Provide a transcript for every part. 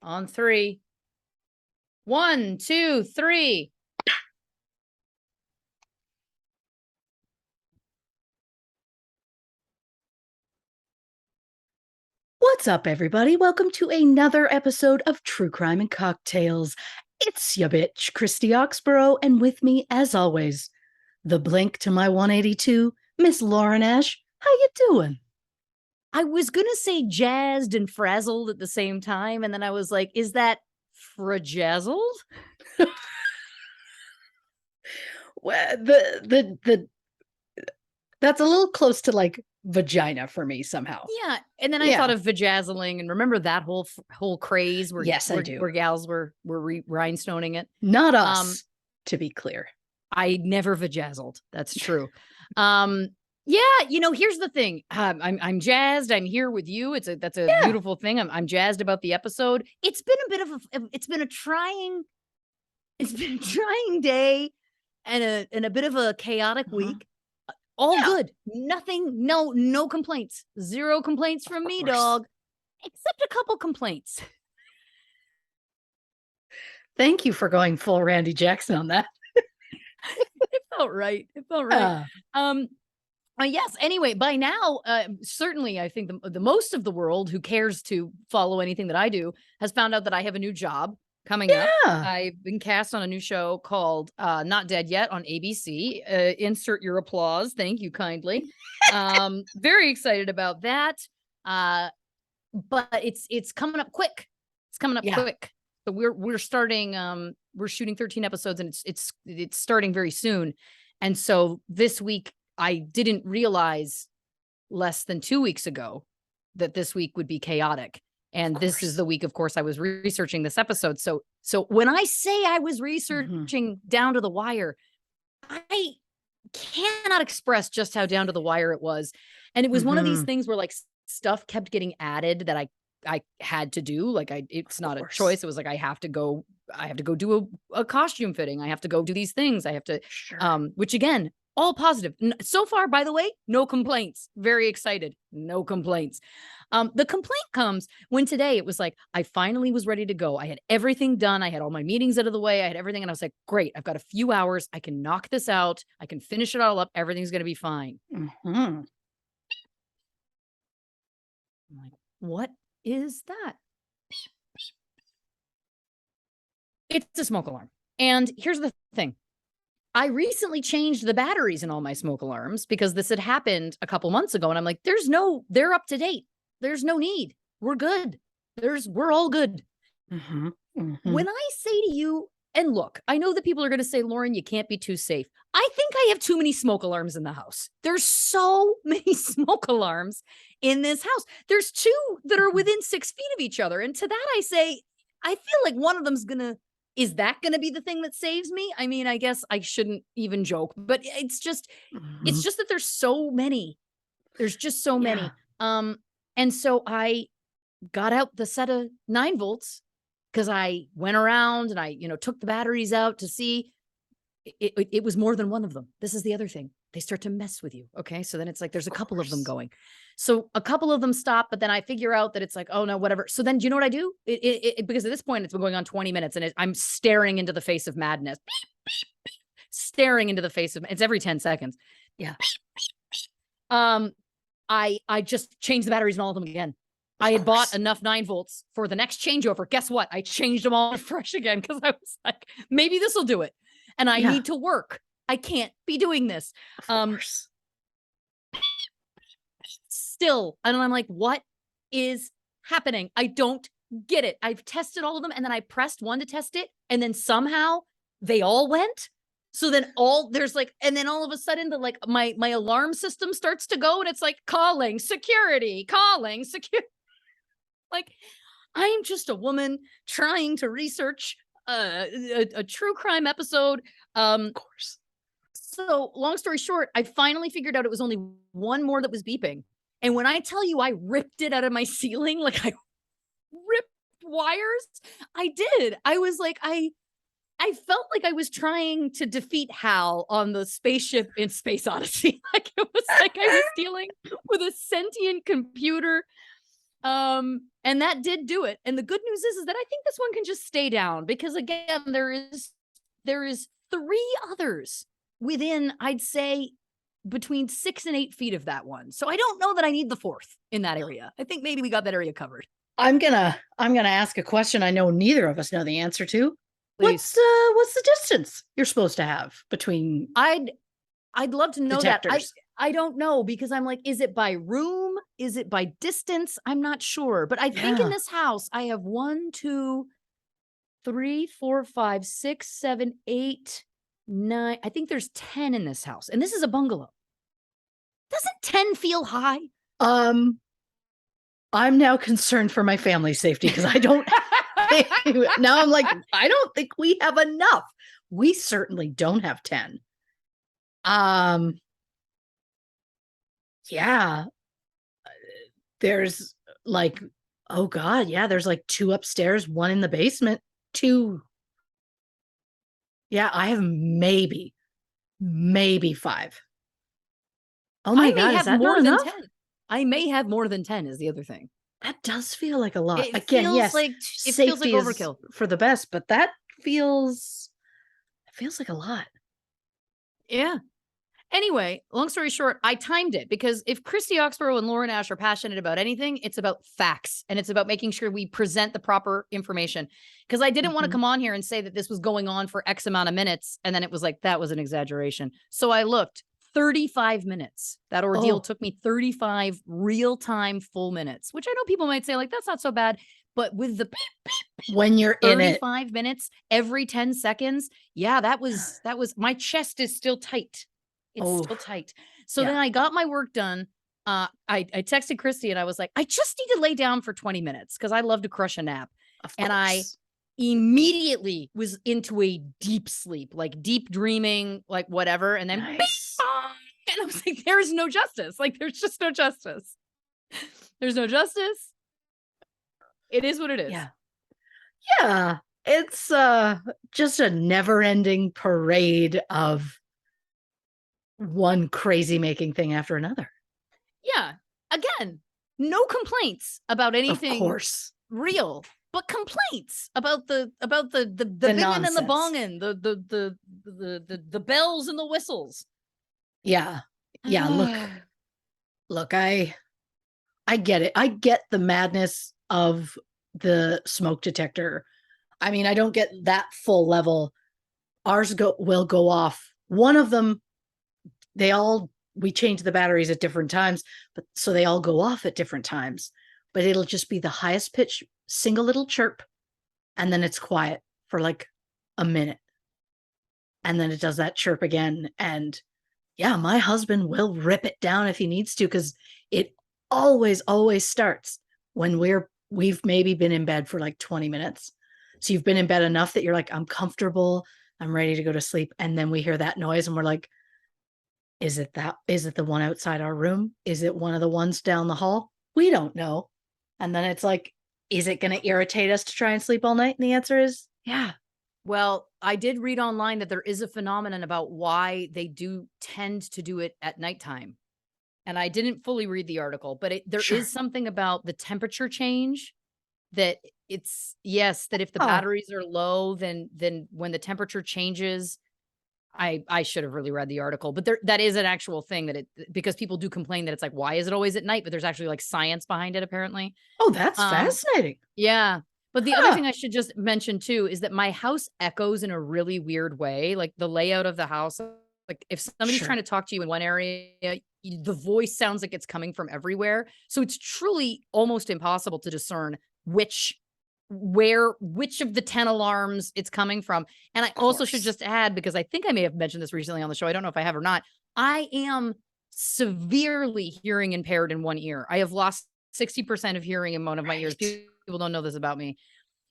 On three. 1, 2, 3. What's up, everybody? Welcome to another episode of True Crime and Cocktails. It's ya bitch, Christy Oxborrow, and with me, as always, the blink to my 182, Miss Lauren Ash. How you doing? I was going to say jazzed and frazzled at the same time, and then I was like, is that frajazzled? Well, that's a little close to like vagina for me somehow. Yeah, and then I thought of vajazzling, and remember that whole craze where Yes, I do. Where gals were rhinestoning it. Not us, to be clear. I never vajazzled. That's true. Yeah, here's the thing. I'm jazzed. I'm here with you. That's a beautiful thing. I'm jazzed about the episode. It's been a trying day and a bit of a chaotic week. All good. Nothing, no complaints. Zero complaints from me, dog. Except a couple complaints. Thank you for going full Randy Jackson on that. It felt right. Yes. Anyway, by now, certainly, I think the most of the world who cares to follow anything that I do has found out that I have a new job coming up. I've been cast on a new show called Not Dead Yet on ABC. Insert your applause. Thank you kindly. Very excited about that. But it's coming up quick. It's coming up quick. So we're starting. We're shooting 13 episodes, and it's starting very soon. And so this week, I didn't realize less than 2 weeks ago that this week would be chaotic. And this is the week, of course, I was researching this episode. So when I say I was researching down to the wire, I cannot express just how down to the wire it was. And it was one of these things where like stuff kept getting added that I had to do. Like it's not a choice. It was like, I have to go do a costume fitting. I have to go do these things. I have to, which again, all positive. So far, by the way, no complaints. Very excited. No complaints. The complaint comes when today it was like, I finally was ready to go. I had everything done. I had all my meetings out of the way. I had everything. And I was like, great, I've got a few hours. I can knock this out. I can finish it all up. Everything's going to be fine. I'm like, what is that? It's a smoke alarm. And here's the thing. I recently changed the batteries in all my smoke alarms because this had happened a couple months ago. And I'm like, they're up to date. There's no need. We're good. We're all good. When I say to you, and look, I know that people are going to say, Lauren, you can't be too safe. I think I have too many smoke alarms in the house. There's so many smoke alarms in this house. There's 2 that are within 6 feet of each other. And to that I say, I feel like one of them's is that going to be the thing that saves me? I mean, I guess I shouldn't even joke, but it's just that there's so many. There's just so many. And so I got out the set of 9 volts because I went around and I, took the batteries out to see it was more than one of them. This is the other thing. They start to mess with you. Okay. So then it's like, there's a couple of them going. So a couple of them stop, but then I figure out that it's like, oh no, whatever. So then do you know what I do? Because at this point it's been going on 20 minutes and I'm staring into the face of madness, staring into the face of, it's every 10 seconds. Yeah. I just changed the batteries in all of them again. I had bought enough 9 volts for the next changeover. Guess what? I changed them all fresh again because I was like, maybe this will do it. And I need to work. I can't be doing this. Still, and I'm like, what is happening? I don't get it. I've tested all of them and then I pressed one to test it and then somehow they all went. So then and then all of a sudden my alarm system starts to go and it's like calling security. Like I'm just a woman trying to research a true crime episode. Of course. So long story short, I finally figured out it was only one more that was beeping. And when I tell you I ripped it out of my ceiling, like I ripped wires, I did. I was like, I felt like I was trying to defeat Hal on the spaceship in Space Odyssey. Like it was like I was dealing with a sentient computer And that did do it. And the good news is that I think this one can just stay down because again, there is 3 others within, I'd say, between 6 and 8 feet of that one. So I don't know that I need the 4th in that area. I think maybe we got that area covered. I'm gonna ask a question I know neither of us know the answer to. Please. What's the distance you're supposed to have between I'd love to know detectors? that. I don't know because I'm like, is it by room? Is it by distance? I'm not sure. But I think in this house, I have 1, 2, 3, 4, 5, 6, 7, 8, 9. I think there's 10 in this house. And this is a bungalow. Doesn't 10 feel high? I'm now concerned for my family's safety because I don't now I'm like, I don't think we have enough. We certainly don't have 10. Yeah. There's like, oh God, yeah, there's like 2 upstairs, 1 in the basement, 2. Yeah, I have maybe 5. Oh my God, is that not enough? 10. I may have more than 10 is the other thing. That does feel like a lot. It Again, feels yes, like it feels like safety is overkill. for the best, but that feels like a lot. Yeah. Anyway, long story short, I timed it because if Christy Oxborrow and Lauren Ash are passionate about anything, it's about facts and it's about making sure we present the proper information. Because I didn't want to come on here and say that this was going on for X amount of minutes. And then it was like, that was an exaggeration. So I looked 35 minutes. That ordeal took me 35 real-time full minutes, which I know people might say like, that's not so bad. But with the when you're in it, 35 minutes every 10 seconds. Yeah, that was my chest is still tight. It's still tight. So then I got my work done. I texted Christy and I was like, I just need to lay down for 20 minutes because I love to crush a nap. And I immediately was into a deep sleep, like deep dreaming, like whatever. And then and I was like, there is no justice. Like there's just no justice. There's no justice. It is what it is. Yeah. Yeah. It's just a never-ending parade of one crazy making thing after another. Yeah. Again, no complaints about anything of course. Real, but complaints about the binging and the bonging, the bells and the whistles. Yeah. Yeah. Look, I get it. I get the madness of the smoke detector. I mean, I don't get that full level. Ours will go off. One of them, we change the batteries at different times, but so they all go off at different times. But it'll just be the highest pitch, single little chirp, and then it's quiet for like a minute. And then it does that chirp again. And yeah, my husband will rip it down if he needs to, because it always starts when we've maybe been in bed for like 20 minutes. So you've been in bed enough that you're like, I'm comfortable, I'm ready to go to sleep. And then we hear that noise and we're like, is it the one outside our room? Is it one of the ones down the hall? We don't know. And then it's like, is it going to irritate us to try and sleep all night? And the answer is, yeah. Well, I did read online that there is a phenomenon about why they do tend to do it at nighttime. And I didn't fully read the article, but there is something about the temperature change that that if the batteries are low, then when the temperature changes, I should have really read the article, but that is an actual thing because people do complain that it's like, why is it always at night? But there's actually like science behind it, apparently. Oh, that's fascinating. Yeah. But the other thing I should just mention too, is that my house echoes in a really weird way. Like the layout of the house, like if somebody's trying to talk to you in one area, the voice sounds like it's coming from everywhere. So it's truly almost impossible to discern which of the 10 alarms it's coming from. And I also should just add, because I think I may have mentioned this recently on the show, I don't know if I have or not, I am severely hearing impaired in one ear. I have lost 60% of hearing in one of my ears. People don't know this about me.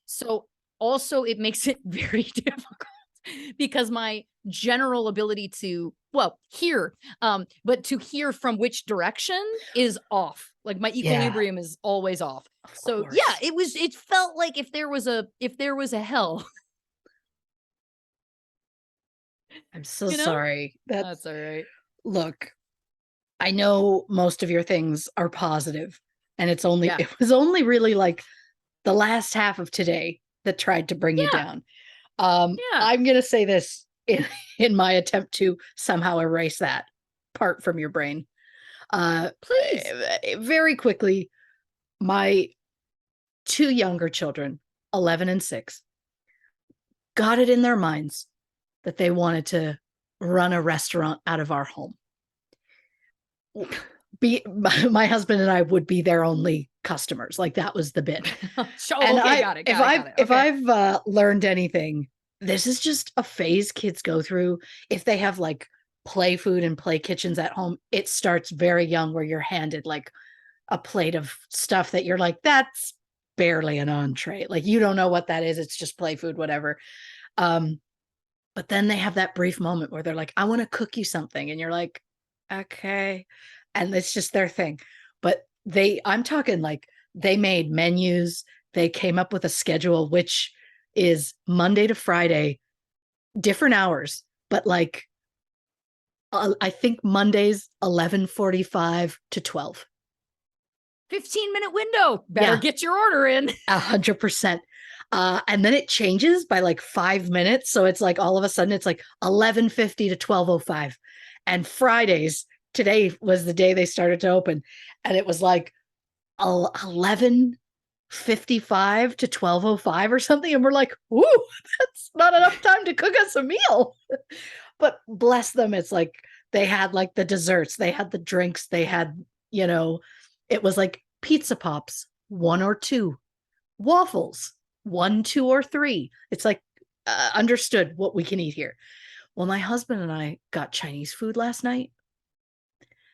So also it makes it very difficult because my general ability to hear, but to hear from which direction is off. Like my equilibrium is always off. So yeah, it felt like if there was a hell. I'm so sorry. That's all right. Look, I know most of your things are positive, And it was only really like the last half of today that tried to bring you down. I'm going to say this in my attempt to somehow erase that part from your brain. Please. Very quickly, my 2 younger children, 11 and 6, got it in their minds that they wanted to run a restaurant out of our home. My husband and I would be their only customers. Like, that was the bit. Got it. If I've learned anything, this is just a phase kids go through. If they have like play food and play kitchens at home, it starts very young, where you're handed like a plate of stuff that you're like, that's barely an entree. Like, you don't know what that is. It's just play food, whatever. But then they have that brief moment where they're like, I want to cook you something. And you're like, okay. And it's just their thing. But I'm talking like, they made menus. They came up with a schedule, which is Monday to Friday, different hours, but like, I think Mondays, 11:45 to 12. 15-minute window. Better get your order in. 100%. And then it changes by like 5 minutes. So it's like, all of a sudden it's like 11:50 to 12:05. And Fridays, today was the day they started to open. And it was like 11:55 to 12:05 or something. And we're like, woo, that's not enough time to cook us a meal. But bless them, it's like they had like the desserts, they had the drinks, they had, it was like pizza pops, 1 or 2, waffles, 1, 2, or 3. It's like understood what we can eat here. Well, my husband and I got Chinese food last night.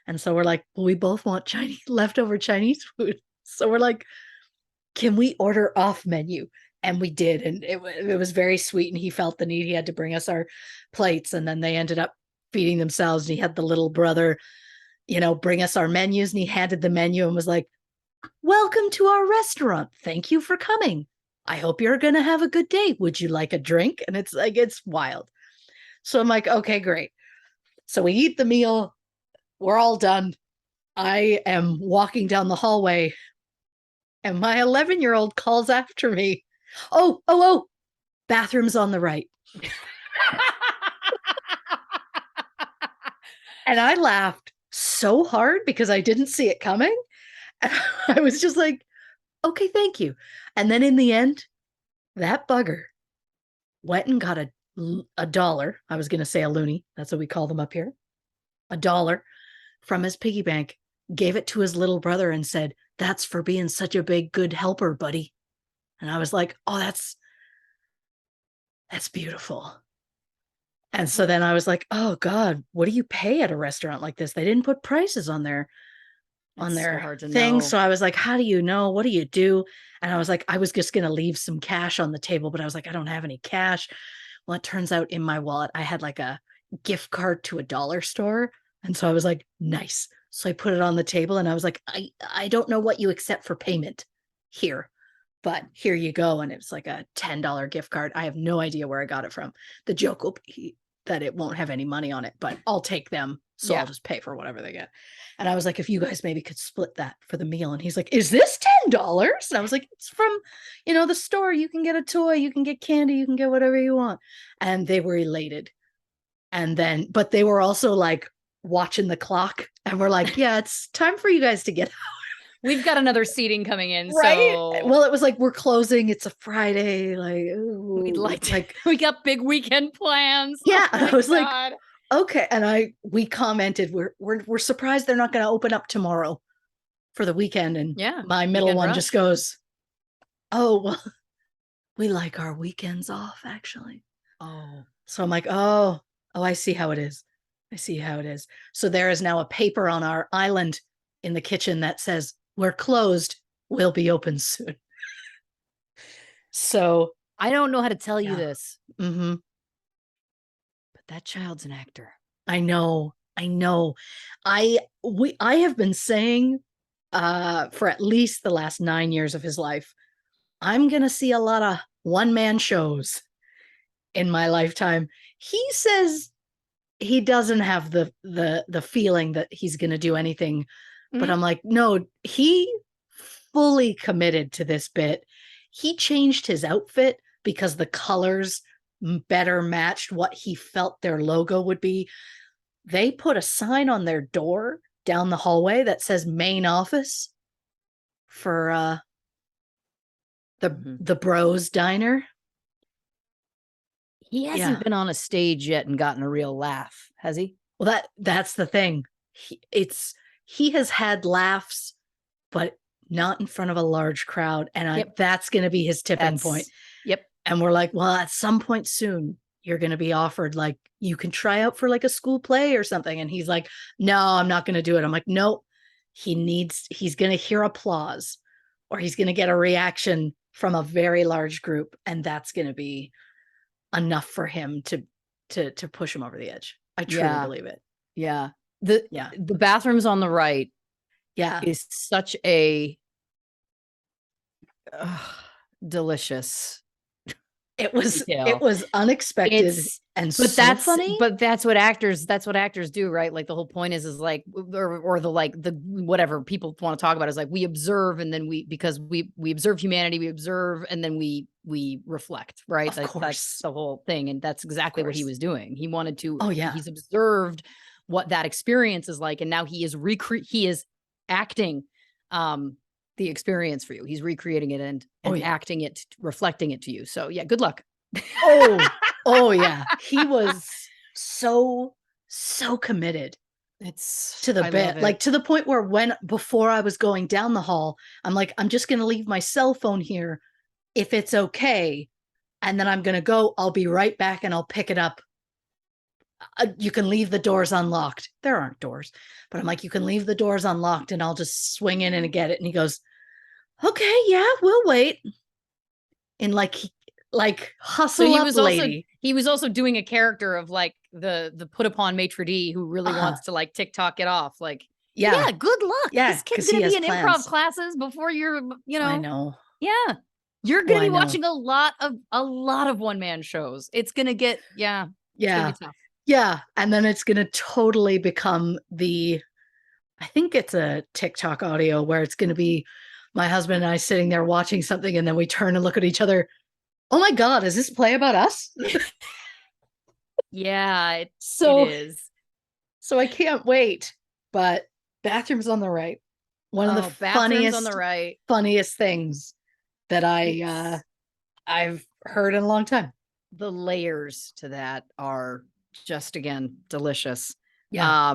And so we're like, well, we both want leftover Chinese food. So we're like, can we order off menu? And we did. And it was very sweet. And he felt the need. He had to bring us our plates. And then they ended up feeding themselves. And he had the little brother, bring us our menus. And he handed the menu and was like, welcome to our restaurant. Thank you for coming. I hope you're going to have a good day. Would you like a drink? And it's like, it's wild. So I'm like, okay, great. So we eat the meal. We're all done. I am walking down the hallway and my 11-year-old calls after me. Oh, bathroom's on the right. And I laughed so hard because I didn't see it coming. And I was just like, okay, thank you. And then in the end, that bugger went and got a dollar. I was going to say a loonie. That's what we call them up here. $1 from his piggy bank, gave it to his little brother and said, that's for being such a big, good helper, buddy. And I was like, oh, that's beautiful. And so then I was like, oh God, what do you pay at a restaurant like this? They didn't put prices on their thing. So I was like, how do you know? What do you do? And I was like, I was just going to leave some cash on the table, but I was like, I don't have any cash. Well, it turns out in my wallet, I had like a gift card to a dollar store. And so I was like, nice. So I put it on the table and I was like, I don't know what you accept for payment here, but here you go. And it was like a $10 gift card. I have no idea where I got it from. The joke will be that it won't have any money on it, but I'll take them. So I'll just pay for whatever they get. And I was like, if you guys maybe could split that for the meal. And he's like, is this $10? And I was like, it's from, the store. You can get a toy, you can get candy, you can get whatever you want. And they were elated. And then, but they were also like watching the clock and we're like, yeah, it's time for you guys to get out. We've got another seating coming in. Right. So well, it was like, we're closing. It's a Friday. Like, ooh, we'd like to, we got big weekend plans. Yeah. And I was like, okay. And we commented, we're surprised they're not going to open up tomorrow for the weekend. And my middle one just goes, oh, well, we like our weekends off actually. Oh, so I'm like, oh, I see how it is. So there is now a paper on our island in the kitchen that says, we're closed. We'll be open soon. So I don't know how to tell you this. Mm-hmm. But that child's an actor. I know. I have been saying for at least the last 9 years of his life, I'm going to see a lot of one-man shows in my lifetime. He says he doesn't have the feeling that he's going to do anything, but I'm like, no, he fully committed to this bit. He changed his outfit because the colors better matched what he felt their logo would be. They put a sign on their door down the hallway that says main office for the Bros Diner. He hasn't been on a stage yet and gotten a real laugh, has he? Well, that's the thing. He has had laughs, but not in front of a large crowd, and that's going to be his tipping point. Yep. And we're like, well, at some point soon, you're going to be offered, like, you can try out for like a school play or something. And he's like, no, I'm not going to do it. I'm like, nope. He's going to hear applause, or he's going to get a reaction from a very large group, and that's going to be enough for him to push him over the edge. I truly believe it. Yeah. The bathrooms on the right is such a delicious. It was unexpected and so funny. But that's what actors do, right? Like the whole point is like, or the whatever people want to talk about is like, we observe, and then because we observe humanity, we observe, and then we reflect, right? Of course. That's the whole thing. And that's exactly what he was doing. He wanted to, he's observed what that experience is like. And now he is acting, the experience for you. He's recreating it and acting it, reflecting it to you. So yeah, good luck. Oh yeah. He was so committed. It's to the bit, like to the point where before I was going down the hall, I'm like, I'm just going to leave my cell phone here if it's okay. And then I'm going to go, I'll be right back and I'll pick it up. You can leave the doors unlocked. There aren't doors, but I'm like, you can leave the doors unlocked and I'll just swing in and get it. And he goes, okay, yeah, we'll wait. And like hustle up lady. He was also doing a character of like the put upon maitre d' who really wants to like TikTok it off. Like, yeah, good luck. Yeah, this kid's gonna be in improv classes before you're, I know. Yeah. You're gonna be watching a lot of one-man shows. It's gonna get it's gonna be tough. Yeah. And then it's gonna totally become I think it's a TikTok audio where it's gonna be my husband and I sitting there watching something, and then we turn and look at each other. Oh my God, is this play about us? Yeah, it is. So I can't wait. But bathrooms on the right. One of the funniest things that I've heard in a long time. The layers to that are just, again, delicious. Yeah.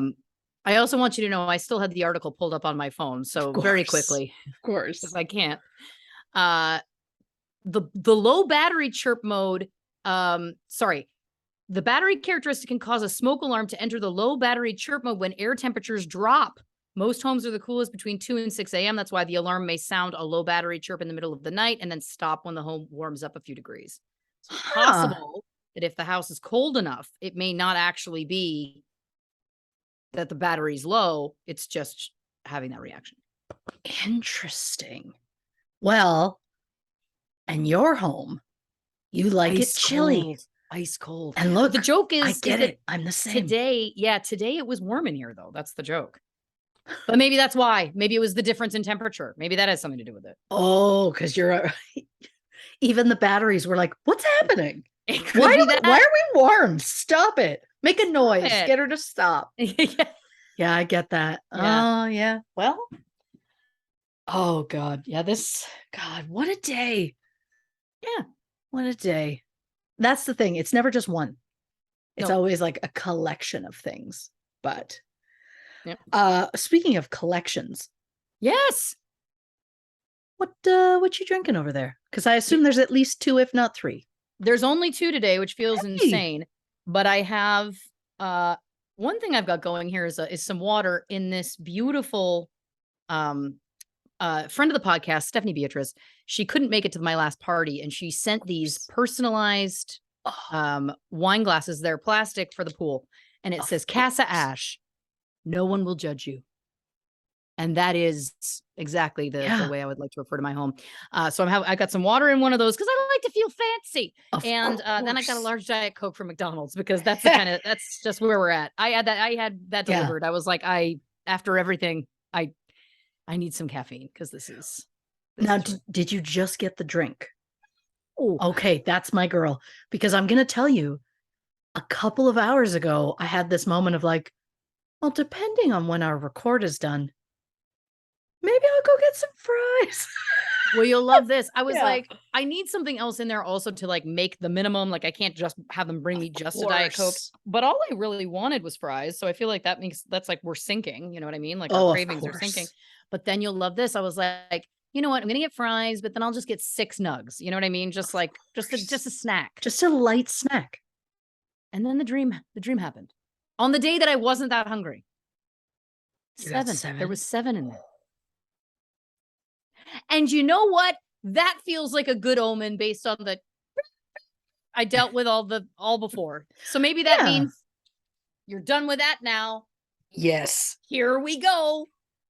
I also want you to know I still had the article pulled up on my phone, so very quickly. Of course. If I can't. The low battery chirp mode, the battery characteristic can cause a smoke alarm to enter the low battery chirp mode when air temperatures drop. Most homes are the coolest between 2 and 6 a.m. That's why the alarm may sound a low battery chirp in the middle of the night and then stop when the home warms up a few degrees. So it's possible that if the house is cold enough, it may not actually be that the battery's low. It's just having that reaction. Interesting. Well, and your home, you like it chilly. Ice cold. And look, the joke is, I get it. I'm the same. Today it was warm in here though. That's the joke. But maybe that's why. Maybe it was the difference in temperature. Maybe that has something to do with it. Oh, because even the batteries were like, what's happening? Why are we warm? Stop it. Make a noise. Get her to stop. Yeah, I get that. Oh, yeah. Well, oh, God. Yeah, God, what a day. Yeah. What a day. That's the thing. It's never just one. It's always like a collection of things. But speaking of collections. Yes. What you drinking over there? Because I assume there's at least 2, if not 3. There's only 2 today, which feels insane. But I have one thing I've got going here is some water in this beautiful friend of the podcast, Stephanie Beatrice. She couldn't make it to my last party, and she sent these personalized wine glasses. They're plastic for the pool, and it says Casa Ash. No one will judge you. And that is exactly the way I would like to refer to my home. So I got some water in one of those because I like to feel fancy. Then I got a large Diet Coke from McDonald's because that's that's just where we're at. I had that delivered. I was like, after everything, I need some caffeine because this is Now, did you just get the drink? Oh, okay, that's my girl. Because I'm going to tell you, a couple of hours ago, I had this moment of like, well, depending on when our record is done, maybe I'll go get some fries. well, you'll love this. I was like, I need something else in there also to like make the minimum. Like I can't just have them bring me just a Diet Coke. But all I really wanted was fries. So I feel like that's like we're sinking. You know what I mean? Like our cravings are sinking. But then you'll love this. I was like, you know what? I'm gonna get fries, but then I'll just get 6 nugs. You know what I mean? Just like just a snack. Just a light snack. And then the dream happened. On the day that I wasn't that hungry. 7. There was 7 in there. And you know what? That feels like a good omen based on the I dealt with all before. So maybe that means you're done with that now. Yes. Here we go.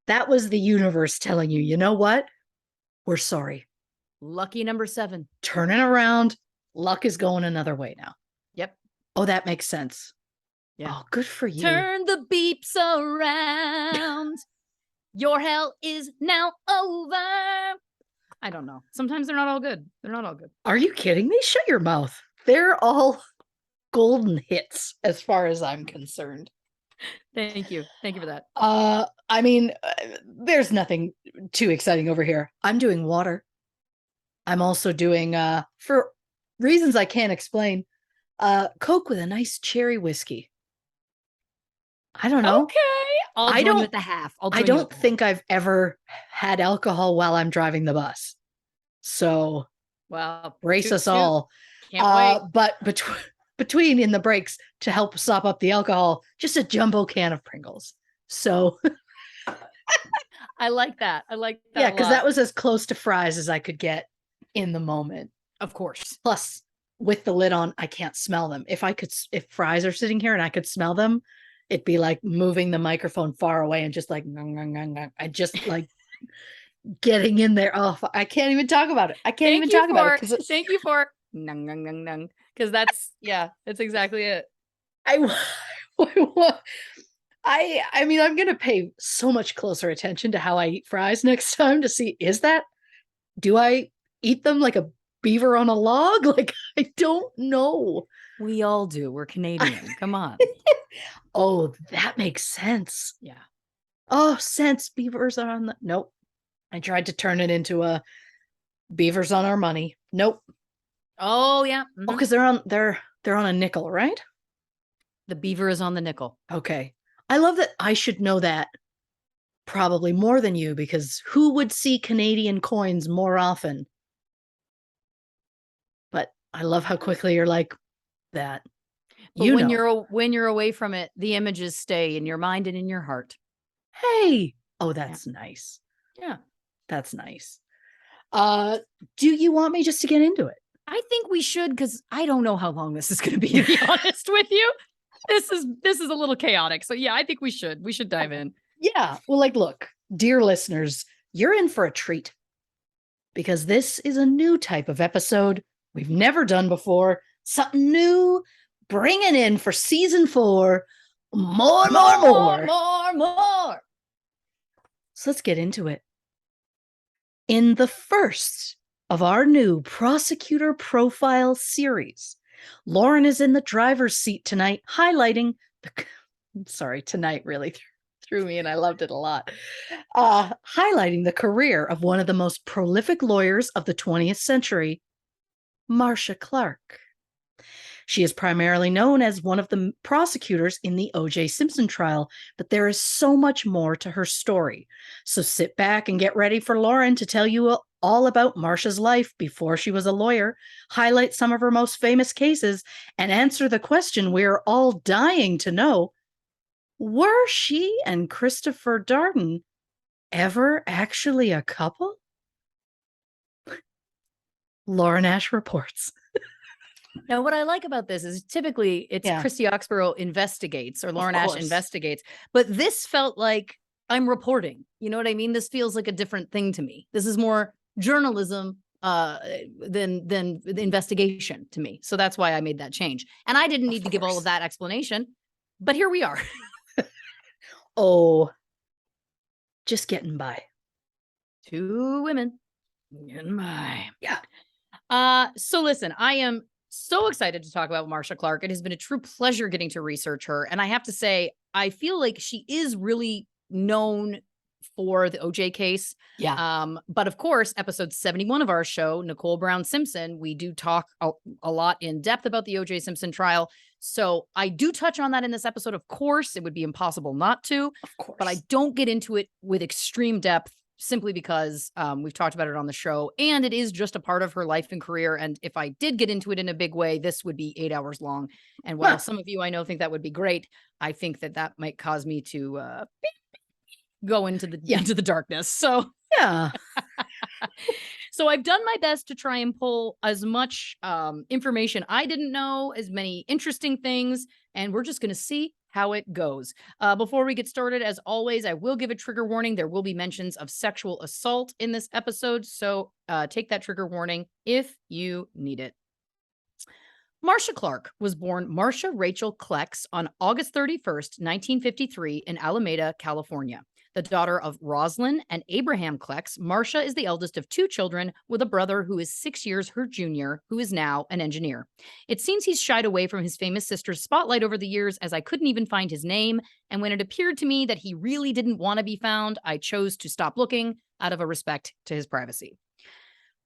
That was the universe telling you, you know what? We're sorry. Lucky number 7. Turning around. Luck is going another way now. Yep. Oh, that makes sense. Yeah. Oh, good for you. Turn the beeps around. Your hell is now over. I don't know. Sometimes they're not all good. They're not all good. Are you kidding me? Shut your mouth. They're all golden hits as far as I'm concerned. Thank you. Thank you for that. I mean, there's nothing too exciting over here. I'm doing water. I'm also doing, for reasons I can't explain, Coke with a nice cherry whiskey. I don't know. Okay. I'll join you at the half. I don't think I've ever had alcohol while I'm driving the bus. So, well, brace us all. Can't wait. But between in the breaks to help sop up the alcohol, just a jumbo can of Pringles. So I like that. I like that. Yeah, because that was as close to fries as I could get in the moment. Of course. Plus, with the lid on, I can't smell them. If fries are sitting here and I could smell them, it'd be like moving the microphone far away and just like, I just like getting in there. Oh, I can't even talk about it. I can't even talk about it. Thank you for because that's exactly it. I mean, I'm going to pay so much closer attention to how I eat fries next time to see, do I eat them like a beaver on a log? Like, I don't know. We all do. We're Canadian. Come on. Oh, that makes sense. Yeah. Oh, sense. Beavers are on the, nope. I tried to turn it into a beavers on our money. Nope. Oh, yeah. Mm-hmm. Oh, because they're on a nickel, right? The beaver is on the nickel. Okay. I love that. I should know that probably more than you, because who would see Canadian coins more often? But I love how quickly you're like that. But when you're away from it, the images stay in your mind and in your heart. Hey. Oh, that's nice. Yeah. That's nice. Do you want me just to get into it? I think we should, because I don't know how long this is going to be honest with you. This is a little chaotic. So yeah, I think we should dive in. Yeah. Well, like, look, dear listeners, you're in for a treat, because this is a new type of episode we've never done before. Something new, bringing in for season 4, more. So let's get into it. In the first of our new Prosecutor Profile series, Lauren is in the driver's seat tonight, highlighting tonight really threw me and I loved it a lot. Highlighting the career of one of the most prolific lawyers of the 20th century, Marcia Clark. She is primarily known as one of the prosecutors in the OJ Simpson trial, but there is so much more to her story. So sit back and get ready for Lauren to tell you all about Marcia's life before she was a lawyer, highlight some of her most famous cases, and answer the question we're all dying to know: were she and Christopher Darden ever actually a couple? Lauren Ash reports. Now, what I like about this is typically it's Christy Oxborrow investigates or Lauren Ash investigates, but this felt like I'm reporting. You know what I mean? This feels like a different thing to me. This is more journalism than the investigation to me. So that's why I made that change. And I didn't need to give all of that explanation, but here we are. Oh, just getting by. 2 women. Yeah. So listen, I am so excited to talk about Marcia Clark. It has been a true pleasure getting to research her. And I have to say, I feel like she is really known for the OJ case. Yeah. But of course, episode 71 of our show, Nicole Brown Simpson, we do talk a lot in depth about the OJ Simpson trial. So I do touch on that in this episode. Of course, it would be impossible not to, Of course. but I don't get into it with extreme depth simply because we've talked about it on the show and it is just a part of her life and career. And if I did get into it in a big way, this would be 8 hours long. And while some of you I know think that would be great, I think that that might cause me to go into the darkness. So yeah. So I've done my best to try and pull as much information I didn't know, as many interesting things, and we're just going to see how it goes. Before we get started, as always, I will give a trigger warning. There will be mentions of sexual assault in this episode, so take that trigger warning if you need it. Marcia Clark was born Marcia Rachel Klex on August 31st, 1953 in Alameda, California. The daughter of Rosalind and Abraham Klex, Marcia is the eldest of two children with a brother who is 6 years her junior, who is now an engineer. It seems he's shied away from his famous sister's spotlight over the years, as I couldn't even find his name, and when it appeared to me that he really didn't want to be found, I chose to stop looking out of a respect to his privacy.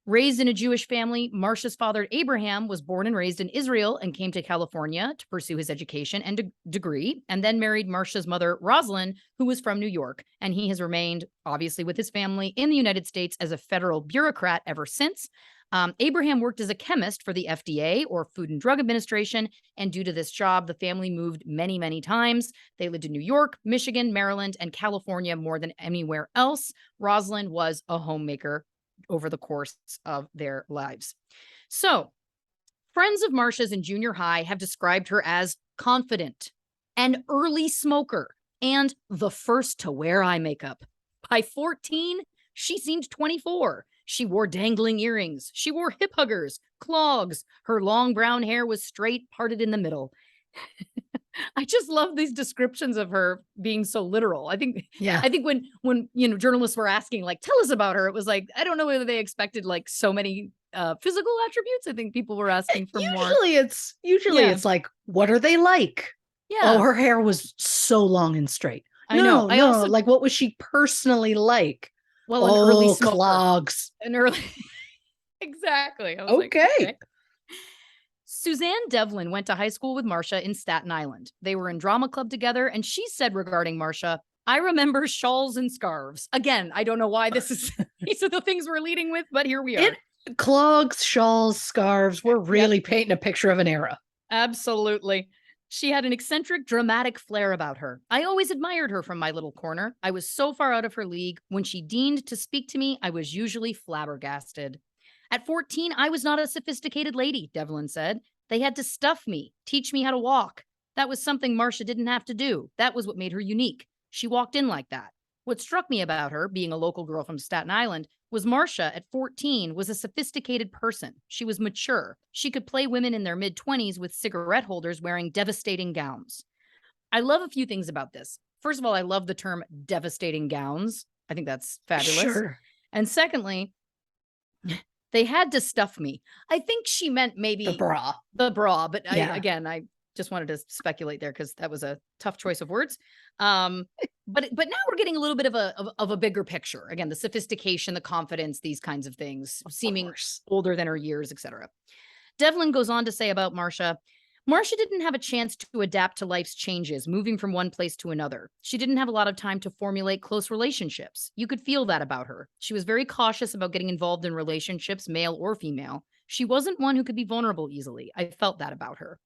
Raised in a Jewish family, Marcia's father, Abraham, was born and raised in Israel and came to California to pursue his education and degree, and then married Marcia's mother, Rosalind, who was from New York. And he has remained, obviously, with his family in the United States as a federal bureaucrat ever since. Abraham worked as a chemist for the FDA, or Food and Drug Administration, and due to this job, the family moved many, many times. They lived in New York, Michigan, Maryland, and California more than anywhere else. Rosalind was a homemaker over the course of their lives. So, friends of Marcia's in junior high have described her as confident, an early smoker, and the first to wear eye makeup. By 14, she seemed 24. She wore dangling earrings. She wore hip huggers, clogs. Her long brown hair was straight, parted in the middle. I just love these descriptions of her being so literal. I think when journalists were asking, like, tell us about her, it was like, I don't know whether they expected like so many physical attributes. I think people were asking for more. It's like, what are they like? Yeah. Oh, her hair was so long and straight. I know. I also like, what was she personally like? Well, an early smoker. Clogs. An early. Exactly. I was okay. Like, okay. Suzanne Devlin went to high school with Marcia in Staten Island. They were in drama club together, and she said regarding Marcia, I remember shawls and scarves. Again, I don't know why these are the things we're leading with, but here we are. Clogs, shawls, scarves. We're really painting a picture of an era. Absolutely. She had an eccentric, dramatic flair about her. I always admired her from my little corner. I was so far out of her league. When she deigned to speak to me, I was usually flabbergasted. At 14, I was not a sophisticated lady, Devlin said. They had to stuff me, teach me how to walk. That was something Marcia didn't have to do. That was what made her unique. She walked in like that. What struck me about her, being a local girl from Staten Island, was Marcia at 14 was a sophisticated person. She was mature. She could play women in their mid-20s with cigarette holders wearing devastating gowns. I love a few things about this. First of all, I love the term devastating gowns. I think that's fabulous. Sure. And secondly, they had to stuff me. I think she meant maybe the bra, but I just wanted to speculate there because that was a tough choice of words. But now we're getting a little bit of a bigger picture. Again, the sophistication, the confidence, these kinds of things, seeming older than her years, etc. Devlin goes on to say about Marcia didn't have a chance to adapt to life's changes, moving from one place to another. She didn't have a lot of time to formulate close relationships. You could feel that about her. She was very cautious about getting involved in relationships, male or female. She wasn't one who could be vulnerable easily. I felt that about her.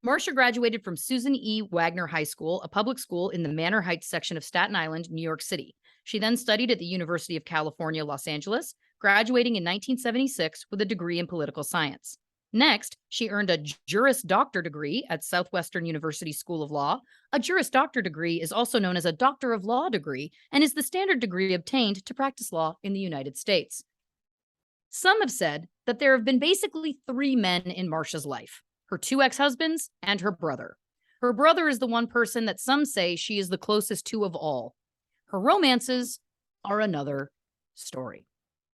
Marcia graduated from Susan E. Wagner High School, a public school in the Manor Heights section of Staten Island, New York City. She then studied at the University of California, Los Angeles, graduating in 1976 with a degree in political science. Next, she earned a Juris Doctor degree at Southwestern University School of Law. A Juris Doctor degree is also known as a Doctor of Law degree and is the standard degree obtained to practice law in the United States. Some have said that there have been basically 3 men in Marcia's life: her 2 ex-husbands and her brother. Her brother is the one person that some say she is the closest to of all. Her romances are another story.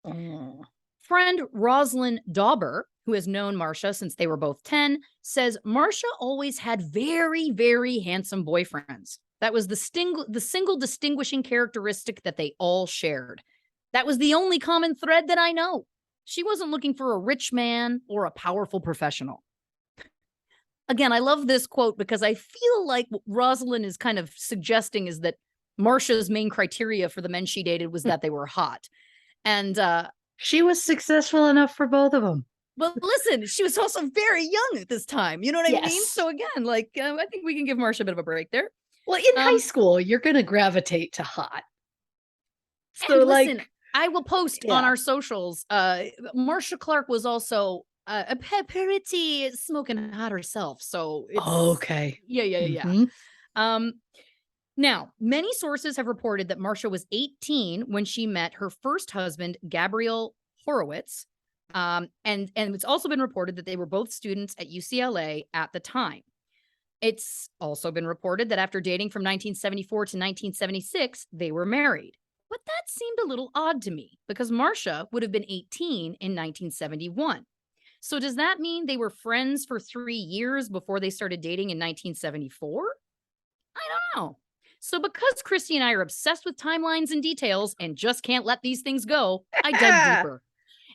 Oh. Friend Rosalind Dauber, who has known Marcia since they were both 10, says Marcia always had very, very handsome boyfriends. That was the single distinguishing characteristic that they all shared. That was the only common thread that I know. She wasn't looking for a rich man or a powerful professional. Again, I love this quote because I feel like what Rosalind is kind of suggesting is that Marcia's main criteria for the men she dated was that they were hot. And she was successful enough for both of them. Well, listen, she was also very young at this time. You know what I mean? So again, like, I think we can give Marcia a bit of a break there. Well, in high school, you're going to gravitate to hot. So, and listen, I will post on our socials. Marcia Clark was also a pretty smoking hot herself. So it's okay. Yeah. Now, many sources have reported that Marcia was 18 when she met her first husband, Gabriel Horowitz. And it's also been reported that they were both students at UCLA at the time. It's also been reported that after dating from 1974 to 1976, they were married. But that seemed a little odd to me because Marcia would have been 18 in 1971. So does that mean they were friends for 3 years before they started dating in 1974? I don't know. So because Christy and I are obsessed with timelines and details and just can't let these things go, I dug deeper.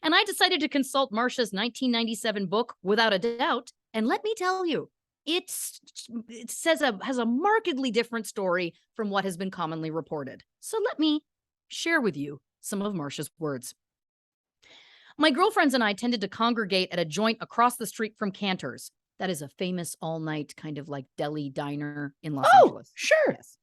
And I decided to consult Marcia's 1997 book, Without a Doubt. And let me tell you, it has a markedly different story from what has been commonly reported. So let me share with you some of Marcia's words. My girlfriends and I tended to congregate at a joint across the street from Cantor's. That is a famous all-night kind of like deli diner in Los Angeles. Sure. Yes.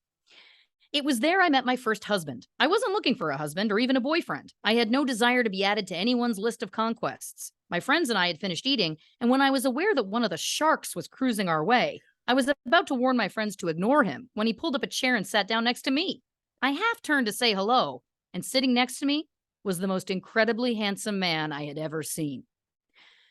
It was there I met my first husband. I wasn't looking for a husband or even a boyfriend. I had no desire to be added to anyone's list of conquests. My friends and I had finished eating, and when I was aware that one of the sharks was cruising our way, I was about to warn my friends to ignore him when he pulled up a chair and sat down next to me. I half turned to say hello, and sitting next to me was the most incredibly handsome man I had ever seen.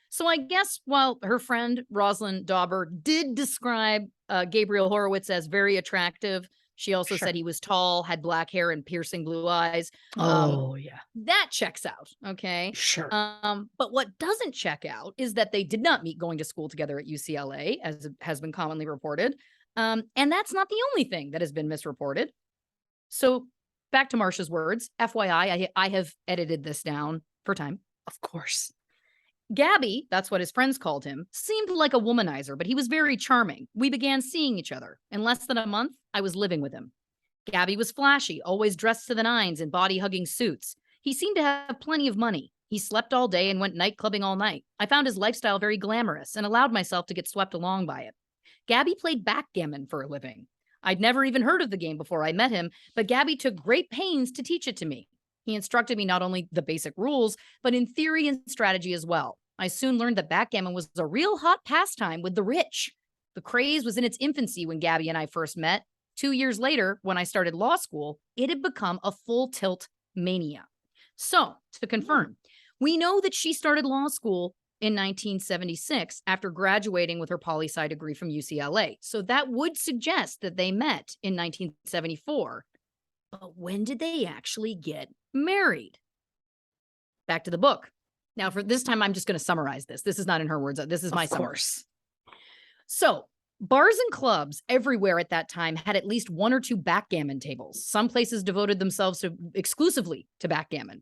So I guess while her friend Rosalind Dauber did describe Gabriel Horowitz as very attractive, she also said he was tall, had black hair, and piercing blue eyes. That checks out, okay? Sure. But what doesn't check out is that they did not meet going to school together at UCLA, as has been commonly reported. And that's not the only thing that has been misreported. So back to Marcia's words. FYI, I have edited this down for time. Of course. Gabby, that's what his friends called him, seemed like a womanizer, but he was very charming. We began seeing each other. In less than a month, I was living with him. Gabby was flashy, always dressed to the nines in body-hugging suits. He seemed to have plenty of money. He slept all day and went nightclubbing all night. I found his lifestyle very glamorous and allowed myself to get swept along by it. Gabby played backgammon for a living. I'd never even heard of the game before I met him, but Gabby took great pains to teach it to me. He instructed me not only the basic rules, but in theory and strategy as well. I soon learned that backgammon was a real hot pastime with the rich. The craze was in its infancy when Gabby and I first met. 2 years later, when I started law school, it had become a full tilt mania. So, to confirm, we know that she started law school in 1976 after graduating with her poli-sci degree from UCLA. So that would suggest that they met in 1974. But when did they actually get married? Back to the book. Now, for this time, I'm just going to summarize this. This is not in her words. This is my summary. Of course. So, bars and clubs everywhere at that time had at least 1 or 2 backgammon tables. Some places devoted themselves exclusively to backgammon.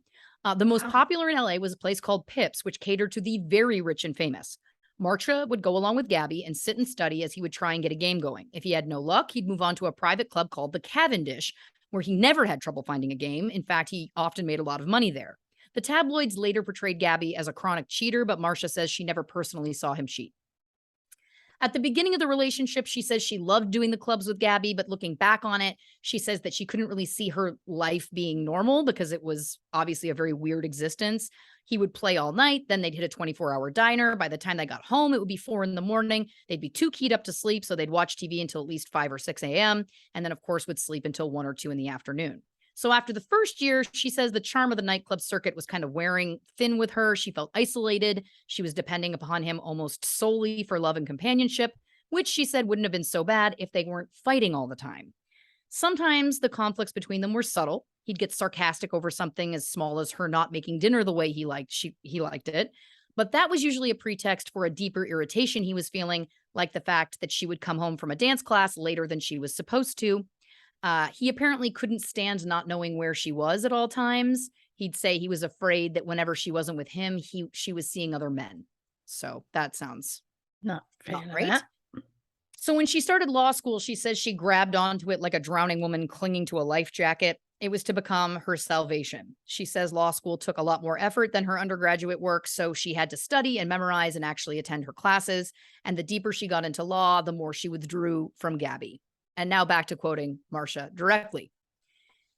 The most popular in LA was a place called Pips, which catered to the very rich and famous. Marcia would go along with Gabby and sit and study as he would try and get a game going. If he had no luck, he'd move on to a private club called the Cavendish, where he never had trouble finding a game. In fact, he often made a lot of money there. The tabloids later portrayed Gabby as a chronic cheater, but Marcia says she never personally saw him cheat. At the beginning of the relationship, she says she loved doing the clubs with Gabby, but looking back on it, she says that she couldn't really see her life being normal because it was obviously a very weird existence. He would play all night, then they'd hit a 24-hour diner. By the time they got home, it would be 4 a.m. They'd be too keyed up to sleep, so they'd watch TV until at least 5 or 6 a.m., and then, of course, would sleep until 1 or 2 in the afternoon. So after the first year, she says the charm of the nightclub circuit was kind of wearing thin with her. She felt isolated. She was depending upon him almost solely for love and companionship, which she said wouldn't have been so bad if they weren't fighting all the time. Sometimes the conflicts between them were subtle. He'd get sarcastic over something as small as her not making dinner the way he liked it. But that was usually a pretext for a deeper irritation he was feeling, like the fact that she would come home from a dance class later than she was supposed to. He apparently couldn't stand not knowing where she was at all times. He'd say he was afraid that whenever she wasn't with him, she was seeing other men. So that sounds Not not fan of great. that. So when she started law school, she says she grabbed onto it like a drowning woman clinging to a life jacket. It was to become her salvation. She says law school took a lot more effort than her undergraduate work, so she had to study and memorize and actually attend her classes. And the deeper she got into law, the more she withdrew from Gabby. And now back to quoting Marcia directly.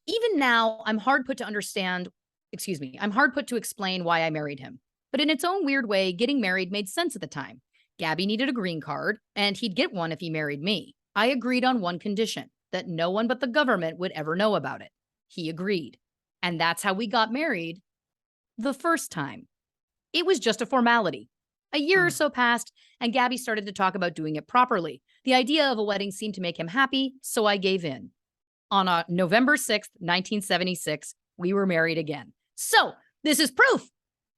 Even now, I'm hard put to explain why I married him. But in its own weird way, getting married made sense at the time. Gabby needed a green card, and he'd get one if he married me. I agreed on one condition, that no one but the government would ever know about it. He agreed. And that's how we got married the first time. It was just a formality. A year or so passed, and Gabby started to talk about doing it properly. The idea of a wedding seemed to make him happy, so I gave in. On November 6th, 1976, we were married again. So, this is proof.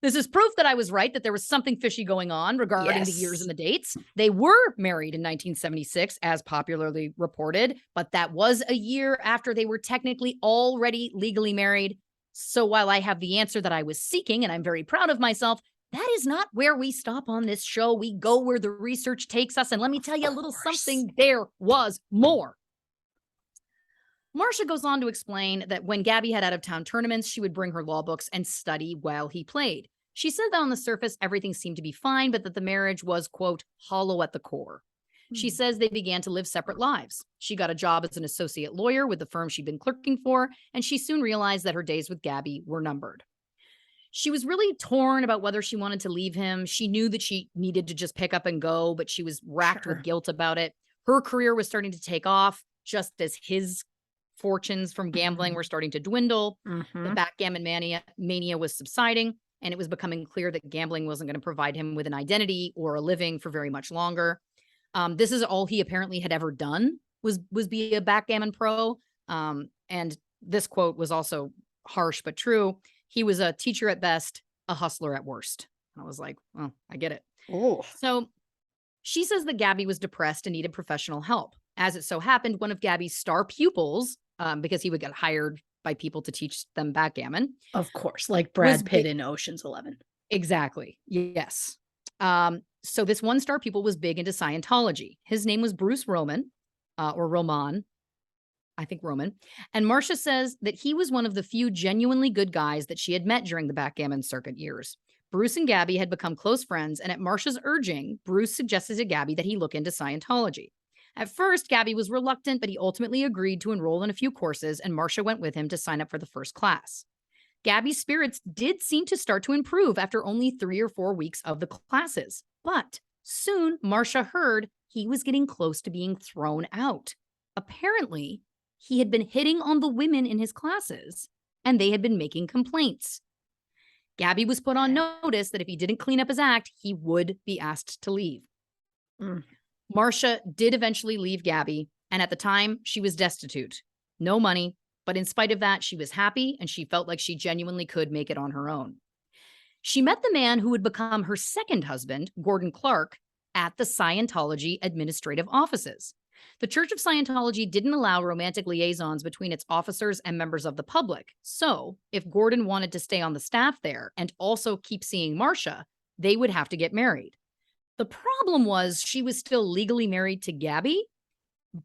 This is proof that I was right, that there was something fishy going on regarding the years and the dates. They were married in 1976, as popularly reported, but that was a year after they were technically already legally married. So while I have the answer that I was seeking, and I'm very proud of myself, that is not where we stop on this show. We go where the research takes us, and let me tell you a little something, there was more. Marcia goes on to explain that when Gabby had out-of-town tournaments, she would bring her law books and study while he played. She said that on the surface, everything seemed to be fine, but that the marriage was, quote, hollow at the core. She says they began to live separate lives. She got a job as an associate lawyer with the firm she'd been clerking for, and she soon realized that her days with Gabby were numbered. She was really torn about whether she wanted to leave him. She knew that she needed to just pick up and go, but she was racked with guilt about it. Her career was starting to take off, just as his fortunes from gambling were starting to dwindle. The backgammon mania was subsiding, and it was becoming clear that gambling wasn't going to provide him with an identity or a living for very much longer. This is all he apparently had ever done, was be a backgammon pro. And this quote was also harsh but true. He was a teacher at best, a hustler at worst. I was like, oh, I get it. Oh. So she says that Gabby was depressed and needed professional help. As it so happened, one of Gabby's star pupils, because he would get hired by people to teach them backgammon. Of course, like Brad Pitt in Ocean's 11. Exactly. Yes. So this one star pupil was big into Scientology. His name was Bruce Roman, or Roman. I think Roman. And Marcia says that he was one of the few genuinely good guys that she had met during the backgammon circuit years. Bruce and Gabby had become close friends, and at Marcia's urging, Bruce suggested to Gabby that he look into Scientology. At first, Gabby was reluctant, but he ultimately agreed to enroll in a few courses, and Marcia went with him to sign up for the first class. Gabby's spirits did seem to start to improve after only 3 or 4 weeks of the classes. But soon, Marcia heard he was getting close to being thrown out. Apparently, he had been hitting on the women in his classes, and they had been making complaints. Gabby was put on notice that if he didn't clean up his act, he would be asked to leave. Marcia did eventually leave Gabby, and at the time, she was destitute. No money, but in spite of that, she was happy, and she felt like she genuinely could make it on her own. She met the man who would become her second husband, Gordon Clark, at the Scientology administrative offices. The Church of Scientology didn't allow romantic liaisons between its officers and members of the public. So, if Gordon wanted to stay on the staff there and also keep seeing Marcia, they would have to get married. The problem was she was still legally married to Gabby,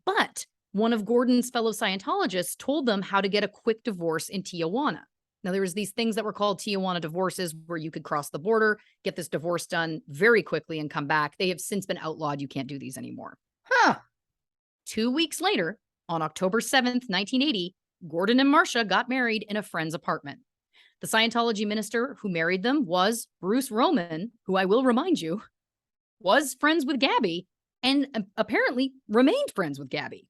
but one of Gordon's fellow Scientologists told them how to get a quick divorce in Tijuana. Now, there was these things that were called Tijuana divorces where you could cross the border, get this divorce done very quickly and come back. They have since been outlawed. You can't do these anymore. 2 weeks later, on October 7th, 1980, Gordon and Marcia got married in a friend's apartment. The Scientology minister who married them was Bruce Roman, who I will remind you, was friends with Gabby and apparently remained friends with Gabby.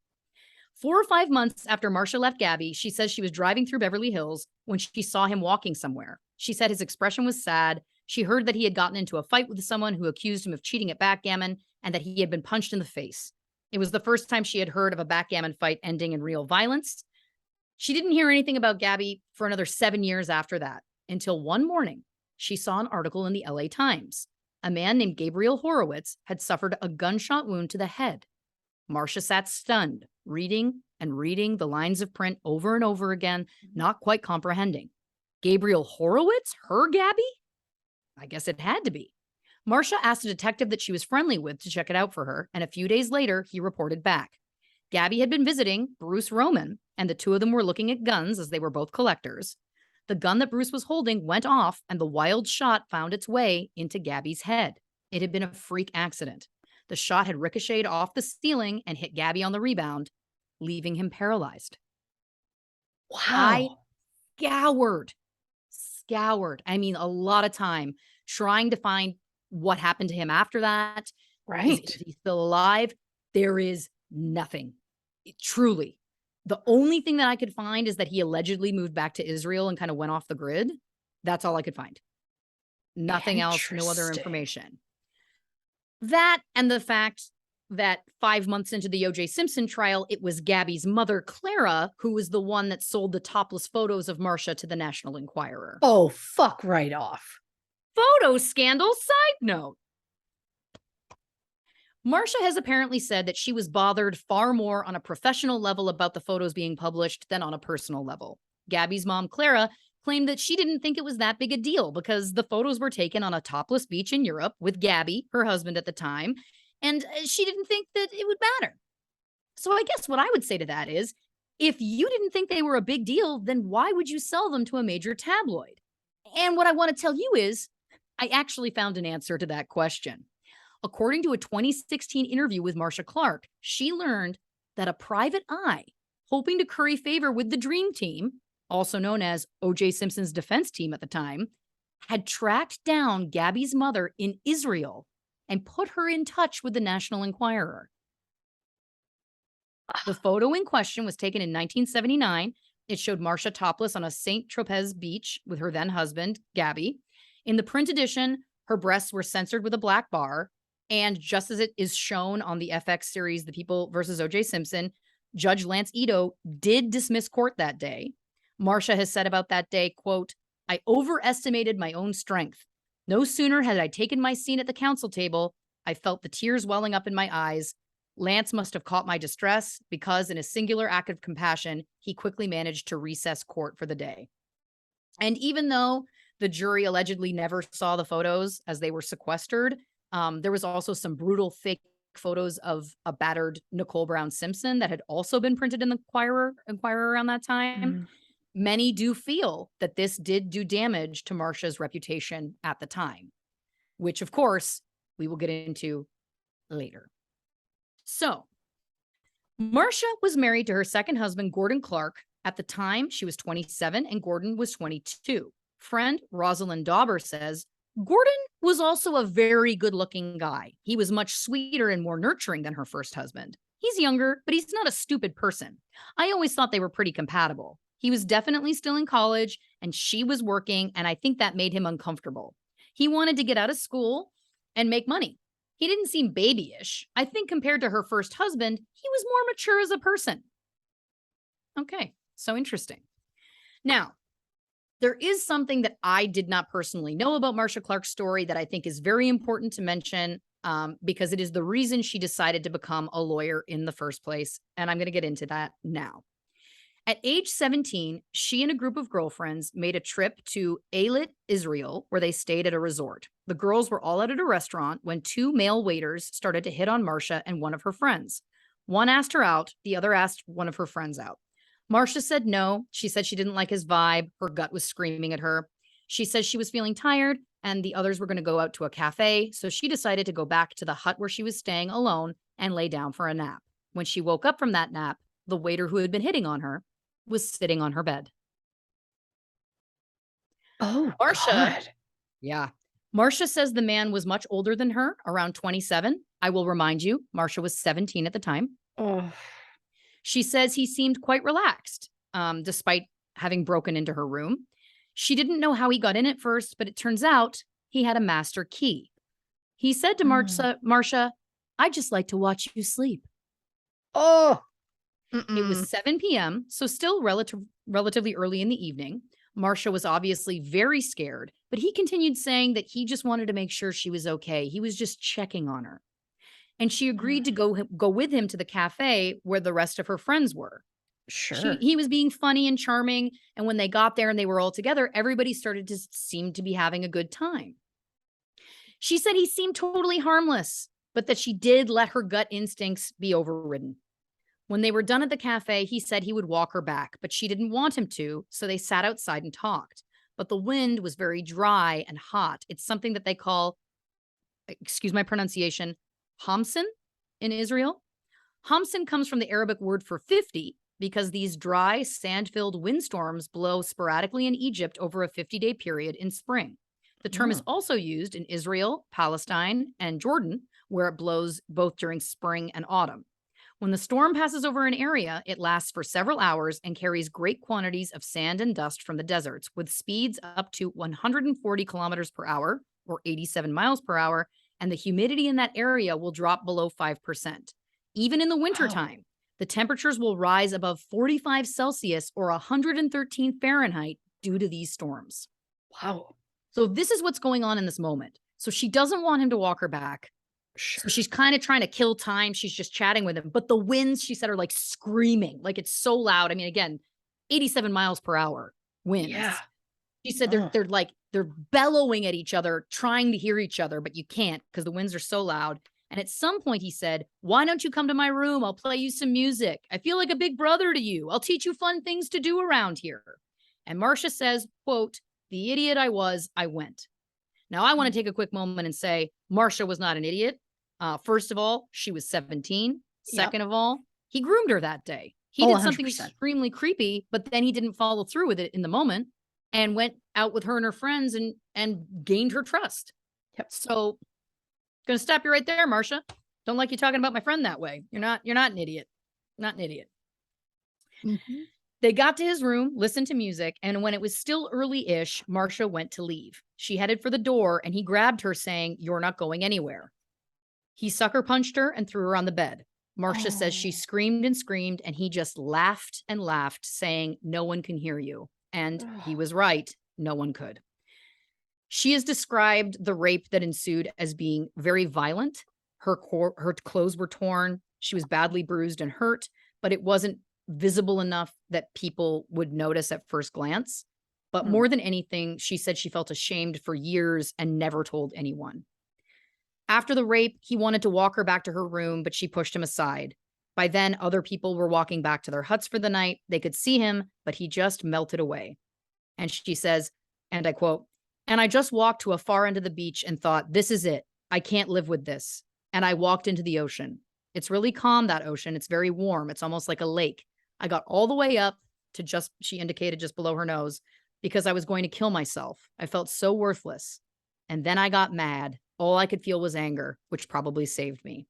4 or 5 months after Marcia left Gabby, she says she was driving through Beverly Hills when she saw him walking somewhere. She said his expression was sad. She heard that he had gotten into a fight with someone who accused him of cheating at backgammon and that he had been punched in the face. It was the first time she had heard of a backgammon fight ending in real violence. She didn't hear anything about Gabby for another 7 years after that, until one morning she saw an article in the LA Times. A man named Gabriel Horowitz had suffered a gunshot wound to the head. Marcia sat stunned, reading and reading the lines of print over and over again, not quite comprehending. Gabriel Horowitz? Her Gabby? I guess it had to be. Marcia asked a detective that she was friendly with to check it out for her, and a few days later, he reported back. Gabby had been visiting Bruce Roman, and the two of them were looking at guns as they were both collectors. The gun that Bruce was holding went off, and the wild shot found its way into Gabby's head. It had been a freak accident. The shot had ricocheted off the ceiling and hit Gabby on the rebound, leaving him paralyzed. Wow. I scoured. I mean, a lot of time trying to find what happened to him after that. Right. Is he still alive? There is nothing. Truly. The only thing that I could find is that he allegedly moved back to Israel and kind of went off the grid. That's all I could find. Nothing else, no other information. That and the fact that 5 months into the OJ Simpson trial, it was Gabby's mother, Clara, who was the one that sold the topless photos of Marcia to the National Enquirer. Oh, fuck right off. Photo scandal side note. Marcia has apparently said that she was bothered far more on a professional level about the photos being published than on a personal level. Gabby's mom, Clara, claimed that she didn't think it was that big a deal because the photos were taken on a topless beach in Europe with Gabby, her husband at the time, and she didn't think that it would matter. So I guess what I would say to that is, if you didn't think they were a big deal, then why would you sell them to a major tabloid? And what I want to tell you is, I actually found an answer to that question. According to a 2016 interview with Marcia Clark, she learned that a private eye, hoping to curry favor with the Dream Team, also known as OJ Simpson's defense team at the time, had tracked down Gabby's mother in Israel and put her in touch with the National Enquirer. The photo in question was taken in 1979. It showed Marcia topless on a St. Tropez beach with her then husband, Gabby. In the print edition, her breasts were censored with a black bar. And just as it is shown on the FX series, The People versus OJ Simpson, Judge Lance Ito did dismiss court that day. Marcia has said about that day, quote, "I overestimated my own strength. No sooner had I taken my seat at the counsel table, I felt the tears welling up in my eyes. Lance must have caught my distress because in a singular act of compassion, he quickly managed to recess court for the day." And even though the jury allegedly never saw the photos as they were sequestered, there was also some brutal fake photos of a battered Nicole Brown Simpson that had also been printed in the Enquirer around that time. Many do feel that this did do damage to Marcia's reputation at the time, which of course we will get into later. So Marcia was married to her second husband, Gordon Clark. At the time, she was 27 and Gordon was 22. Friend Rosalind Dauber says, Gordon was also a very good-looking guy. He was much sweeter and more nurturing than her first husband. He's younger, but he's not a stupid person. I always thought they were pretty compatible. He was definitely still in college, and she was working, and I think that made him uncomfortable. He wanted to get out of school and make money. He didn't seem babyish. I think compared to her first husband, he was more mature as a person. Okay, so interesting. Now, there is something that I did not personally know about Marcia Clark's story that I think is very important to mention because it is the reason she decided to become a lawyer in the first place. And I'm going to get into that now. At age 17, she and a group of girlfriends made a trip to Eilat, Israel, where they stayed at a resort. The girls were all out at a restaurant when two male waiters started to hit on Marcia and one of her friends. One asked her out, the other asked one of her friends out. Marcia said no. She said she didn't like his vibe. Her gut was screaming at her. She said she was feeling tired and the others were going to go out to a cafe. So she decided to go back to the hut where she was staying alone and lay down for a nap. When she woke up from that nap, the waiter who had been hitting on her was sitting on her bed. Oh, Marcia. God. Yeah. Marcia says the man was much older than her, around 27. I will remind you, Marcia was 17 at the time. Oh. She says he seemed quite relaxed, despite having broken into her room. She didn't know how he got in at first, but it turns out he had a master key. He said to Marcia, "I just like to watch you sleep." Oh, It was 7 p.m., so still relatively early in the evening. Marcia was obviously very scared, but he continued saying that he just wanted to make sure she was okay. He was just checking on her. And she agreed to go with him to the cafe where the rest of her friends were. Sure. He was being funny and charming, and when they got there and they were all together, everybody started to seem to be having a good time. She said he seemed totally harmless, but that she did let her gut instincts be overridden. When they were done at the cafe, he said he would walk her back, but she didn't want him to, so they sat outside and talked. But the wind was very dry and hot. It's something that they call, excuse my pronunciation, Hamsin in Israel. Hamsin comes from the Arabic word for 50 because these dry, sand-filled windstorms blow sporadically in Egypt over a 50-day period in spring. The term is also used in Israel, Palestine, and Jordan, where it blows both during spring and autumn. When the storm passes over an area, it lasts for several hours and carries great quantities of sand and dust from the deserts with speeds up to 140 kilometers per hour or 87 miles per hour, and the humidity in that area will drop below 5%. Even in the wintertime, the temperatures will rise above 45 Celsius or 113 Fahrenheit due to these storms. Wow. So this is what's going on in this moment. So she doesn't want him to walk her back. Sure. So she's kind of trying to kill time. She's just chatting with him. But the winds, she said, are like screaming. Like it's so loud. I mean, again, 87 miles per hour winds. Yeah. She said they're bellowing at each other, trying to hear each other, but you can't because the winds are so loud. And at some point he said, "Why don't you come to my room? I'll play you some music. I feel like a big brother to you. I'll teach you fun things to do around here." And Marcia says, quote, "The idiot I was, I went." Now, I want to take a quick moment and say Marcia was not an idiot. First of all, she was 17. Second of all, he groomed her that day. He did something 100%. extremely creepy, but then he didn't follow through with it in the moment and went out with her and her friends and gained her trust. Yep. So, gonna stop you right there, Marcia. Don't like you talking about my friend that way. You're not an idiot. Not an idiot. Mm-hmm. They got to his room, listened to music, and when it was still early-ish, Marcia went to leave. She headed for the door, and he grabbed her, saying, "You're not going anywhere." He sucker punched her and threw her on the bed. Marcia says she screamed and screamed, and he just laughed and laughed, saying, "No one can hear you." And he was right. No one could. She has described the rape that ensued as being very violent. Her clothes were torn. She was badly bruised and hurt, but it wasn't visible enough that people would notice at first glance. But more than anything, she said she felt ashamed for years and never told anyone. After the rape, he wanted to walk her back to her room, but she pushed him aside. By then, other people were walking back to their huts for the night. They could see him, but he just melted away. And she says, and I quote, "And I just walked to a far end of the beach and thought, this is it. I can't live with this. And I walked into the ocean. It's really calm, that ocean. It's very warm. It's almost like a lake. I got all the way up to she indicated just below her nose, because I was going to kill myself. I felt so worthless. And then I got mad. All I could feel was anger, which probably saved me."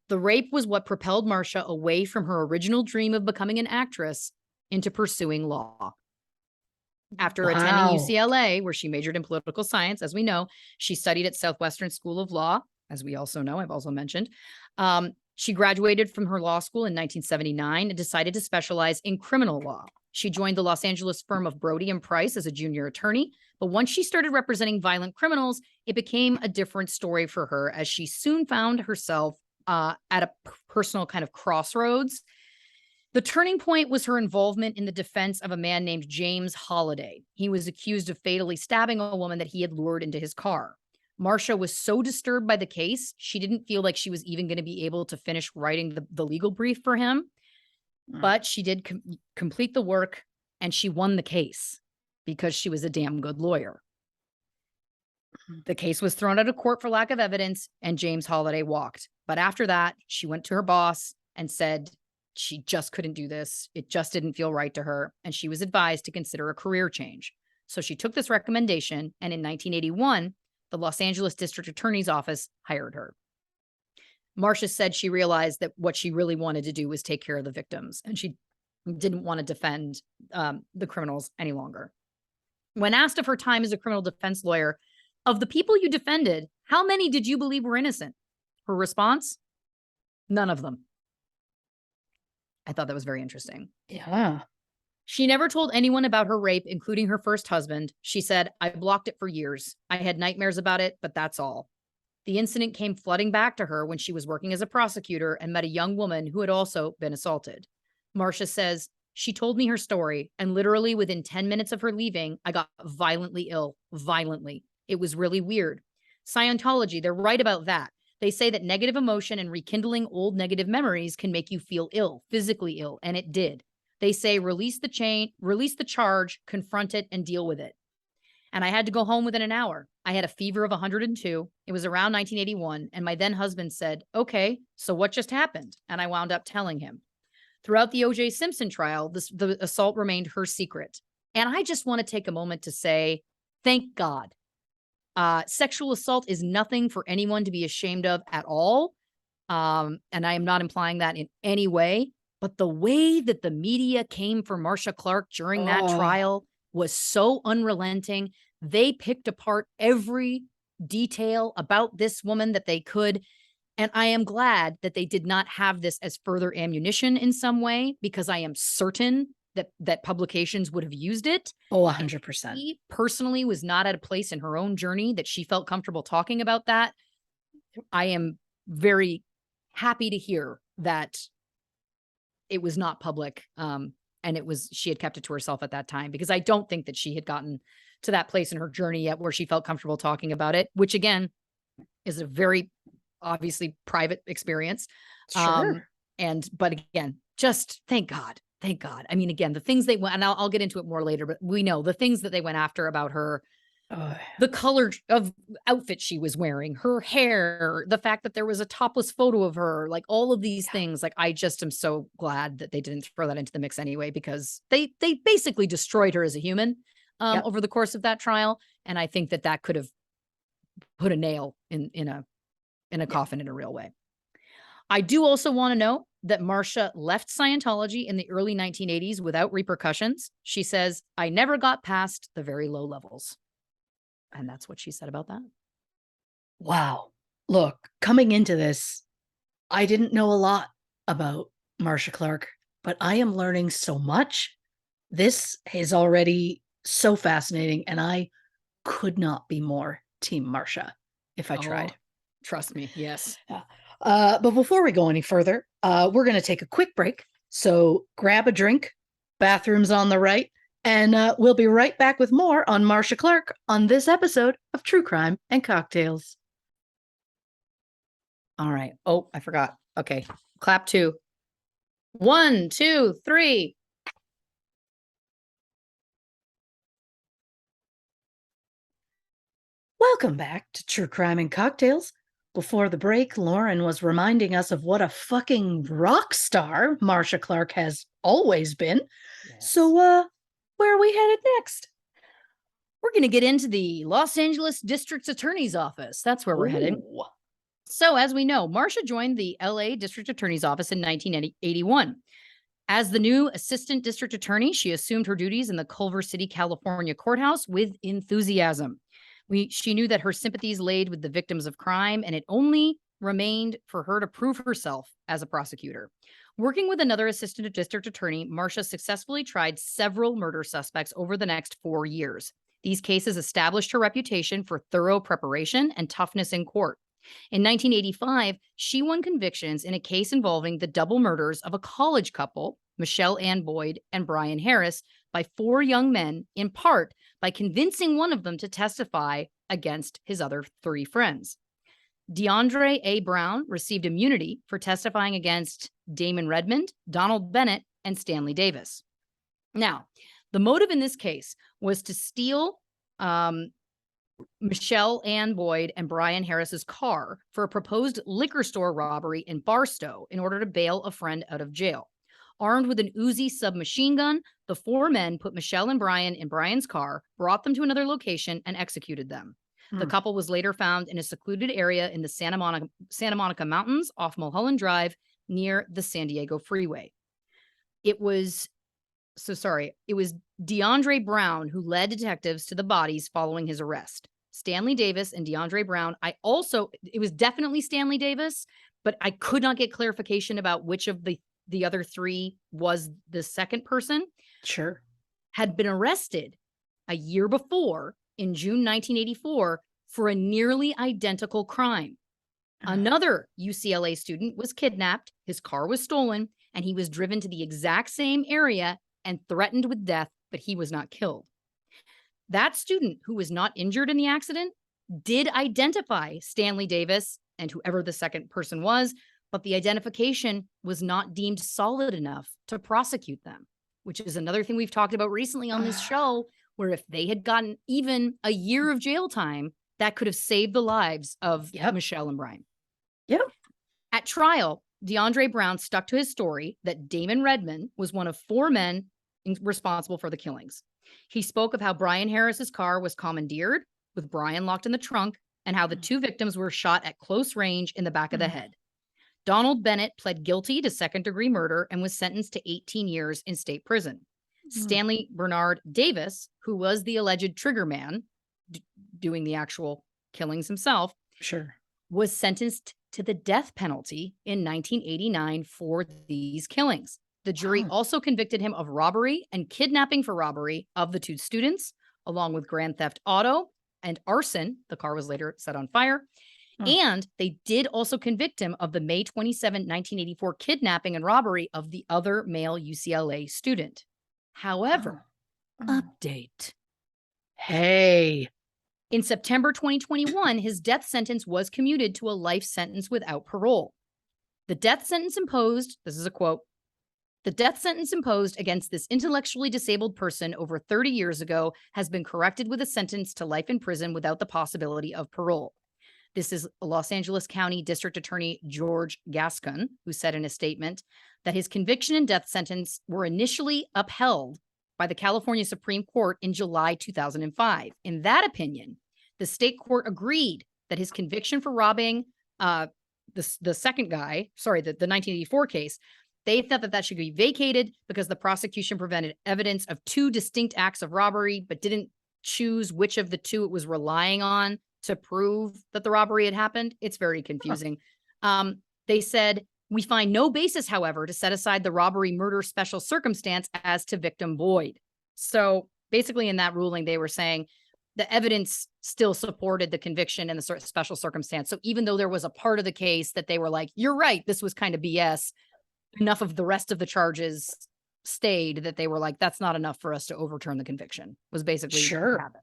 The rape was what propelled Marcia away from her original dream of becoming an actress into pursuing law. After attending UCLA, where she majored in political science, as we know, she studied at Southwestern School of Law, as we also know, I've also mentioned. She graduated from her law school in 1979 and decided to specialize in criminal law. She joined the Los Angeles firm of Brody and Price as a junior attorney, but once she started representing violent criminals, it became a different story for her, as she soon found herself at a personal kind of crossroads. The turning point was her involvement in the defense of a man named James Holliday. He was accused of fatally stabbing a woman that he had lured into his car. Marcia was so disturbed by the case, she didn't feel like she was even going to be able to finish writing the legal brief for him. But she did complete the work, and she won the case because she was a damn good lawyer. The case was thrown out of court for lack of evidence, and James Holliday walked. But after that, she went to her boss and said she just couldn't do this. It just didn't feel right to her, and she was advised to consider a career change. So she took this recommendation, and in 1981, the Los Angeles District Attorney's Office hired her. Marcia said she realized that what she really wanted to do was take care of the victims, and she didn't want to defend the criminals any longer. When asked of her time as a criminal defense lawyer, "Of the people you defended, how many did you believe were innocent?" Her response, "None of them." I thought that was very interesting. Yeah. She never told anyone about her rape, including her first husband. She said, I blocked it for years. I had nightmares about it, but that's all. The incident came flooding back to her when she was working as a prosecutor and met a young woman who had also been assaulted. Marcia says, she told me her story, and literally within 10 minutes of her leaving, I got violently ill. Violently. It was really weird. Scientology, they're right about that. They say that negative emotion and rekindling old negative memories can make you feel ill, physically ill, and it did. They say release the charge, confront it, and deal with it. And I had to go home within an hour. I had a fever of 102. It was around 1981. And my then husband said, okay, so what just happened? And I wound up telling him. Throughout the OJ Simpson trial, the assault remained her secret. And I just want to take a moment to say, thank God. Sexual assault is nothing for anyone to be ashamed of at all. And I am not implying that in any way. But the way that the media came for Marcia Clark during that trial was so unrelenting. They picked apart every detail about this woman that they could. And I am glad that they did not have this as further ammunition in some way, because I am certain that publications would have used it. Oh, 100%. She personally was not at a place in her own journey that she felt comfortable talking about that. I am very happy to hear that it was not public. And she had kept it to herself at that time, because I don't think that she had gotten to that place in her journey yet where she felt comfortable talking about it, which again is a very obviously private experience. Sure. But again, just thank God. Thank God. I mean, again, the things they went, and I'll get into it more later, but we know the things that they went after about her, the color of outfit she was wearing, her hair, the fact that there was a topless photo of her, like all of these things. Like, I just am so glad that they didn't throw that into the mix anyway, because they basically destroyed her as a human over the course of that trial. And I think that could have put a nail in a coffin in a real way. I do also want to note that Marcia left Scientology in the early 1980s without repercussions. She says, I never got past the very low levels. And that's what she said about that. Wow. Look, coming into this, I didn't know a lot about Marcia Clark, but I am learning so much. This is already so fascinating, and I could not be more Team Marcia if I tried. Trust me. Yes. But before we go any further, we're going to take a quick break. So grab a drink, bathrooms on the right, and we'll be right back with more on Marcia Clark on this episode of True Crime and Cocktails. All right. Oh, I forgot. Okay. Clap 2. 1, 2, 3. Welcome back to True Crime and Cocktails. Before the break, Lauren was reminding us of what a fucking rock star Marcia Clark has always been. Yes. So, where are we headed next? We're going to get into the Los Angeles District Attorney's Office. That's where we're heading. So, as we know, Marcia joined the LA District Attorney's Office in 1981. As the new Assistant District Attorney, she assumed her duties in the Culver City, California courthouse with enthusiasm. She knew that her sympathies laid with the victims of crime, and it only remained for her to prove herself as a prosecutor. Working with another assistant district attorney, Marcia successfully tried several murder suspects over the next 4 years. These cases established her reputation for thorough preparation and toughness in court. In 1985, she won convictions in a case involving the double murders of a college couple, Michelle Ann Boyd and Brian Harris, by 4 young men, in part by convincing one of them to testify against his other 3 friends. DeAndre A. Brown received immunity for testifying against Damon Redmond, Donald Bennett, and Stanley Davis. Now, the motive in this case was to steal Michelle Ann Boyd and Brian Harris's car for a proposed liquor store robbery in Barstow in order to bail a friend out of jail. Armed with an Uzi submachine gun, the 4 men put Michelle and Brian in Brian's car, brought them to another location, and executed them. The couple was later found in a secluded area in the Santa Monica Mountains off Mulholland Drive near the San Diego Freeway. It was DeAndre Brown who led detectives to the bodies following his arrest. Stanley Davis and DeAndre Brown. It was definitely Stanley Davis, but I could not get clarification about which of the the other three was the second person, Sure. had been arrested a year before in June 1984 for a nearly identical crime. Another UCLA student was kidnapped, his car was stolen, and he was driven to the exact same area and threatened with death, but he was not killed. That student, who was not injured in the accident, did identify Stanley Davis and whoever the second person was, but the identification was not deemed solid enough to prosecute them, which is another thing we've talked about recently on this show, where if they had gotten even a year of jail time, that could have saved the lives of Michelle and Brian. Yep. At trial, DeAndre Brown stuck to his story that Damon Redmond was one of 4 men responsible for the killings. He spoke of how Brian Harris's car was commandeered with Brian locked in the trunk and how the 2 victims were shot at close range in the back of the head. Donald Bennett pled guilty to second-degree murder and was sentenced to 18 years in state prison. Stanley Bernard Davis, who was the alleged trigger man doing the actual killings himself, was sentenced to the death penalty in 1989 for these killings. The jury also convicted him of robbery and kidnapping for robbery of the 2 students, along with grand theft auto and arson. The car was later set on fire. And they did also convict him of the May 27, 1984 kidnapping and robbery of the other male UCLA student. However, update. Hey. In September 2021, his death sentence was commuted to a life sentence without parole. The death sentence imposed, this is a quote, the death sentence imposed against this intellectually disabled person over 30 years ago has been corrected with a sentence to life in prison without the possibility of parole. This is Los Angeles County District Attorney George Gascon, who said in a statement that his conviction and death sentence were initially upheld by the California Supreme Court in July 2005. In that opinion, the state court agreed that his conviction for robbing the second guy, the 1984 case, they thought that should be vacated because the prosecution presented evidence of 2 distinct acts of robbery, but didn't choose which of the 2 it was relying on to prove that the robbery had happened. It's very confusing. They said, we find no basis, however, to set aside the robbery murder special circumstance as to victim void. So basically in that ruling, they were saying the evidence still supported the conviction and the special circumstance. So even though there was a part of the case that they were like, you're right, this was kind of BS, enough of the rest of the charges stayed that they were like, that's not enough for us to overturn the conviction, was basically what happened.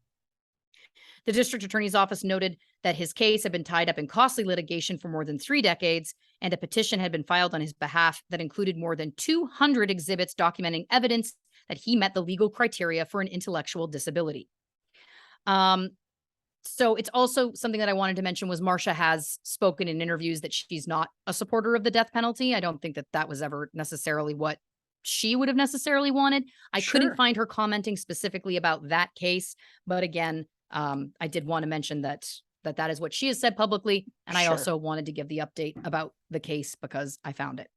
The district attorney's office noted that his case had been tied up in costly litigation for more than 3 decades, and a petition had been filed on his behalf that included more than 200 exhibits documenting evidence that he met the legal criteria for an intellectual disability. So it's also something that I wanted to mention was Marcia has spoken in interviews that she's not a supporter of the death penalty. I don't think that that was ever necessarily what she would have necessarily wanted. I couldn't find her commenting specifically about that case, but again, I did want to mention that is what she has said publicly. And I also wanted to give the update about the case because I found it.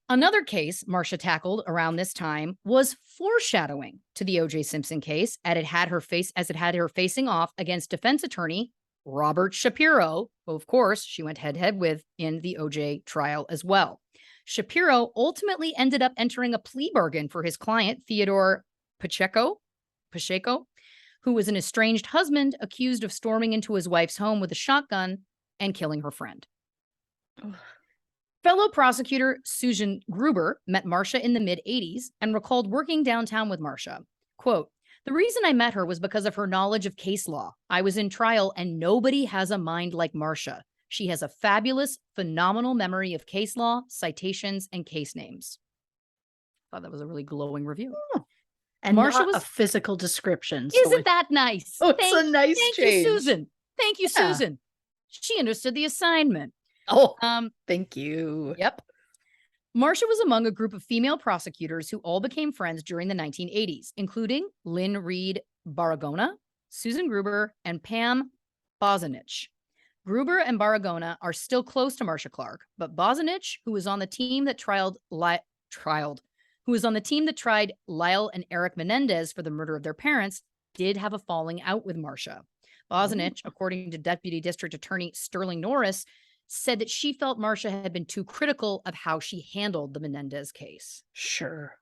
Another case Marcia tackled around this time was foreshadowing to the OJ Simpson case, as it had her facing off against defense attorney Robert Shapiro, who of course she went head to head with in the OJ trial as well. Shapiro ultimately ended up entering a plea bargain for his client, Theodore Pacheco, who was an estranged husband accused of storming into his wife's home with a shotgun and killing her friend. Fellow prosecutor Susan Gruber met Marcia in the mid-'80s and recalled working downtown with Marcia. Quote, the reason I met her was because of her knowledge of case law. I was in trial and nobody has a mind like Marcia. She has a fabulous, phenomenal memory of case law, citations, and case names. I thought that was a really glowing review. And Marcia was a physical description. Isn't that nice? It's a nice change. Thank you, Susan. Thank you, Susan. She understood the assignment. Oh, thank you. Yep. Marcia was among a group of female prosecutors who all became friends during the 1980s, including Lynn Reed Baragona, Susan Gruber, and Pam Bozanich. Gruber and Baragona are still close to Marcia Clark, but Bozanich, who was on the team that tried Lyle and Eric Menendez for the murder of their parents, did have a falling out with Marcia. Bozanich, according to Deputy District Attorney Sterling Norris, said that she felt Marcia had been too critical of how she handled the Menendez case. Sure.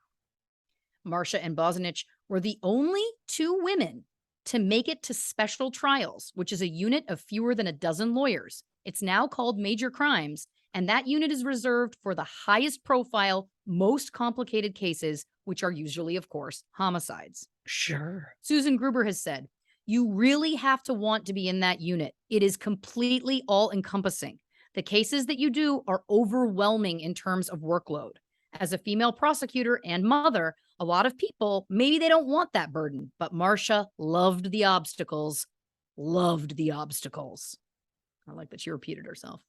Marcia and Bosnich were the only two women to make it to special trials, which is a unit of fewer than a dozen lawyers. It's now called Major Crimes, and that unit is reserved for the highest profile, most complicated cases, which are usually, of course, homicides. Sure. Susan Gruber has said, you really have to want to be in that unit. It is completely all-encompassing. The cases that you do are overwhelming in terms of workload. As a female prosecutor and mother, a lot of people, maybe they don't want that burden, but Marcia loved the obstacles, loved the obstacles. I like that she repeated herself.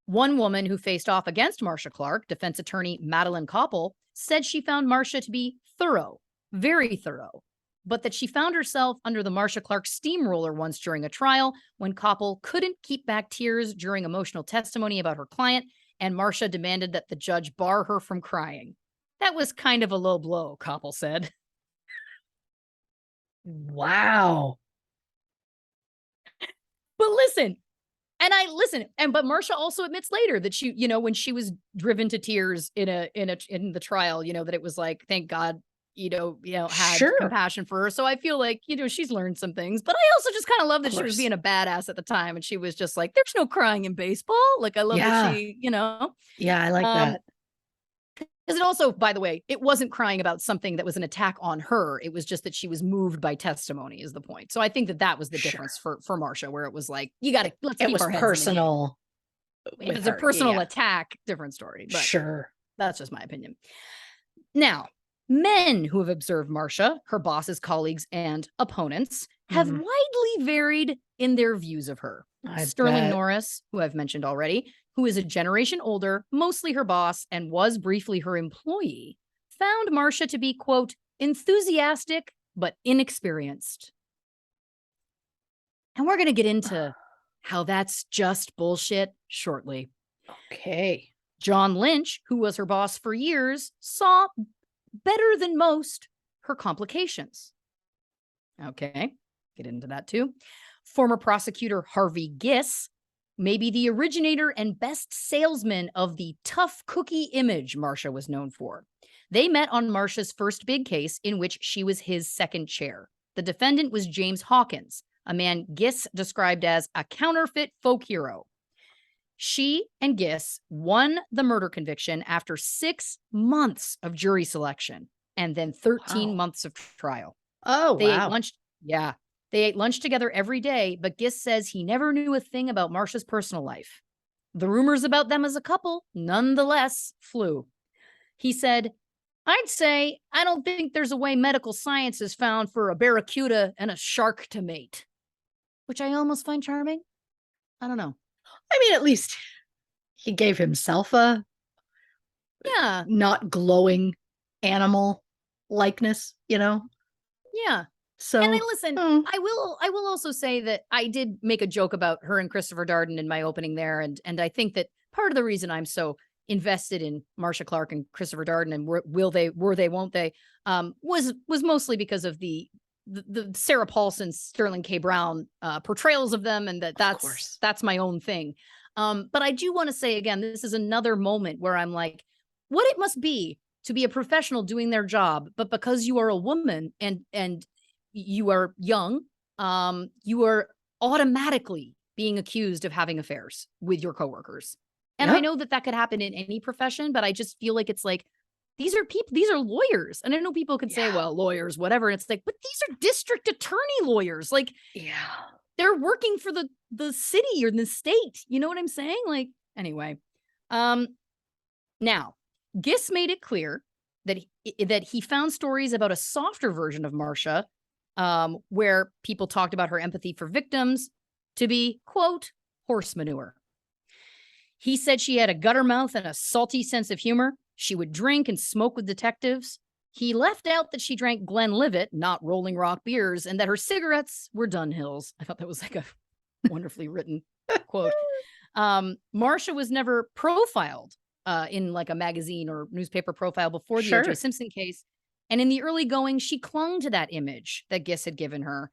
One woman who faced off against Marcia Clark, defense attorney Madeline Koppel, said she found Marcia to be thorough, very thorough, but that she found herself under the Marcia Clark steamroller once during a trial when Koppel couldn't keep back tears during emotional testimony about her client, and Marcia demanded that the judge bar her from crying. That was kind of a low blow, Koppel said. Wow. But listen, but Marcia also admits later that she, when she was driven to tears in the trial, that it was like, thank God, had compassion for her. So I feel like, she's learned some things, but I also just kind of love that she was being a badass at the time. And she was just like, there's no crying in baseball. Like, I love that she, Yeah, I like that. Because it also, by the way, it wasn't crying about something that was an attack on her. It was just that she was moved by testimony is the point. So I think that was the difference for Marcia, where it was like, let's keep our heads personal. If it's a personal attack, different story. But sure. That's just my opinion. Now, men who have observed Marcia, her boss's colleagues and opponents, have widely varied in their views of her. Sterling Norris, who I've mentioned already, who is a generation older, mostly her boss, and was briefly her employee, found Marcia to be, quote, enthusiastic but inexperienced. And we're going to get into how that's just bullshit shortly. Okay. John Lynch, who was her boss for years, saw better than most her complications. Okay, get into that too. Former prosecutor Harvey Giss may be the originator and best salesman of the tough cookie image Marcia was known for. They met on Marcia's first big case in which she was his second chair. The defendant was James Hawkins, a man Giss described as a counterfeit folk hero. She and Giss won the murder conviction after 6 months of jury selection and then 13 months of trial. Oh, they ate lunch. Yeah. They ate lunch together every day, but Giss says he never knew a thing about Marcia's personal life. The rumors about them as a couple, nonetheless, flew. He said, I'd say I don't think there's a way medical science has found for a barracuda and a shark to mate, which I almost find charming. I don't know. I mean, at least he gave himself a not glowing animal likeness, Yeah. So, and then listen, I will also say that I did make a joke about her and Christopher Darden in my opening there, and I think that part of the reason I'm so invested in Marcia Clark and Christopher Darden and won't they was mostly because of the Sarah Paulson, Sterling K. Brown portrayals of them, and that's my own thing. But I do want to say again, this is another moment where I'm like, what it must be to be a professional doing their job, but because you are a woman and you are young, you are automatically being accused of having affairs with your coworkers. And I know that could happen in any profession, but I just feel like it's like, these are lawyers. And I know people could say, well, lawyers, whatever. And it's like, but these are district attorney lawyers. Like, they're working for the city or the state. You know what I'm saying? Like, anyway. Now, Giss made it clear that he found stories about a softer version of Marcia, where people talked about her empathy for victims to be, quote, horse manure. He said she had a gutter mouth and a salty sense of humor. She would drink and smoke with detectives. He left out that she drank Glenlivet, not Rolling Rock beers, and that her cigarettes were Dunhills. I thought that was like a wonderfully written quote. Marcia was never profiled in like a magazine or newspaper profile before the OJ Simpson case. And in the early going, she clung to that image that Giss had given her.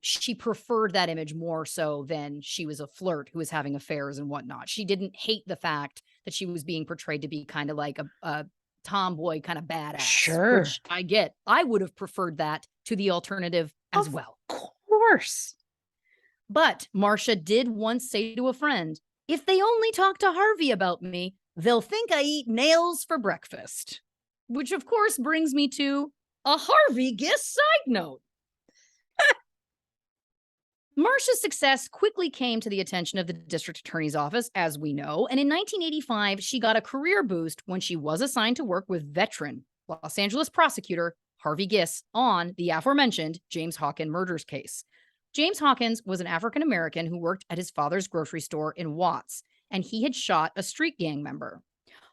she preferred that image more so than she was a flirt who was having affairs and whatnot. She didn't hate the fact that she was being portrayed to be kind of like a tomboy kind of badass. Sure. Which I get. I would have preferred that to the alternative as well. Of course. But Marcia did once say to a friend, if they only talk to Harvey about me, they'll think I eat nails for breakfast. Which, of course, brings me to a Harvey Giss side note. Marcia's success quickly came to the attention of the district attorney's office, as we know, and in 1985, she got a career boost when she was assigned to work with veteran Los Angeles prosecutor Harvey Giss on the aforementioned James Hawkins murders case. James Hawkins was an African-American who worked at his father's grocery store in Watts, and he had shot a street gang member.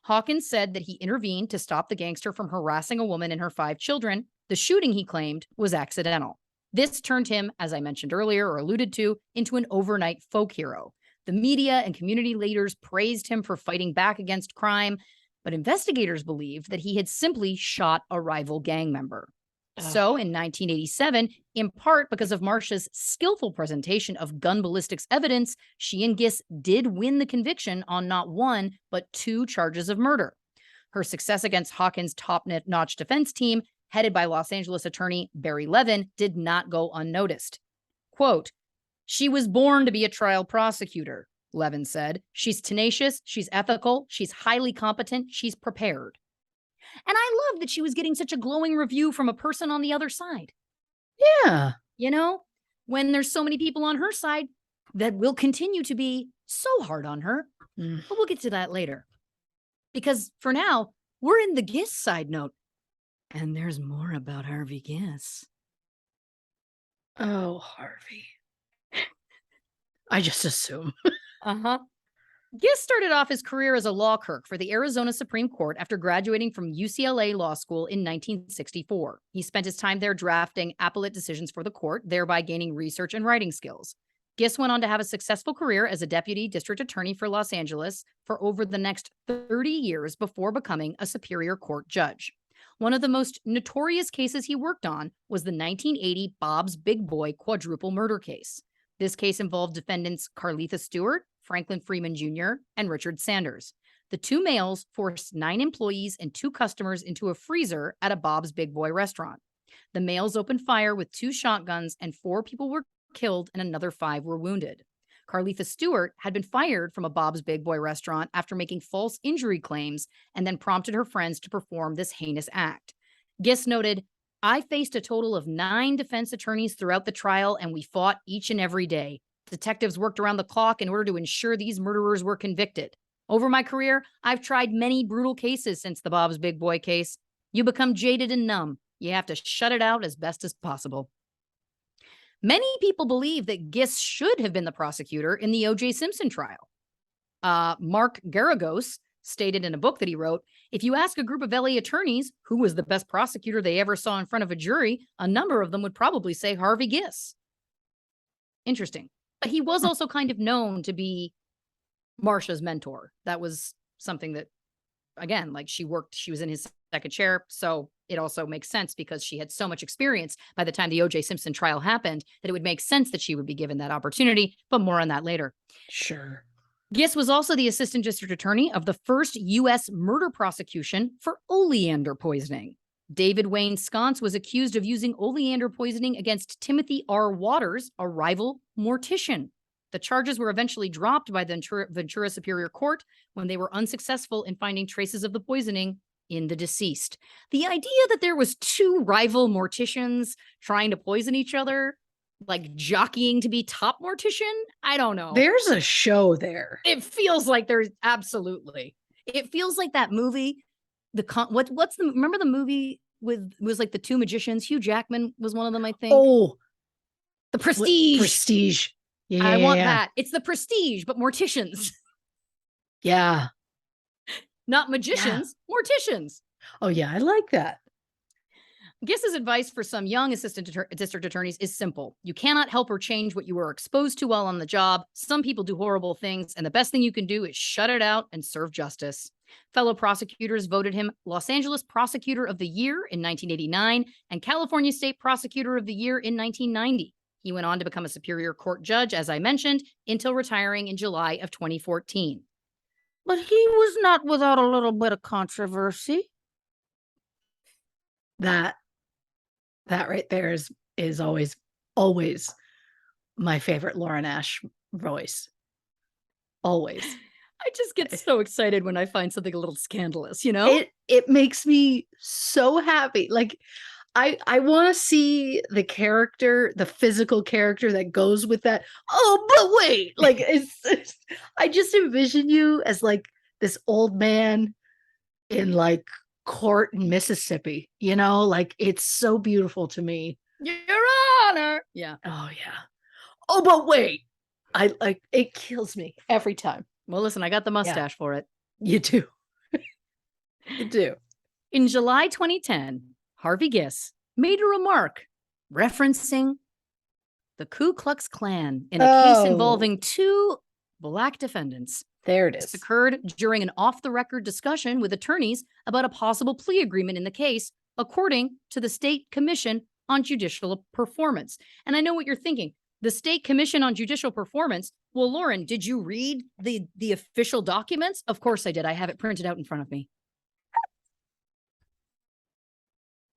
Hawkins said that he intervened to stop the gangster from harassing a woman and her 5 children. The shooting, he claimed, was accidental. This turned him, as I mentioned earlier or alluded to, into an overnight folk hero. The media and community leaders praised him for fighting back against crime, but investigators believed that he had simply shot a rival gang member. So in 1987, in part because of Marcia's skillful presentation of gun ballistics evidence, she and Giss did win the conviction on not 1, but 2 charges of murder. Her success against Hawkins' top-notch defense team, headed by Los Angeles attorney Barry Levin, did not go unnoticed. Quote, she was born to be a trial prosecutor, Levin said. She's tenacious, she's ethical, she's highly competent, she's prepared. And I love that she was getting such a glowing review from a person on the other side. Yeah. You know, when there's so many people on her side that will continue to be so hard on her. But we'll get to that later. Because for now, we're in the Giss side note. And there's more about Harvey Giss. Oh, Harvey. I just assume. Giss started off his career as a law clerk for the Arizona Supreme Court after graduating from UCLA Law School in 1964. He spent his time there drafting appellate decisions for the court, thereby gaining research and writing skills. Giss went on to have a successful career as a deputy district attorney for Los Angeles for over the next 30 years before becoming a Superior Court judge. One of the most notorious cases he worked on was the 1980 Bob's Big Boy quadruple murder case. This case involved defendants Carletha Stewart, Franklin Freeman Jr., and Richard Sanders. The 2 males forced 9 employees and 2 customers into a freezer at a Bob's Big Boy restaurant. The males opened fire with 2 shotguns and 4 people were killed and another 5 were wounded. Carletha Stewart had been fired from a Bob's Big Boy restaurant after making false injury claims and then prompted her friends to perform this heinous act. Giss noted, I faced a total of 9 defense attorneys throughout the trial, and we fought each and every day. Detectives worked around the clock in order to ensure these murderers were convicted. Over my career, I've tried many brutal cases since the Bob's Big Boy case. You become jaded and numb. You have to shut it out as best as possible. Many people believe that Giss should have been the prosecutor in the OJ Simpson trial. Mark Garagos stated in a book that he wrote, if you ask a group of LA attorneys who was the best prosecutor they ever saw in front of a jury, a number of them would probably say Harvey Giss. Interesting. But he was also kind of known to be Marcia's mentor. That was something that, again, like she was in his second chair. So it also makes sense because she had so much experience by the time the OJ Simpson trial happened that it would make sense that she would be given that opportunity, but more on that later. Sure. Giss was also the assistant district attorney of the first U.S. murder prosecution for oleander poisoning. David Wayne Sconce was accused of using oleander poisoning against Timothy R. Waters, a rival mortician. The charges were eventually dropped by the Ventura Superior Court when they were unsuccessful in finding traces of the poisoning in the deceased. The idea that there was 2 rival morticians trying to poison each other, like jockeying to be top mortician, I don't know. There's a show there. It feels like there's absolutely. It feels like that movie. Remember the movie was like the 2 magicians? Hugh Jackman was one of them, I think. Oh, The Prestige. Prestige. Yeah, I want that. It's The Prestige, but morticians. Yeah. Not magicians, morticians. Oh, yeah, I like that. Giss's advice for some young assistant district attorneys is simple. You cannot help or change what you were exposed to while on the job. Some people do horrible things, and the best thing you can do is shut it out and serve justice. Fellow prosecutors voted him Los Angeles Prosecutor of the Year in 1989 and California State Prosecutor of the Year in 1990. He went on to become a Superior Court judge, as I mentioned, until retiring in July of 2014. But he was not without a little bit of controversy. That right there is always my favorite Laura Nash voice. Always. I just get so excited when I find something a little scandalous, you know? It makes me so happy. Like, I want to see the character, the physical character that goes with that. Oh, but wait, like it's I just envision you as like this old man in like court in Mississippi, you know, like it's so beautiful to me. Your Honor. Yeah. Oh yeah. Oh, but wait. I like it kills me every time. Well, listen, I got the mustache for it. You do. You do. In July 2010, Harvey Giss made a remark referencing the Ku Klux Klan in a case involving 2 Black defendants. There it This is. occurred during an off-the-record discussion with attorneys about a possible plea agreement in the case, according to the State Commission on Judicial Performance. And I know what you're thinking. The State Commission on Judicial Performance. Well, Lauren, did you read the official documents? Of course I did. I have it printed out in front of me.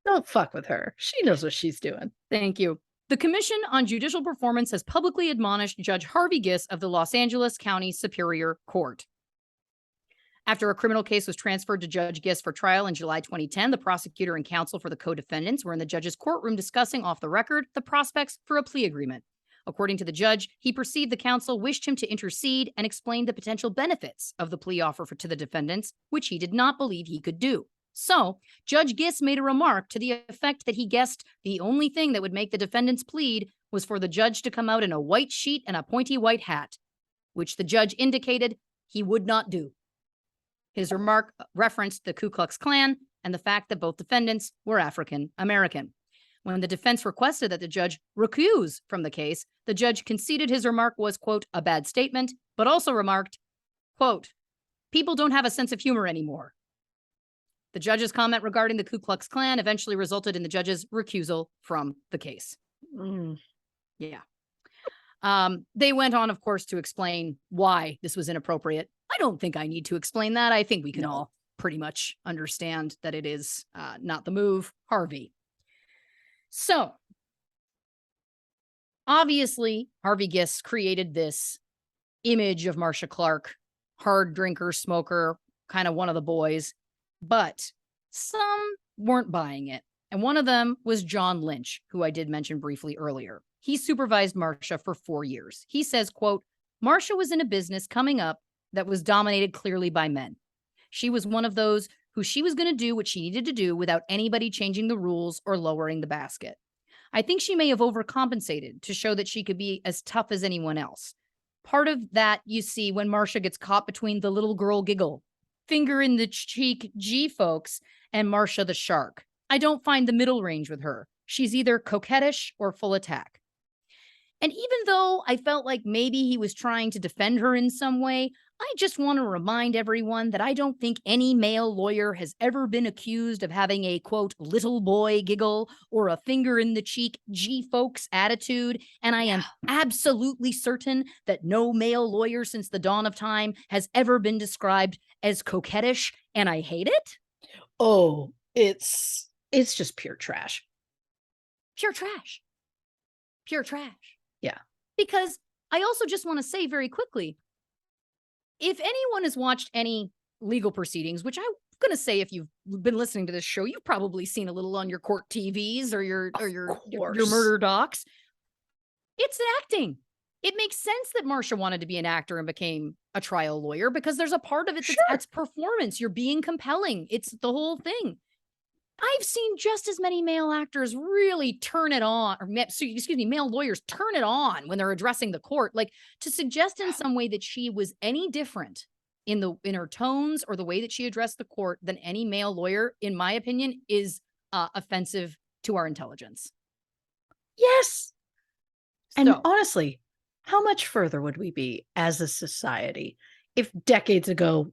Don't fuck with her. She knows what she's doing. Thank you. The Commission on Judicial Performance has publicly admonished Judge Harvey Giss of the Los Angeles County Superior Court. After a criminal case was transferred to Judge Giss for trial in July 2010, the prosecutor and counsel for the co-defendants were in the judge's courtroom discussing off the record the prospects for a plea agreement. According to the judge, he perceived the counsel wished him to intercede and explain the potential benefits of the plea offer to the defendants, which he did not believe he could do. So, Judge Giss made a remark to the effect that he guessed the only thing that would make the defendants plead was for the judge to come out in a white sheet and a pointy white hat, which the judge indicated he would not do. His remark referenced the Ku Klux Klan and the fact that both defendants were African American. When the defense requested that the judge recuse from the case, the judge conceded his remark was, quote, a bad statement, but also remarked, quote, people don't have a sense of humor anymore. The judge's comment regarding the Ku Klux Klan eventually resulted in the judge's recusal from the case. Yeah. They went on, of course, to explain why this was inappropriate. I don't think I need to explain that. I think we can all pretty much understand that it is not the move. Harvey. So, obviously, Harvey Giss created this image of Marcia Clark, hard drinker, smoker, kind of one of the boys, but some weren't buying it. And one of them was John Lynch, who I did mention briefly earlier. He supervised Marcia for 4 years. He says, quote, Marcia was in a business coming up that was dominated clearly by men. She was one of those who she was going to do what she needed to do without anybody changing the rules or lowering the basket. I think she may have overcompensated to show that she could be as tough as anyone else. Part of that you see when Marcia gets caught between the little girl giggle, finger in the cheek G folks, and Marcia the shark. I don't find the middle range with her. She's either coquettish or full attack. And even though I felt like maybe he was trying to defend her in some way, I just want to remind everyone that I don't think any male lawyer has ever been accused of having a, quote, little boy giggle or a finger in the cheek G-folks attitude. And I am absolutely certain that no male lawyer since the dawn of time has ever been described as coquettish, and I hate it. Oh, it's just pure trash. Pure trash. Pure trash. Yeah. Because I also just want to say very quickly, if anyone has watched any legal proceedings, which I'm going to say if you've been listening to this show, you've probably seen a little on your court TVs or your murder docs. It's acting. It makes sense that Marcia wanted to be an actor and became a trial lawyer because there's a part of it that's performance. You're being compelling. It's the whole thing. I've seen just as many male actors really turn it on, or male lawyers turn it on when they're addressing the court. Like, to suggest in some way that she was any different in her tones or the way that she addressed the court than any male lawyer, in my opinion, is offensive to our intelligence. Yes. And honestly, how much further would we be as a society if decades ago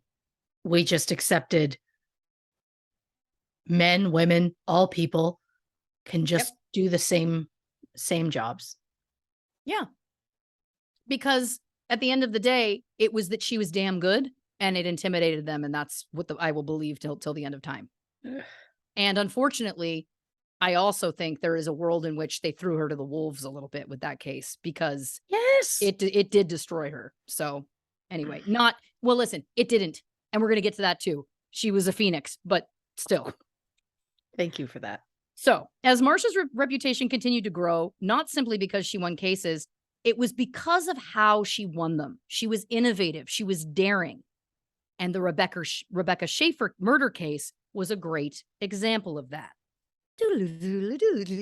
we just accepted men, women, all people can just do the same jobs? Yeah. Because at the end of the day, it was that she was damn good and it intimidated them. And that's what I will believe till the end of time. Ugh. And unfortunately, I also think there is a world in which they threw her to the wolves a little bit with that case because Yes. it did destroy her. So anyway, listen, it didn't. And we're going to get to that too. She was a phoenix, but still. Thank you for that. So as Marcia's reputation continued to grow, not simply because she won cases, it was because of how she won them. She was innovative. She was daring. And the Rebecca Schaefer murder case was a great example of that. The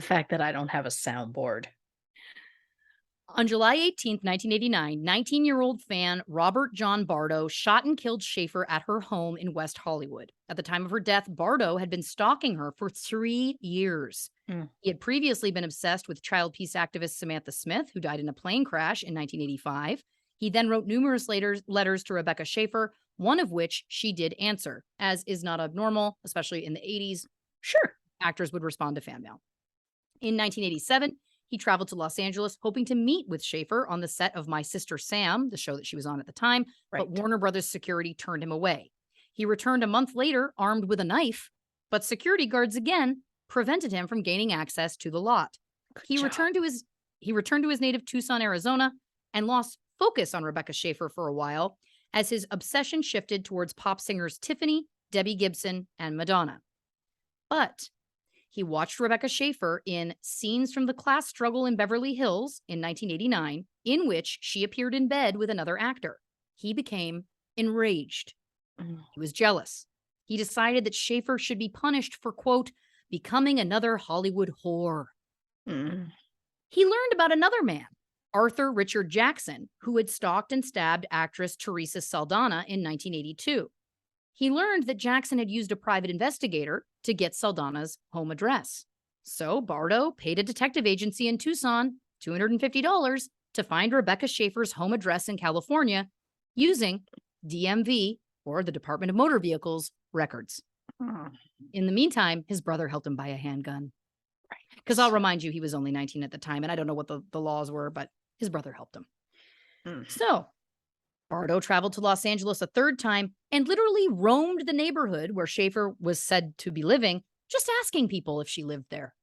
fact that I don't have a soundboard. On July 18th, 1989, 19-year-old fan Robert John Bardo shot and killed Schaefer at her home in West Hollywood. At the time of her death, Bardo had been stalking her for 3 years. He had previously been obsessed with child peace activist Samantha Smith, who died in a plane crash in 1985. He then wrote numerous letters to Rebecca Schaefer, one of which she did answer, as is not abnormal, especially in the 80s. Sure. Actors would respond to fan mail. In 1987, he traveled to Los Angeles, hoping to meet with Schaefer on the set of My Sister Sam, the show that she was on at the time, but Warner Brothers security turned him away. He returned a month later, armed with a knife, but security guards again prevented him from gaining access to the lot. He returned to his native Tucson, Arizona, and lost focus on Rebecca Schaefer for a while, as his obsession shifted towards pop singers Tiffany, Debbie Gibson, and Madonna. But he watched Rebecca Schaefer in Scenes from the Class Struggle in Beverly Hills in 1989, in which she appeared in bed with another actor. He became enraged. He was jealous. He decided that Schaefer should be punished for, quote, becoming another Hollywood whore. He learned about another man, Arthur Richard Jackson, who had stalked and stabbed actress Teresa Saldana in 1982. He learned that Jackson had used a private investigator to get Saldana's home address. So Bardo paid a detective agency in Tucson $250 to find Rebecca Schaefer's home address in California using DMV, or the Department of Motor Vehicles, records. In the meantime, his brother helped him buy a handgun. Because I'll remind you, he was only 19 at the time, and I don't know what the laws were, but his brother helped him. So Bardo traveled to Los Angeles a third time and literally roamed the neighborhood where Schaefer was said to be living, just asking people if she lived there.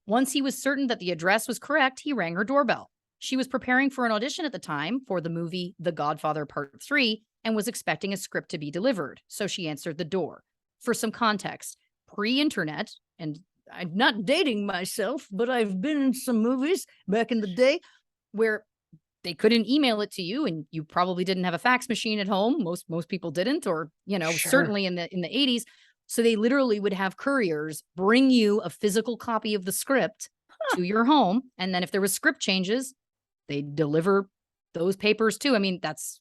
Once he was certain that the address was correct, he rang her doorbell. She was preparing for an audition at the time for the movie The Godfather Part 3 and was expecting a script to be delivered, so she answered the door. For some context, pre-internet, and I'm not dating myself, but I've been in some movies back in the day where they couldn't email it to you, and you probably didn't have a fax machine at home. Most people didn't, or certainly in the 80s. So they literally would have couriers bring you a physical copy of the script to your home, and then if there was script changes, they'd deliver those papers too. I mean, that's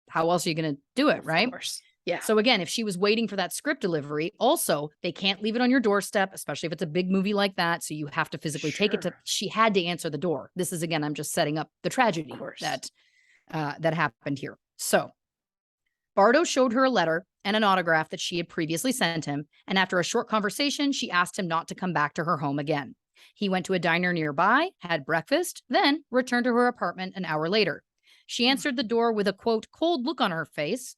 how else are you going to do it, right? Of course. Yeah. So again, if she was waiting for that script delivery, also they can't leave it on your doorstep, especially if it's a big movie like that. So you have to physically take it to. She had to answer the door. This is, again, I'm just setting up the tragedy that happened here. So Bardo showed her a letter and an autograph that she had previously sent him, and after a short conversation, she asked him not to come back to her home again. He went to a diner nearby, had breakfast, then returned to her apartment an hour later. She answered the door with a, quote, cold look on her face,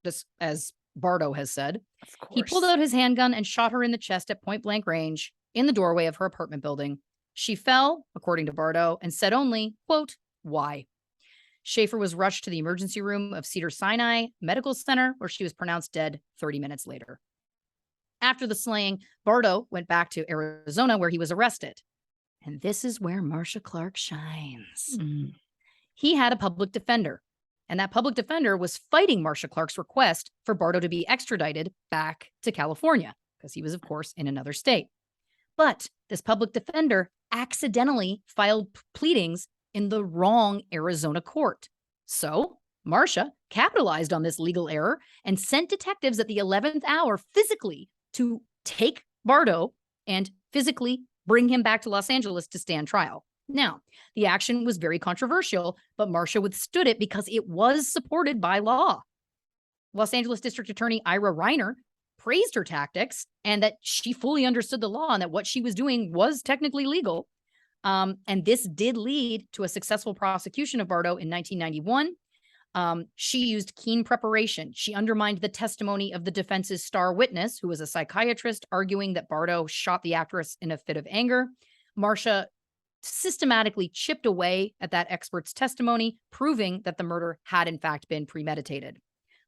just as Bardo has said. Of course. He pulled out his handgun and shot her in the chest at point blank range in the doorway of her apartment building. She fell, according to Bardo, and said only, quote, why? Schaefer was rushed to the emergency room of Cedars-Sinai Medical Center, where she was pronounced dead 30 minutes later. After the slaying, Bardo went back to Arizona, where he was arrested. And this is where Marcia Clark shines. He had a public defender, and that public defender was fighting Marcia Clark's request for Bardo to be extradited back to California, because he was, of course, in another state. But this public defender accidentally filed pleadings in the wrong Arizona court. So Marcia capitalized on this legal error and sent detectives at the 11th hour physically to take Bardo and physically bring him back to Los Angeles to stand trial. Now, the action was very controversial, but Marcia withstood it because it was supported by law. Los Angeles District Attorney Ira Reiner praised her tactics and that she fully understood the law and that what she was doing was technically legal. And this did lead to a successful prosecution of Bardo in 1991. She used keen preparation. She undermined the testimony of the defense's star witness, who was a psychiatrist, arguing that Bardo shot the actress in a fit of anger. Marcia systematically chipped away at that expert's testimony, proving that the murder had in fact been premeditated.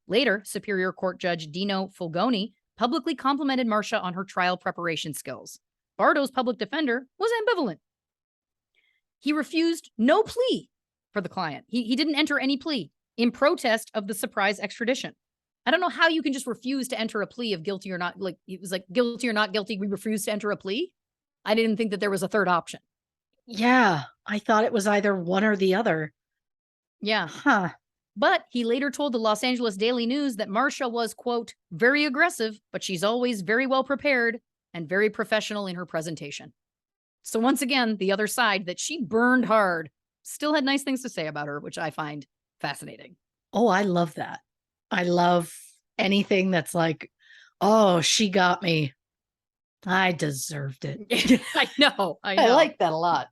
Later, Superior Court Judge Dino Fulgoni publicly complimented Marcia on her trial preparation skills. Bardo's public defender was ambivalent. He refused no plea for the client. He didn't enter any plea in protest of the surprise extradition. I don't know how you can just refuse to enter a plea of guilty or not. Like, it was like guilty or not guilty. We refuse to enter a plea. I didn't think that there was a third option. Yeah, I thought it was either one or the other. Yeah. Huh. But he later told the Los Angeles Daily News that Marcia was, quote, very aggressive, but she's always very well prepared and very professional in her presentation. So once again, the other side, that she burned hard, still had nice things to say about her, which I find fascinating. Oh, I love that. I love anything that's like, oh, she got me. I deserved it. I know. I like that a lot.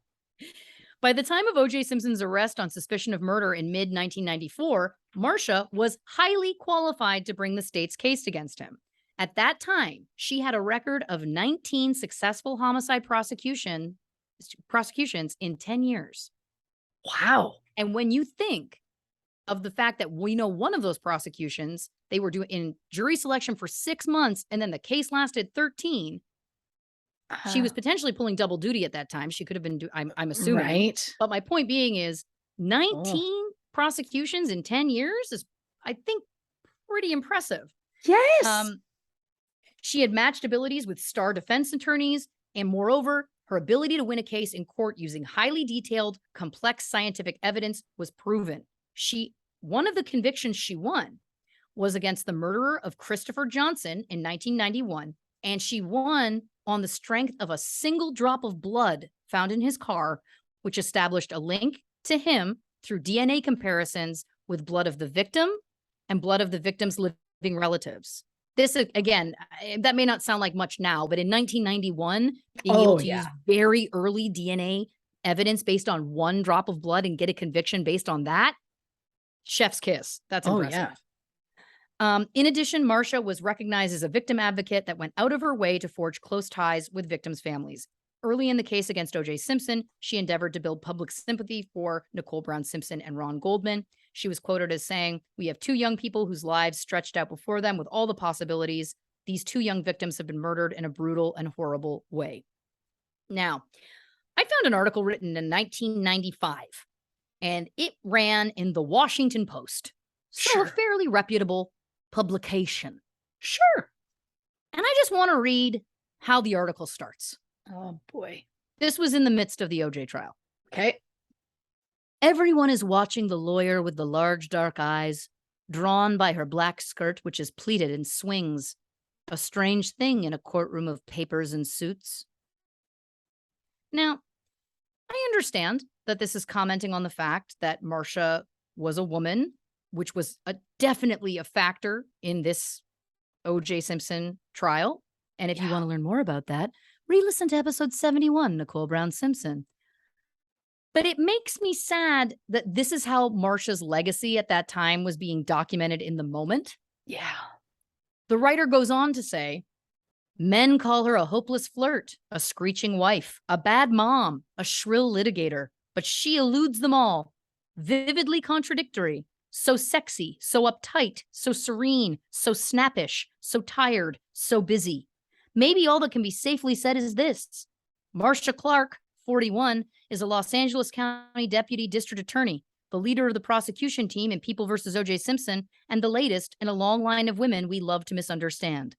By the time of OJ Simpson's arrest on suspicion of murder in mid-1994, Marcia was highly qualified to bring the state's case against him. At that time, she had a record of 19 successful homicide prosecutions in 10 years. Wow. And when you think of the fact that we know one of those prosecutions, they were doing in jury selection for 6 months, and then the case lasted 13. She was potentially pulling double duty at that time. She could have been, I'm assuming. Right. But my point being is 19 prosecutions in 10 years is, I think, pretty impressive. Yes. She had matched abilities with star defense attorneys, and moreover, her ability to win a case in court using highly detailed, complex scientific evidence was proven. One of the convictions she won was against the murderer of Christopher Johnson in 1991, and she won on the strength of a single drop of blood found in his car, which established a link to him through DNA comparisons with blood of the victim and blood of the victim's living relatives. This, again, that may not sound like much now, but in 1991, being able to use very early DNA evidence based on one drop of blood and get a conviction based on that, chef's kiss. That's impressive. Yeah. In addition, Marcia was recognized as a victim advocate that went out of her way to forge close ties with victims' families. Early in the case against OJ Simpson, she endeavored to build public sympathy for Nicole Brown Simpson and Ron Goldman. She was quoted as saying, "We have two young people whose lives stretched out before them with all the possibilities. These two young victims have been murdered in a brutal and horrible way." Now, I found an article written in 1995, and it ran in the Washington Post. So a fairly reputable publication. Sure. And I just want to read how the article starts. Oh, boy. This was in the midst of the OJ trial. Okay. Everyone is watching the lawyer with the large dark eyes, drawn by her black skirt, which is pleated and swings. A strange thing in a courtroom of papers and suits. Now, I understand that this is commenting on the fact that Marcia was a woman, which was definitely a factor in this OJ Simpson trial. And if you want to learn more about that, re-listen to episode 71, Nicole Brown Simpson. But it makes me sad that this is how Marcia's legacy at that time was being documented in the moment. Yeah. The writer goes on to say, men call her a hopeless flirt, a screeching wife, a bad mom, a shrill litigator, but she eludes them all. Vividly contradictory. So sexy, so uptight, so serene, so snappish, so tired, so busy. Maybe all that can be safely said is this. Marcia Clark, 41, is a Los Angeles County Deputy District Attorney, the leader of the prosecution team in People v. OJ Simpson, and the latest in a long line of women we love to misunderstand.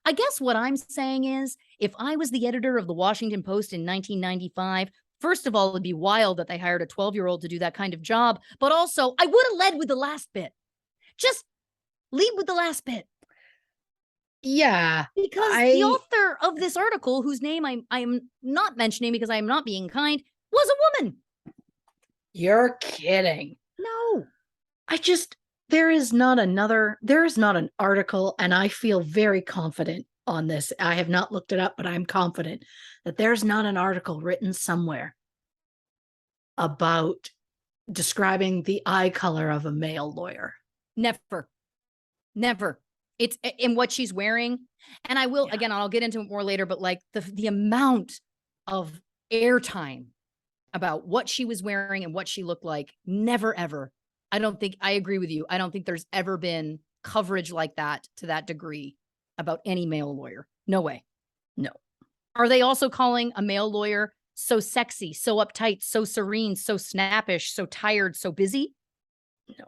I guess what I'm saying is, if I was the editor of the Washington Post in 1995, first of all, it'd be wild that they hired a 12-year-old to do that kind of job. But also, I would have led with the last bit. Just lead with the last bit. Yeah. Because the author of this article, whose name I am not mentioning because I am not being kind, was a woman. You're kidding. No. there is not an article, and I feel very confident on this. I have not looked it up, but I'm confident that there's not an article written somewhere about describing the eye color of a male lawyer. Never. It's in what she's wearing. And I will, again, I'll get into it more later, but like the amount of airtime about what she was wearing and what she looked like, never, ever. I agree with you. I don't think there's ever been coverage like that to that degree about any male lawyer. No way. No. Are they also calling a male lawyer so sexy, so uptight, so serene, so snappish, so tired, so busy? No.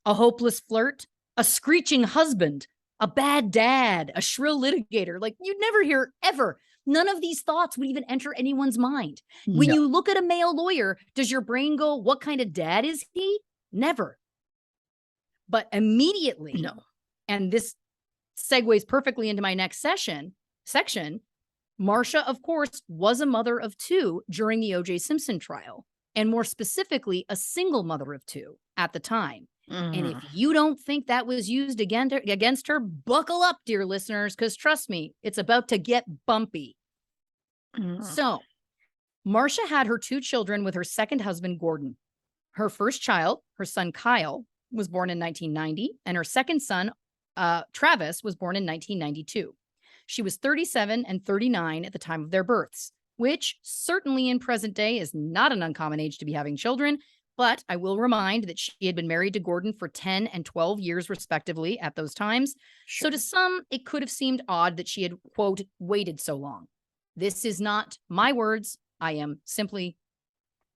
A hopeless flirt, a screeching husband, a bad dad, a shrill litigator. Like, you'd never hear ever. None of these thoughts would even enter anyone's mind. When you look at a male lawyer, does your brain go, what kind of dad is he? Never. But immediately, no. And this segues perfectly into my next section, Marcia, of course, was a mother of two during the OJ Simpson trial, and more specifically, a single mother of two at the time. And if you don't think that was used against her, buckle up, dear listeners, because trust me, it's about to get bumpy. So, Marcia had her two children with her second husband, Gordon. Her first child, her son Kyle, was born in 1990, and her second son, Travis, was born in 1992. She was 37 and 39 at the time of their births, which certainly in present day is not an uncommon age to be having children. But I will remind that she had been married to Gordon for 10 and 12 years, respectively, at those times. Sure. So to some, it could have seemed odd that she had, quote, waited so long. This is not my words. I am simply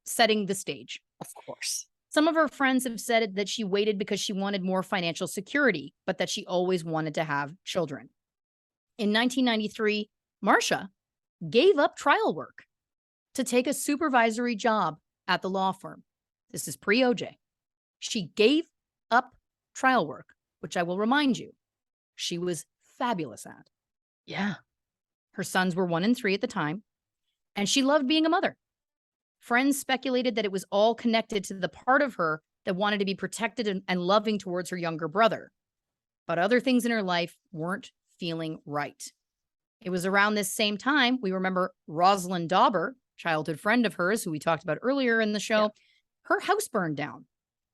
setting the stage. Of course. Some of her friends have said that she waited because she wanted more financial security, but that she always wanted to have children. In 1993, Marcia gave up trial work to take a supervisory job at the law firm. This is pre-OJ. She gave up trial work, which I will remind you, she was fabulous at. Yeah. Her sons were 1 and 3 at the time, and she loved being a mother. Friends speculated that it was all connected to the part of her that wanted to be protected and loving towards her younger brother. But other things in her life weren't feeling right. It was around this same time, we remember Rosalind Dauber, childhood friend of hers, who we talked about earlier in the show. Yeah. Her house burned down.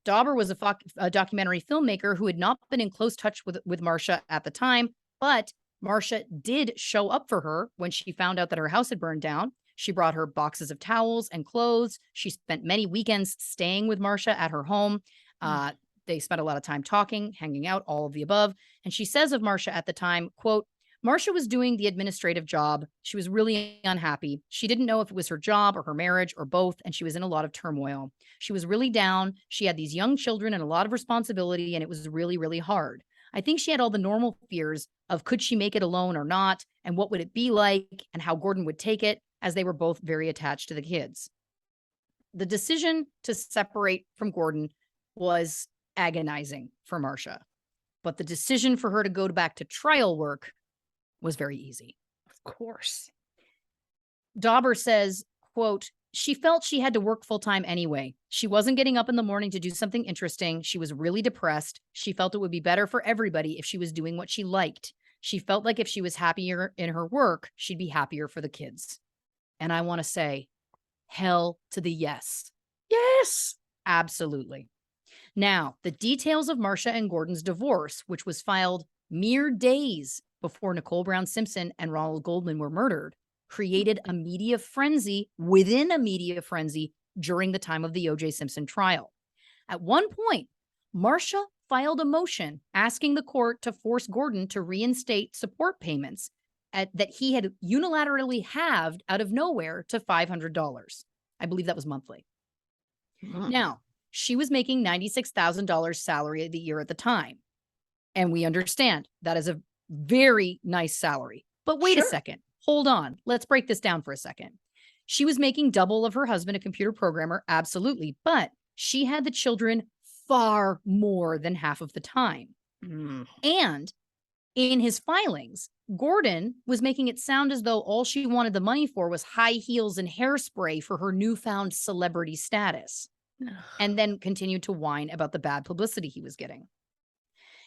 Dauber was a documentary filmmaker who had not been in close touch with Marcia at the time, but Marcia did show up for her when she found out that her house had burned down. She brought her boxes of towels and clothes. She spent many weekends staying with Marcia at her home. They spent a lot of time talking, hanging out, all of the above. And she says of Marcia at the time, quote, Marcia was doing the administrative job. She was really unhappy. She didn't know if it was her job or her marriage or both, and she was in a lot of turmoil. She was really down. She had these young children and a lot of responsibility, and it was really, really hard. I think she had all the normal fears of could she make it alone or not, and what would it be like, and how Gordon would take it, as they were both very attached to the kids. The decision to separate from Gordon was agonizing for Marcia, but the decision for her to go back to trial work was very easy. Of course. Dauber says, quote, she felt she had to work full time anyway. She wasn't getting up in the morning to do something interesting. She was really depressed. She felt it would be better for everybody if she was doing what she liked. She felt like if she was happier in her work, she'd be happier for the kids. And I want to say, hell to the yes. Yes, absolutely. Now, the details of Marcia and Gordon's divorce, which was filed mere days before Nicole Brown Simpson and Ronald Goldman were murdered, created a media frenzy within a media frenzy during the time of the OJ Simpson trial. At one point, Marcia filed a motion asking the court to force Gordon to reinstate support payments that he had unilaterally halved out of nowhere to $500. I believe that was monthly. Now, she was making $96,000 salary a year at the time. And we understand that is a very nice salary. But wait a second. Hold on. Let's break this down for a second. She was making double of her husband, a computer programmer, absolutely. But she had the children far more than half of the time. And in his filings, Gordon was making it sound as though all she wanted the money for was high heels and hairspray for her newfound celebrity status. and then continued to whine about the bad publicity he was getting.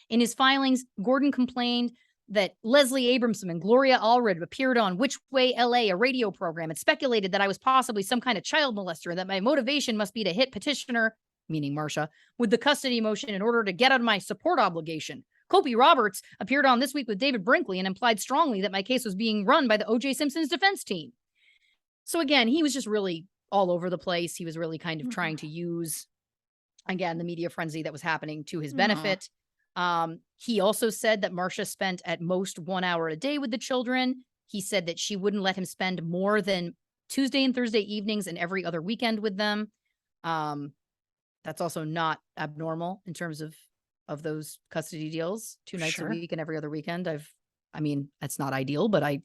In his filings, Gordon complained that Leslie Abramson and Gloria Allred appeared on Which Way LA, a radio program, and speculated that I was possibly some kind of child molester and that my motivation must be to hit petitioner, meaning Marcia, with the custody motion in order to get out of my support obligation. Kopi Roberts appeared on This Week with David Brinkley and implied strongly that my case was being run by the OJ Simpson's defense team. So again, he was just really all over the place. He was really kind of trying to use, again, the media frenzy that was happening to his benefit. He also said that Marcia spent at most 1 hour a day with the children. He said that she wouldn't let him spend more than Tuesday and Thursday evenings and every other weekend with them. That's also not abnormal in terms of those custody deals, 2 nights a week and every other weekend. I mean, that's not ideal, but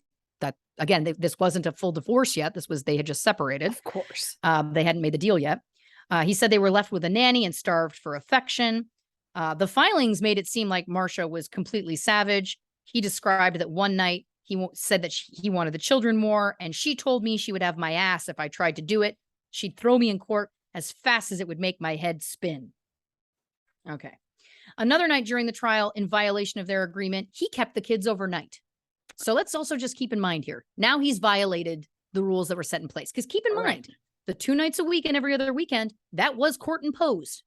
this wasn't a full divorce yet. They had just separated. Of course. They hadn't made the deal yet. He said they were left with a nanny and starved for affection. The filings made it seem like Marcia was completely savage. He described that one night he said that he wanted the children more, and she told me she would have my ass if I tried to do it. She'd throw me in court as fast as it would make my head spin. Okay. Another night during the trial, in violation of their agreement, he kept the kids overnight. So let's also just keep in mind here. Now he's violated the rules that were set in place. Because keep in mind, the 2 nights a week and every other weekend, that was court imposed.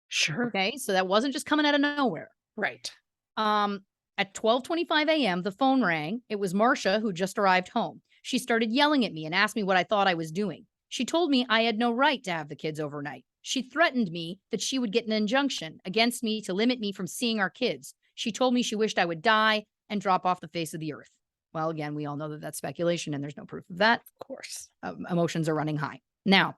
Sure. Okay. So that wasn't just coming out of nowhere. Right. At 12:25 a.m., the phone rang. It was Marcia who just arrived home. She started yelling at me and asked me what I thought I was doing. She told me I had no right to have the kids overnight. She threatened me that she would get an injunction against me to limit me from seeing our kids. She told me she wished I would die and drop off the face of the earth. Well, again, we all know that that's speculation and there's no proof of that. Of course. Emotions are running high. Now,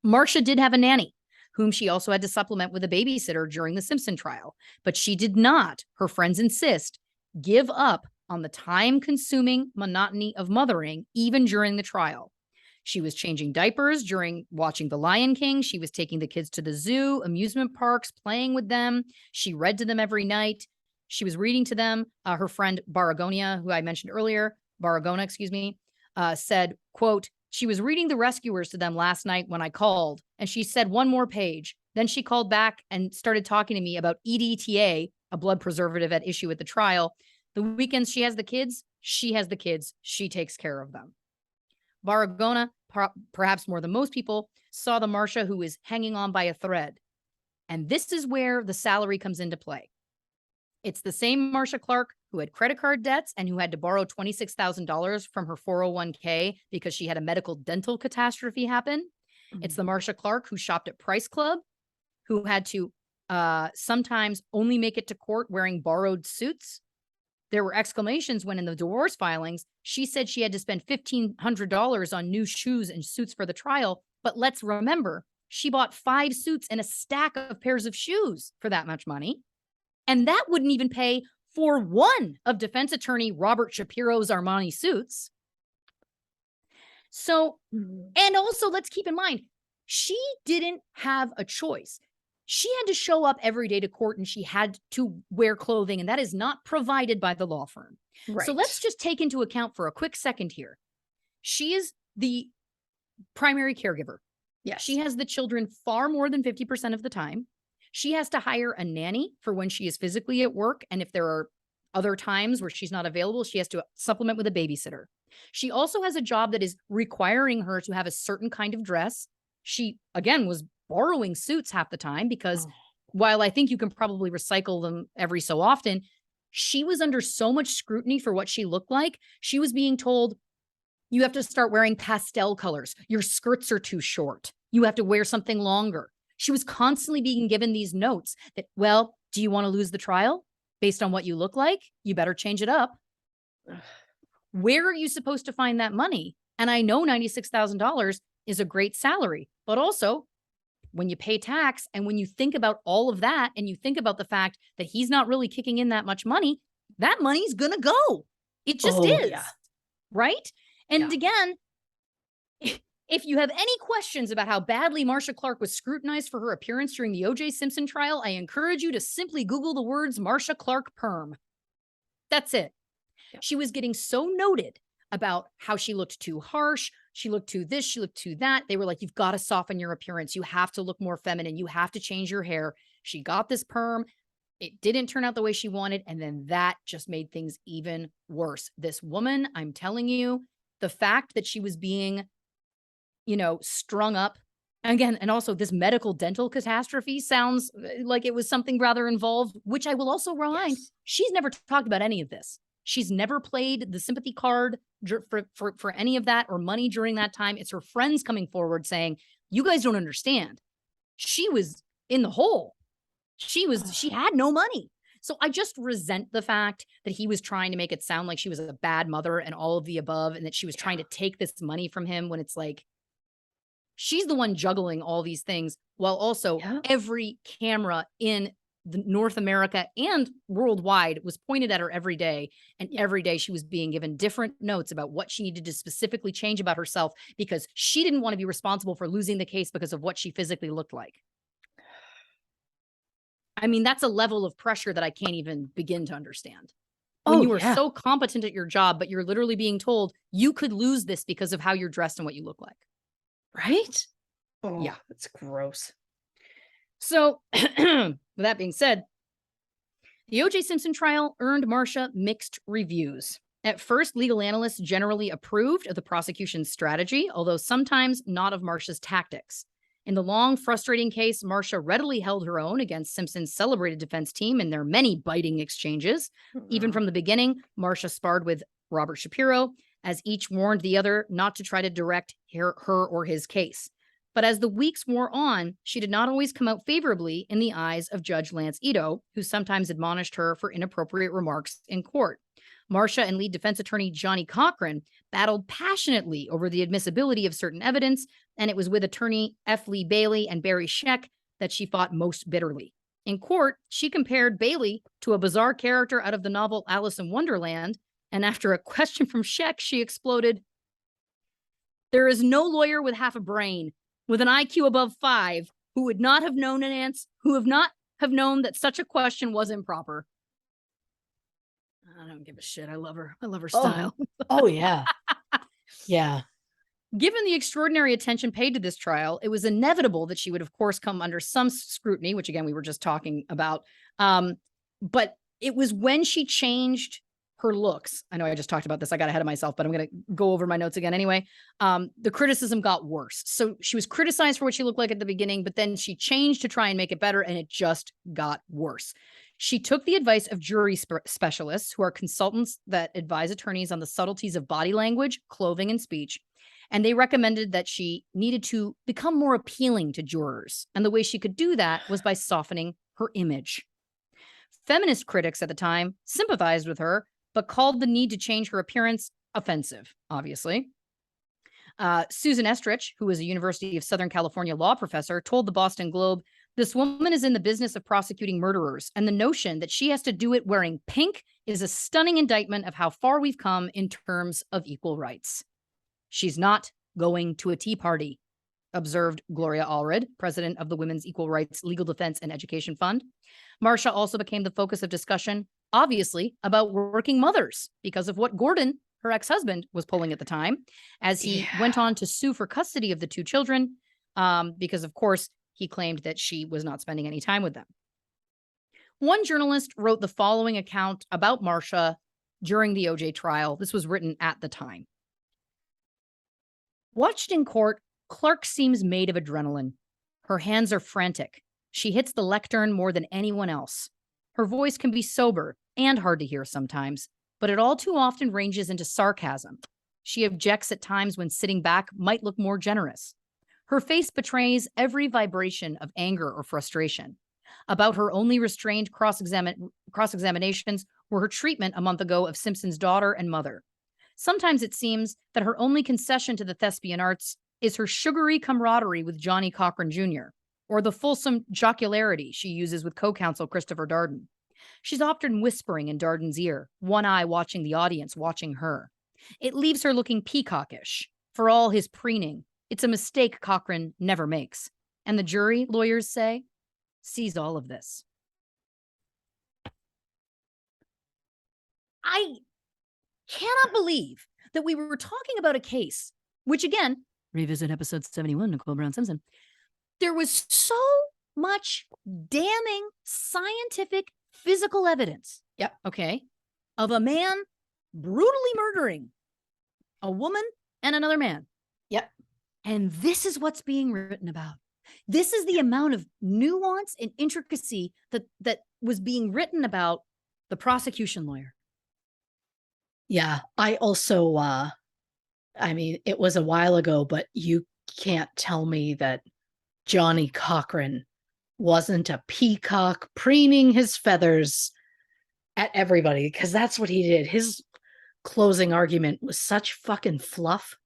Marcia did have a nanny, whom she also had to supplement with a babysitter during the Simpson trial. But she did not, her friends insist, give up on the time-consuming monotony of mothering, even during the trial. She was changing diapers during watching The Lion King. She was taking the kids to the zoo, amusement parks, playing with them. She read to them every night. She was reading to them. Her friend Baragona, who I mentioned earlier, said, quote, she was reading The Rescuers to them last night when I called, and she said one more page. Then she called back and started talking to me about EDTA, a blood preservative at issue at the trial. The weekends she has the kids, she has the kids. She takes care of them. Baragona, perhaps more than most people, saw the Marcia who is hanging on by a thread. And this is where the salary comes into play. It's the same Marcia Clark who had credit card debts and who had to borrow $26,000 from her 401k because she had a medical dental catastrophe happen. Mm-hmm. It's the Marcia Clark who shopped at Price Club, who had to sometimes only make it to court wearing borrowed suits. There were exclamations when in the divorce filings, she said she had to spend $1,500 on new shoes and suits for the trial. But let's remember, she bought 5 suits and a stack of pairs of shoes for that much money. And that wouldn't even pay for one of defense attorney Robert Shapiro's Armani suits. So, and also let's keep in mind, she didn't have a choice. She had to show up every day to court and she had to wear clothing, and that is not provided by the law firm. Right. So let's just take into account for a quick second here. She is the primary caregiver. Yes. She has the children far more than 50% of the time. She has to hire a nanny for when she is physically at work. And if there are other times where she's not available, she has to supplement with a babysitter. She also has a job that is requiring her to have a certain kind of dress. She, again, was borrowing suits half the time because while I think you can probably recycle them every so often, she was under so much scrutiny for what she looked like. She was being told, you have to start wearing pastel colors. Your skirts are too short. You have to wear something longer. She was constantly being given these notes that, well, do you want to lose the trial based on what you look like? You better change it up. Where are you supposed to find that money? And I know $96,000 is a great salary, but also when you pay tax and when you think about all of that and you think about the fact that he's not really kicking in that much money, that money's going to go. It just is. Yeah. Right? And again, if you have any questions about how badly Marcia Clark was scrutinized for her appearance during the OJ Simpson trial, I encourage you to simply Google the words Marcia Clark perm. That's it. Yeah. She was getting so noted about how she looked too harsh, She looked too this, she looked too that. They were like, you've got to soften your appearance. You have to look more feminine. You have to change your hair. She got this perm. It didn't turn out the way she wanted. And then that just made things even worse. This woman, I'm telling you, the fact that she was being, strung up again, and also this medical dental catastrophe sounds like it was something rather involved, which I will also remind, she's never talked about any of this. She's never played the sympathy card for any of that or money during that time. It's her friends coming forward saying, you guys don't understand. She was in the hole. She had no money. So I just resent the fact that he was trying to make it sound like she was a bad mother and all of the above, and that she was trying to take this money from him when it's like, she's the one juggling all these things while also every camera in North America and worldwide was pointed at her every day. And every day she was being given different notes about what she needed to specifically change about herself because she didn't want to be responsible for losing the case because of what she physically looked like. I mean, that's a level of pressure that I can't even begin to understand. When you are so competent at your job, but you're literally being told you could lose this because of how you're dressed and what you look like. Right? Oh, yeah. That's gross. So with that being said, the OJ Simpson trial earned Marcia mixed reviews. At first, legal analysts generally approved of the prosecution's strategy, although sometimes not of Marcia's tactics. In the long, frustrating case, Marcia readily held her own against Simpson's celebrated defense team in their many biting exchanges. Even from the beginning, Marcia sparred with Robert Shapiro, as each warned the other not to try to direct her or his case. But as the weeks wore on, she did not always come out favorably in the eyes of Judge Lance Ito, who sometimes admonished her for inappropriate remarks in court. Marcia and lead defense attorney Johnny Cochran battled passionately over the admissibility of certain evidence, and it was with attorney F. Lee Bailey and Barry Scheck that she fought most bitterly. In court, she compared Bailey to a bizarre character out of the novel Alice in Wonderland, and after a question from Scheck, she exploded, "There is no lawyer with half a brain, with an IQ above 5, who would not have known that such a question was improper." I don't give a shit. I love her. I love her style. Oh yeah. Yeah. Given the extraordinary attention paid to this trial, it was inevitable that she would, of course, come under some scrutiny, which again, we were just talking about. But it was when she changed her looks. I know I just talked about this. I got ahead of myself, but I'm going to go over my notes again anyway. The criticism got worse. So she was criticized for what she looked like at the beginning, but then she changed to try and make it better, and it just got worse. She took the advice of jury specialists, who are consultants that advise attorneys on the subtleties of body language, clothing, and speech. And they recommended that she needed to become more appealing to jurors. And the way she could do that was by softening her image. Feminist critics at the time sympathized with her, but called the need to change her appearance offensive, obviously. Susan Estrich, who was a University of Southern California law professor, told the Boston Globe, "This woman is in the business of prosecuting murderers, and the notion that she has to do it wearing pink is a stunning indictment of how far we've come in terms of equal rights." "She's not going to a tea party," observed Gloria Allred, president of the Women's Equal Rights Legal Defense and Education Fund. Marcia also became the focus of discussion, obviously, about working mothers because of what Gordon, her ex-husband, was pulling at the time, as he went on to sue for custody of the 2 children, because, of course, he claimed that she was not spending any time with them. One journalist wrote the following account about Marcia during the OJ trial. This was written at the time. "Watched in court, Clark seems made of adrenaline. Her hands are frantic. She hits the lectern more than anyone else. Her voice can be sober and hard to hear sometimes, but it all too often ranges into sarcasm. She objects at times when sitting back might look more generous. Her face betrays every vibration of anger or frustration. About her only restrained cross-examinations were her treatment a month ago of Simpson's daughter and mother. Sometimes it seems that her only concession to the thespian arts is her sugary camaraderie with Johnny Cochran Jr., or the fulsome jocularity she uses with co-counsel Christopher Darden. She's often whispering in Darden's ear, one eye watching the audience watching her. It leaves her looking peacockish. For all his preening, it's a mistake Cochran never makes. And the jury, lawyers say, sees all of this." I cannot believe that we were talking about a case which again, revisit episode 71, Nicole Brown Simpson. There was so much damning scientific physical evidence. Yep. Okay. Of a man brutally murdering a woman and another man. Yep. And this is what's being written about. This is the amount of nuance and intricacy that was being written about the prosecution lawyer. Yeah. I also, I mean, it was a while ago, but you can't tell me that Johnny Cochran wasn't a peacock preening his feathers at everybody, because that's what he did. His closing argument was such fucking fluff.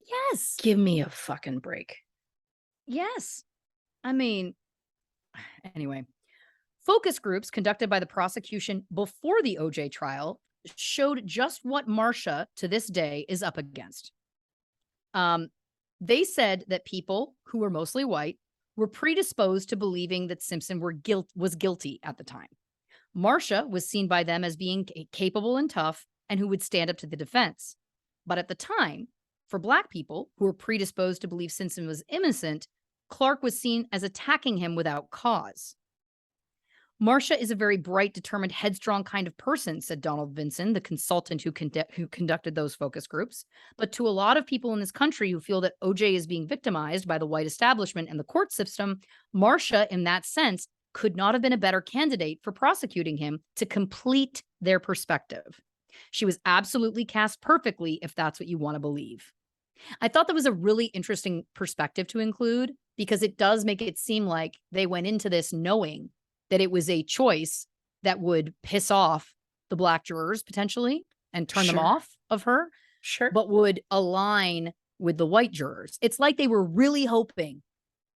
Yes. Give me a fucking break. Yes. I mean, anyway, focus groups conducted by the prosecution before the OJ trial showed just what Marcia to this day is up against. They said that people who were mostly white were predisposed to believing that Simpson was guilty at the time. Marcia was seen by them as being capable and tough and who would stand up to the defense. But at the time, for Black people who were predisposed to believe Simpson was innocent, Clark was seen as attacking him without cause. Marcia is a very bright, determined, headstrong kind of person, said Donald Vinson, the consultant who conducted those focus groups. But to a lot of people in this country who feel that OJ is being victimized by the white establishment and the court system, Marcia, in that sense, could not have been a better candidate for prosecuting him to complete their perspective. She was absolutely cast perfectly, if that's what you want to believe. I thought that was a really interesting perspective to include, because it does make it seem like they went into this knowing that it was a choice that would piss off the Black jurors potentially and turn them off of her, but would align with the white jurors. It's like they were really hoping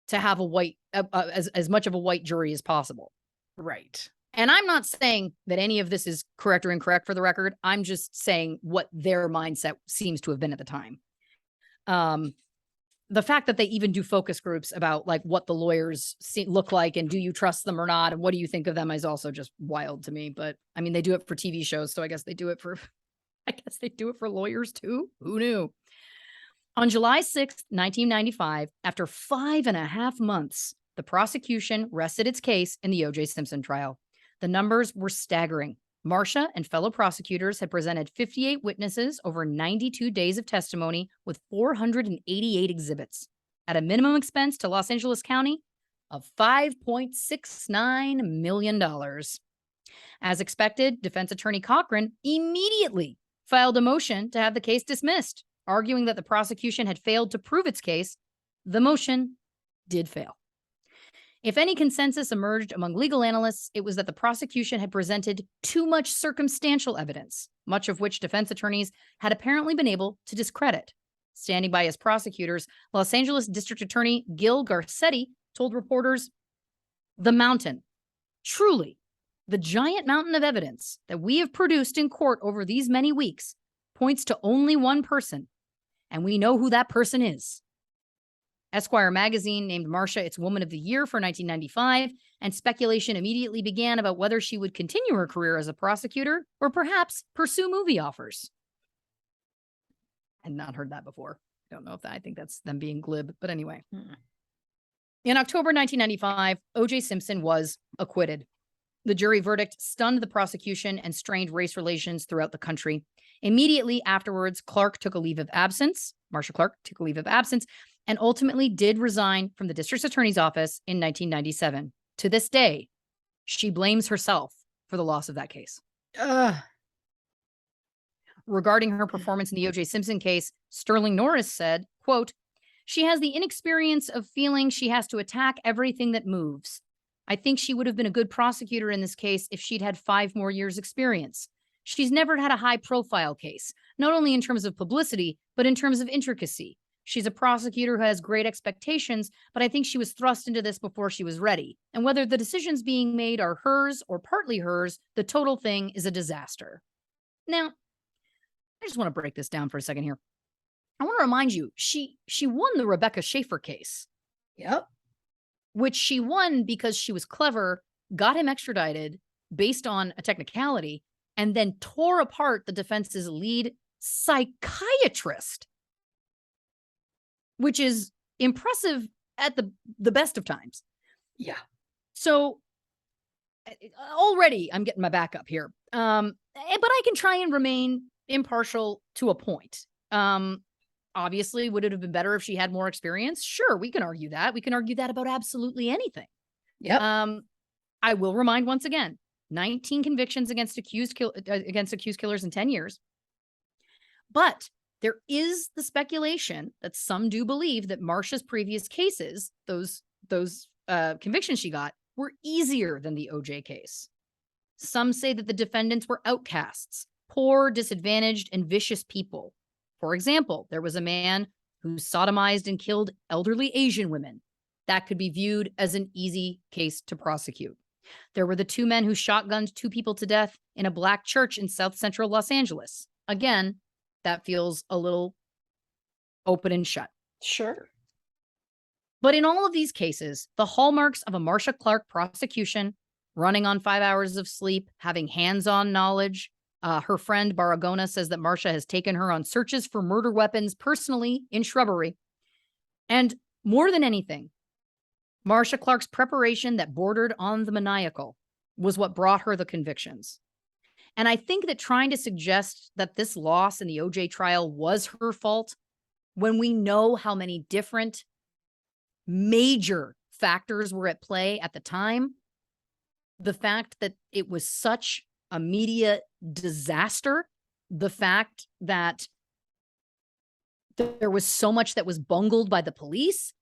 to have a white, as much of a white jury as possible. Right. And I'm not saying that any of this is correct or incorrect for the record. I'm just saying what their mindset seems to have been at the time. The fact that they even do focus groups about like what the lawyers look like and do you trust them or not and what do you think of them is also just wild to me. But I mean, they do it for TV shows, so I guess they do it for lawyers too. Who knew? On July 6th, 1995, after 5.5 months, the prosecution rested its case in the OJ Simpson trial. The numbers were staggering. Marcia and fellow prosecutors had presented 58 witnesses over 92 days of testimony with 488 exhibits at a minimum expense to Los Angeles County of $5.69 million. As expected, defense attorney Cochran immediately filed a motion to have the case dismissed, arguing that the prosecution had failed to prove its case. The motion did fail. If any consensus emerged among legal analysts, it was that the prosecution had presented too much circumstantial evidence, much of which defense attorneys had apparently been able to discredit. Standing by as prosecutors, Los Angeles District Attorney Gil Garcetti told reporters, "The mountain, truly, the giant mountain of evidence that we have produced in court over these many weeks points to only one person, and we know who that person is." Esquire magazine named Marcia its Woman of the Year for 1995, and speculation immediately began about whether she would continue her career as a prosecutor or perhaps pursue movie offers. I'd not heard that before. I don't know if I think that's them being glib, but anyway. In October 1995, OJ Simpson was acquitted. The jury verdict stunned the prosecution and strained race relations throughout the country. Immediately afterwards, Marcia Clark took a leave of absence, and ultimately did resign from the district attorney's office in 1997. To this day, she blames herself for the loss of that case. Regarding her performance in the OJ Simpson case, Sterling Norris said, quote, "She has the inexperience of feeling she has to attack everything that moves. I think she would have been a good prosecutor in this case if she'd had 5 more years experience. She's never had a high profile case, not only in terms of publicity, but in terms of intricacy. She's a prosecutor who has great expectations, but I think she was thrust into this before she was ready. And whether the decisions being made are hers or partly hers, the total thing is a disaster." Now, I just want to break this down for a second here. I want to remind you, she won the Rebecca Schaefer case. Yep. Which she won because she was clever, got him extradited based on a technicality, and then tore apart the defense's lead psychiatrist. which is impressive at the best of times. Yeah. So already I'm getting my back up here. But I can try and remain impartial to a point. Obviously, would it have been better if she had more experience? Sure, we can argue that. We can argue that about absolutely anything. Yep. I will remind once again, 19 convictions against accused killers in 10 years. But there is the speculation that some do believe that Marcia's previous cases, those convictions she got, were easier than the OJ case. Some say that the defendants were outcasts, poor, disadvantaged, and vicious people. For example, there was a man who sodomized and killed elderly Asian women. That could be viewed as an easy case to prosecute. There were the 2 men who shotgunned 2 people to death in a black church in South Central Los Angeles. Again, that feels a little open and shut. Sure. But in all of these cases, the hallmarks of a Marcia Clark prosecution, running on 5 hours of sleep, having hands-on knowledge. Her friend Barragona says that Marcia has taken her on searches for murder weapons personally in shrubbery. And more than anything, Marcia Clark's preparation that bordered on the maniacal was what brought her the convictions. And I think that trying to suggest that this loss in the OJ trial was her fault, when we know how many different major factors were at play at the time, the fact that it was such a media disaster, the fact that there was so much that was bungled by the police,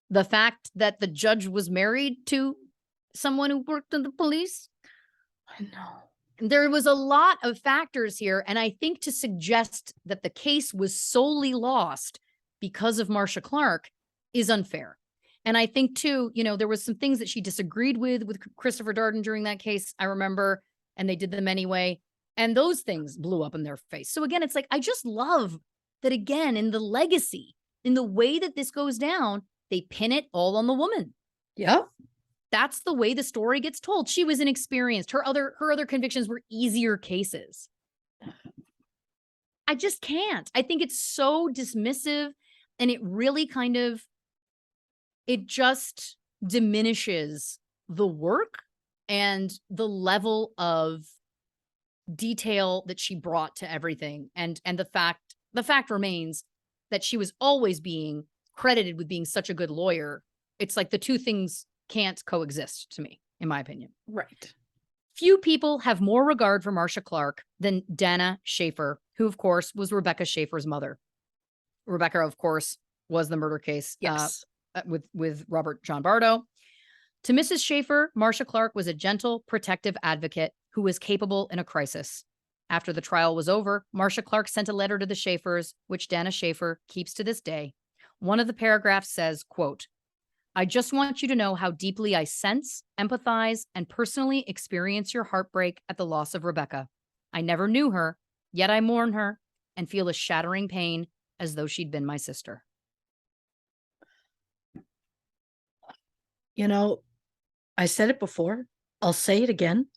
the fact that the judge was married to someone who worked in the police. I know. There was a lot of factors here. And I think to suggest that the case was solely lost because of Marcia Clark is unfair. And I think too, there was some things that she disagreed with Christopher Darden during that case, I remember, and they did them anyway. And those things blew up in their face. So again, it's like, I just love that, again, in the legacy, in the way that this goes down, they pin it all on the woman. Yep. That's the way the story gets told. She was inexperienced. Her other convictions were easier cases. I just can't. I think it's so dismissive, and it really it just diminishes the work and the level of detail that she brought to everything. And the fact remains that she was always being credited with being such a good lawyer. It's like the two things can't coexist to me, in my opinion. Right. Few people have more regard for Marcia Clark than Dana Schaefer, who, of course, was Rebecca Schaefer's mother. Rebecca, of course, was the murder case with Robert John Bardo. To Mrs. Schaefer, Marcia Clark was a gentle, protective advocate who was capable in a crisis. After the trial was over, Marcia Clark sent a letter to the Schaefers, which Dana Schaefer keeps to this day. One of the paragraphs says, quote, "I just want you to know how deeply I sense, empathize, and personally experience your heartbreak at the loss of Rebecca. I never knew her, yet I mourn her and feel a shattering pain as though she'd been my sister." I said it before. I'll say it again.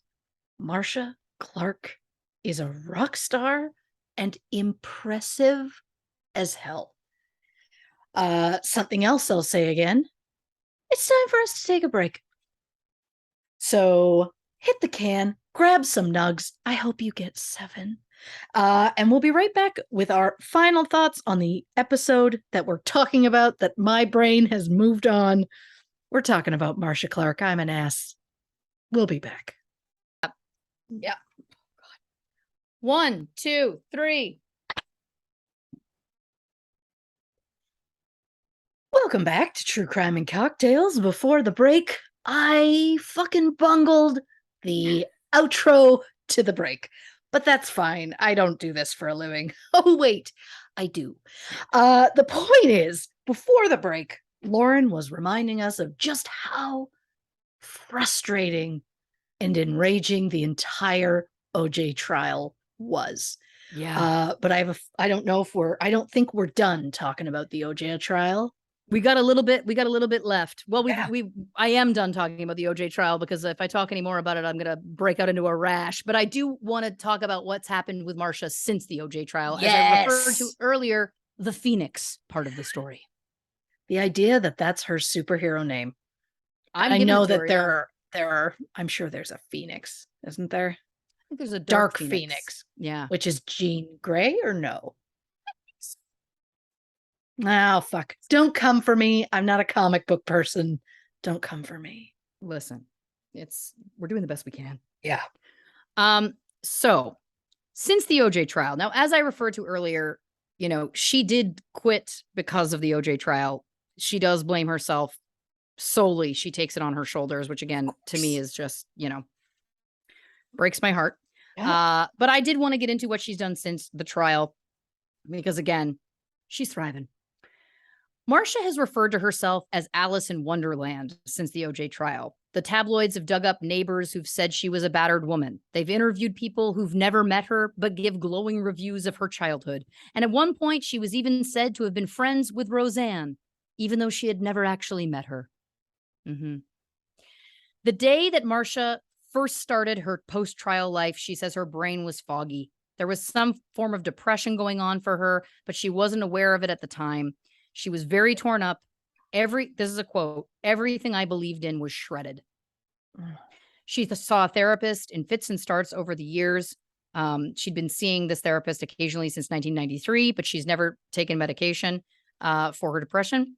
Marcia Clark is a rock star and impressive as hell. Something else I'll say again. It's time for us to take a break. So hit the can, grab some nugs. I hope you get 7. And we'll be right back with our final thoughts on the episode that we're talking about, that my brain has moved on. We're talking about Marcia Clark. I'm an ass. We'll be back. Yeah. 1, 2, 3. Welcome back to True Crime and Cocktails. Before the break, I fucking bungled the outro to the break. But that's fine. I don't do this for a living. Oh, wait, I do. The point is, before the break, Lauren was reminding us of just how frustrating and enraging the entire OJ trial was. Yeah. But I don't think we're done talking about the OJ trial. We got a little bit left. Well, I am done talking about the OJ trial, because if I talk any more about it, I'm going to break out into a rash. But I do want to talk about what's happened with Marcia since the OJ trial. Yes. As I referred to earlier, the Phoenix part of the story. The idea that that's her superhero name. I'm I giving know it to that her, there yeah. are, I'm sure there's a Phoenix, isn't there? I think there's a Dark Phoenix. Phoenix, Yeah. which is Jean Grey or no? Oh, fuck. Don't come for me. I'm not a comic book person. Don't come for me. Listen, we're doing the best we can. Yeah. So since the OJ trial, now, as I referred to earlier, she did quit because of the OJ trial. She does blame herself solely. She takes it on her shoulders, which again, to me is just, breaks my heart. Yeah. But I did want to get into what she's done since the trial, because again, she's thriving. Marcia has referred to herself as Alice in Wonderland since the OJ trial. The tabloids have dug up neighbors who've said she was a battered woman. They've interviewed people who've never met her, but give glowing reviews of her childhood. And at one point, she was even said to have been friends with Roseanne, even though she had never actually met her. The day that Marcia first started her post-trial life, she says her brain was foggy. There was some form of depression going on for her, but she wasn't aware of it at the time. She was very torn up. This is a quote, everything I believed in was shredded. She saw a therapist in fits and starts over the years. She'd been seeing this therapist occasionally since 1993, but she's never taken medication for her depression.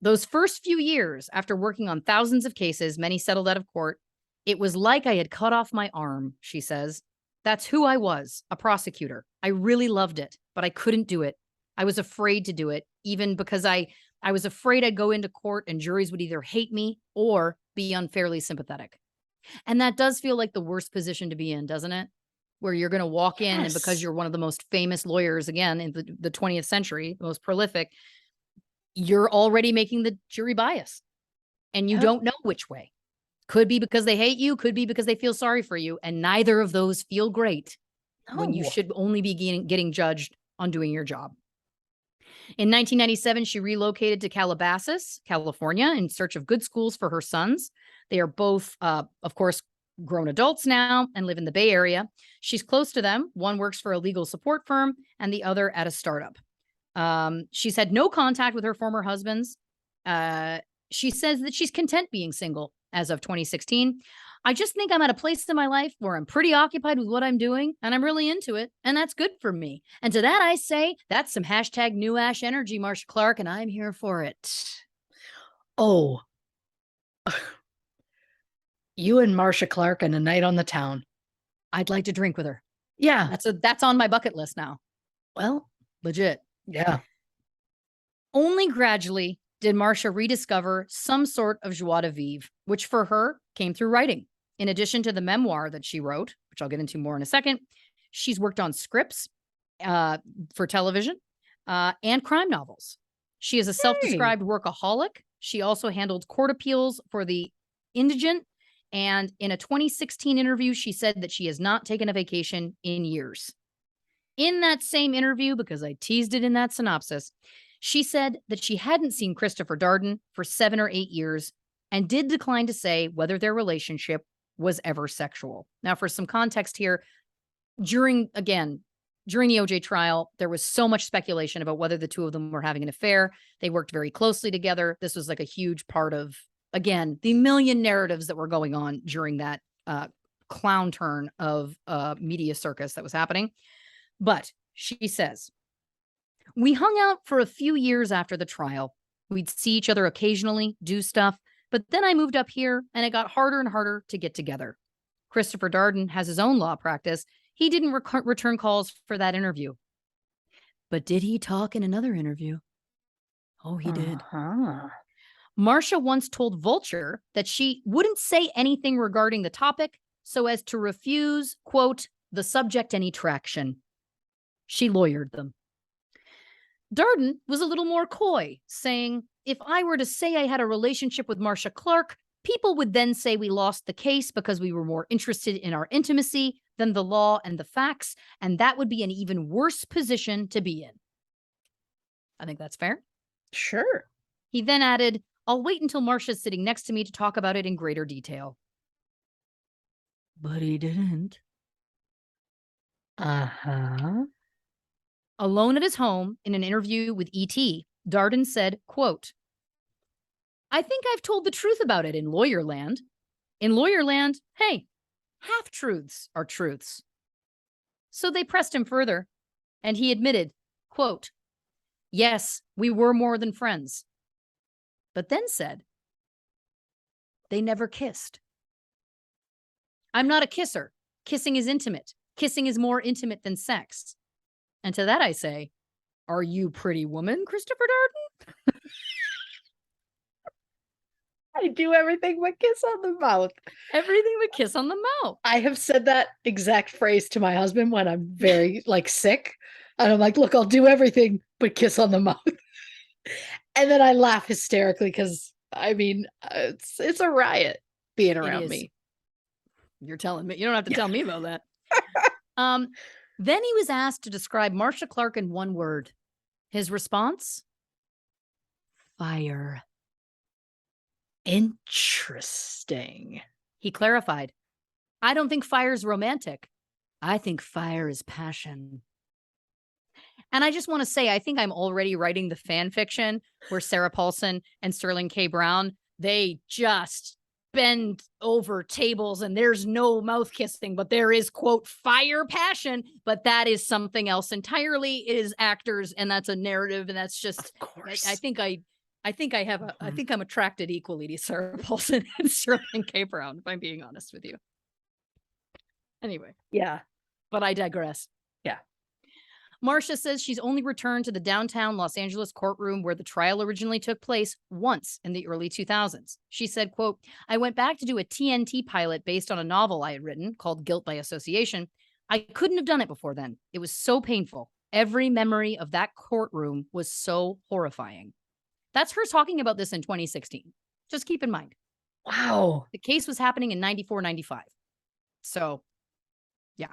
Those first few years, after working on thousands of cases, many settled out of court, it was like I had cut off my arm, she says. That's who I was, a prosecutor. I really loved it, but I couldn't do it. I was afraid to do it, even because I was afraid I'd go into court and juries would either hate me or be unfairly sympathetic. And that does feel like the worst position to be in, doesn't it? Where you're going to walk in and because you're one of the most famous lawyers, again, in the 20th century, the most prolific, you're already making the jury bias and you don't know which way. Could be because they hate you, could be because they feel sorry for you. And neither of those feel great when you should only be getting judged on doing your job. In 1997, she relocated to Calabasas, California, in search of good schools for her sons. They are both, of course, grown adults now and live in the Bay Area. She's close to them. One works for a legal support firm and the other at a startup. She's had no contact with her former husbands. She says that she's content being single as of 2016. I just think I'm at a place in my life where I'm pretty occupied with what I'm doing and I'm really into it. And that's good for me. And to that, I say that's some hashtag new ash energy, Marcia Clark, and I'm here for it. Oh, you and Marcia Clark and a night on the town. I'd like to drink with her. Yeah. That's on my bucket list now. Well, legit. Yeah. Only gradually did Marcia rediscover some sort of joie de vivre, which for her came through writing. In addition to the memoir that she wrote, which I'll get into more in a second, she's worked on scripts for television and crime novels. She is a self-described workaholic. She also handled court appeals for the indigent. And in a 2016 interview, she said that she has not taken a vacation in years. In that same interview, because I teased it in that synopsis, she said that she hadn't seen Christopher Darden for 7 or 8 years and did decline to say whether their relationship was ever sexual. Now, for some context here, during the OJ trial, there was so much speculation about whether the two of them were having an affair. They worked very closely together. This was like a huge part of, again, the million narratives that were going on during that clown turn of media circus that was happening. But she says, we hung out for a few years after the trial. We'd see each other occasionally, do stuff, but then I moved up here and it got harder and harder to get together. Christopher Darden has his own law practice. He didn't return calls for that interview. But did he talk in another interview? Oh, he did. Marcia once told Vulture that she wouldn't say anything regarding the topic so as to refuse, quote, the subject any traction. She lawyered them. Darden was a little more coy, saying, if I were to say I had a relationship with Marcia Clark, people would then say we lost the case because we were more interested in our intimacy than the law and the facts, and that would be an even worse position to be in. I think that's fair. Sure. He then added, I'll wait until Marcia's sitting next to me to talk about it in greater detail. But he didn't. Alone at his home in an interview with E.T., Darden said, quote, I think I've told the truth about it in lawyer land. In lawyer land, hey, half-truths are truths. So they pressed him further, and he admitted, quote, yes, we were more than friends. But then said, they never kissed. I'm not a kisser. Kissing is intimate. Kissing is more intimate than sex. And to that I say, are you Pretty Woman, Christopher Darden? I do everything but kiss on the mouth. Everything but kiss on the mouth. I have said that exact phrase to my husband when I'm very sick. And I'm like, look, I'll do everything but kiss on the mouth. And then I laugh hysterically because it's a riot being around me. You're telling me. You don't have to tell me about that. Then he was asked to describe Marcia Clark in one word. His response? Fire. Interesting. He clarified, I don't think fire is romantic. I think fire is passion. And I just want to say, I think I'm already writing the fan fiction where Sarah Paulson and Sterling K. Brown, they just bend over tables and there's no mouth kissing, but there is, quote, fire passion. But that is something else entirely. It is actors, and that's a narrative, and that's just, of course. I think I'm attracted equally to Sarah Paulson and Sterling K. Brown, if I'm being honest with you. Anyway. Yeah. But I digress. Yeah. Marcia says she's only returned to the downtown Los Angeles courtroom where the trial originally took place once in the early 2000s. She said, quote, I went back to do a TNT pilot based on a novel I had written called Guilt by Association. I couldn't have done it before then. It was so painful. Every memory of that courtroom was so horrifying. That's her talking about this in 2016. Just keep in mind. Wow. The case was happening in 94, 95. So, yeah.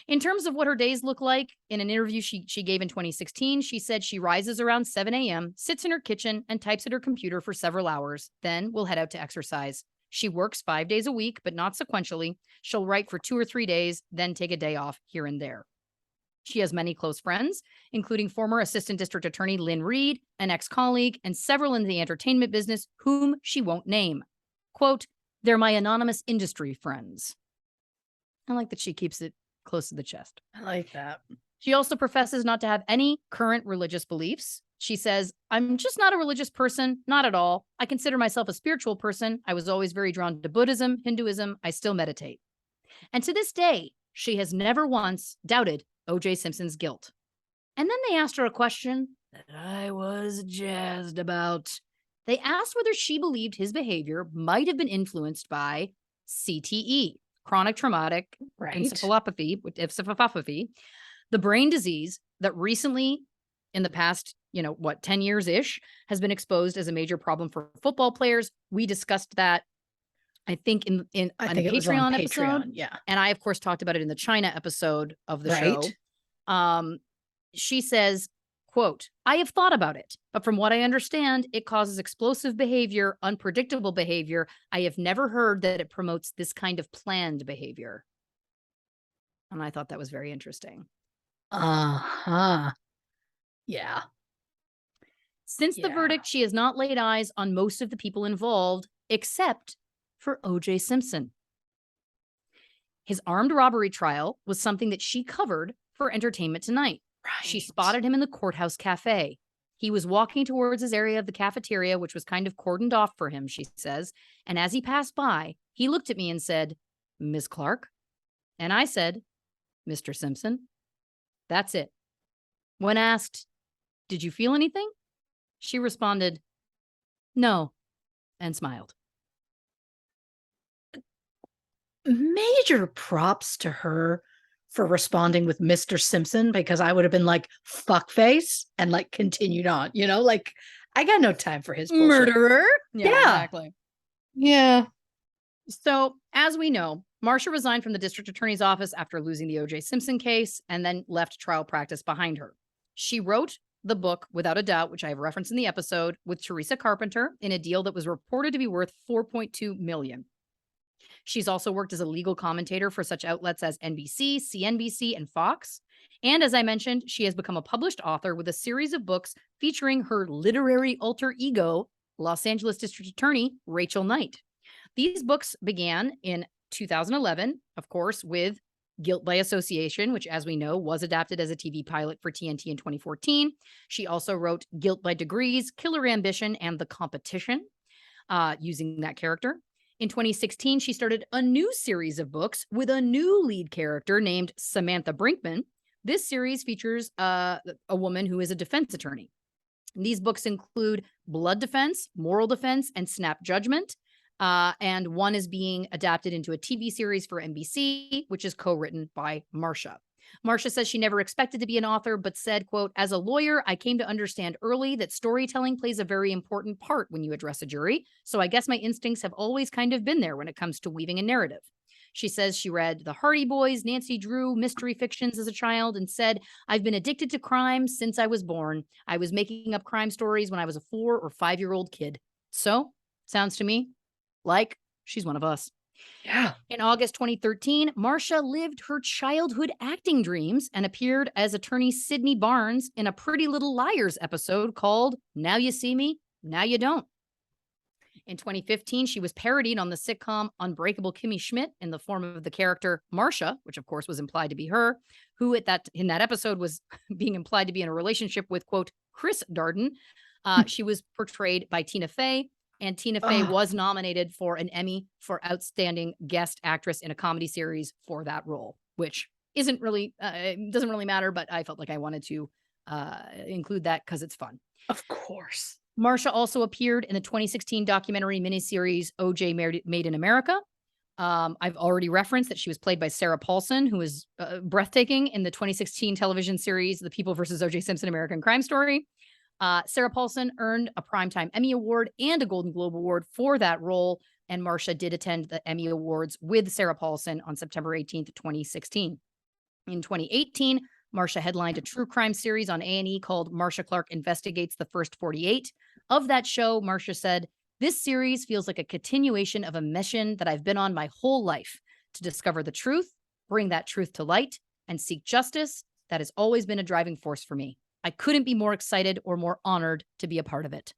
In terms of what her days look like, in an interview she gave in 2016, she said she rises around 7 a.m., sits in her kitchen, and types at her computer for several hours, then will head out to exercise. She works 5 days a week, but not sequentially. She'll write for 2 or 3 days, then take a day off here and there. She has many close friends, including former Assistant District Attorney Lynn Reed, an ex-colleague, and several in the entertainment business whom she won't name. Quote, they're my anonymous industry friends. I like that she keeps it close to the chest. I like that. She also professes not to have any current religious beliefs. She says, I'm just not a religious person, not at all. I consider myself a spiritual person. I was always very drawn to Buddhism, Hinduism. I still meditate. And to this day, she has never once doubted OJ Simpson's guilt. And then they asked her a question that I was jazzed about. They asked whether she believed his behavior might have been influenced by CTE, chronic traumatic encephalopathy, the brain disease that recently, in the past, 10 years-ish, has been exposed as a major problem for football players. We discussed that, I think, in a Patreon episode. Yeah. And I, of course, talked about it in the China episode of the show. She says, quote, I have thought about it, but from what I understand, it causes explosive behavior, unpredictable behavior. I have never heard that it promotes this kind of planned behavior. And I thought that was very interesting. Uh-huh. Yeah. Since the verdict, she has not laid eyes on most of the people involved, except for OJ Simpson. His armed robbery trial was something that she covered for Entertainment Tonight. Right. She spotted him in the courthouse cafe. He was walking towards his area of the cafeteria, which was kind of cordoned off for him, she says. And as he passed by, he looked at me and said, Ms. Clark? And I said, Mr. Simpson. That's it. When asked, did you feel anything? She responded, no, and smiled. Major props to her for responding with Mr. Simpson, because I would have been like, fuck face, and continued on, I got no time for his bullshit. Murderer. Yeah, exactly. Yeah. So, as we know, Marcia resigned from the district attorney's office after losing the OJ Simpson case and then left trial practice behind her. She wrote the book, Without a Doubt, which I have referenced in the episode, with Teresa Carpenter in a deal that was reported to be worth $4.2 million. She's also worked as a legal commentator for such outlets as NBC, CNBC, and Fox. And as I mentioned, she has become a published author with a series of books featuring her literary alter ego, Los Angeles District Attorney Rachel Knight. These books began in 2011, of course, with Guilt by Association, which, as we know, was adapted as a TV pilot for TNT in 2014. She also wrote Guilt by Degrees, Killer Ambition, and The Competition, using that character. In 2016, she started a new series of books with a new lead character named Samantha Brinkman. This series features a woman who is a defense attorney. And these books include Blood Defense, Moral Defense, and Snap Judgment. And one is being adapted into a TV series for NBC, which is co-written by Marcia. Marcia says she never expected to be an author, but said, quote, "As a lawyer, I came to understand early that storytelling plays a very important part when you address a jury. So I guess my instincts have always kind of been there when it comes to weaving a narrative." She says she read the Hardy Boys, Nancy Drew, mystery fictions as a child, and said, "I've been addicted to crime since I was born. I was making up crime stories when I was a 4 or 5-year-old kid." So, sounds to me like she's one of us. Yeah. In August 2013, Marcia lived her childhood acting dreams and appeared as attorney Sydney Barnes in a Pretty Little Liars episode called Now You See Me, Now You Don't. In 2015, she was parodied on the sitcom Unbreakable Kimmy Schmidt in the form of the character Marcia, which of course was implied to be her, who in that episode was being implied to be in a relationship with, quote, Chris Darden. She was portrayed by Tina Fey, and Tina Fey was nominated for an Emmy for Outstanding Guest Actress in a Comedy Series for that role, which isn't really, doesn't really matter, but I felt like I wanted to include that because it's fun. Of course. Marcia also appeared in the 2016 documentary miniseries OJ Made in America. I've already referenced that she was played by Sarah Paulson, who is breathtaking in the 2016 television series The People vs. OJ Simpson American Crime Story. Sarah Paulson earned a Primetime Emmy Award and a Golden Globe Award for that role, and Marcia did attend the Emmy Awards with Sarah Paulson on September 18th, 2016. In 2018, Marcia headlined a true crime series on A&E called Marcia Clark Investigates the First 48. Of that show, Marcia said, "This series feels like a continuation of a mission that I've been on my whole life, to discover the truth, bring that truth to light, and seek justice. That has always been a driving force for me. I couldn't be more excited or more honored to be a part of it."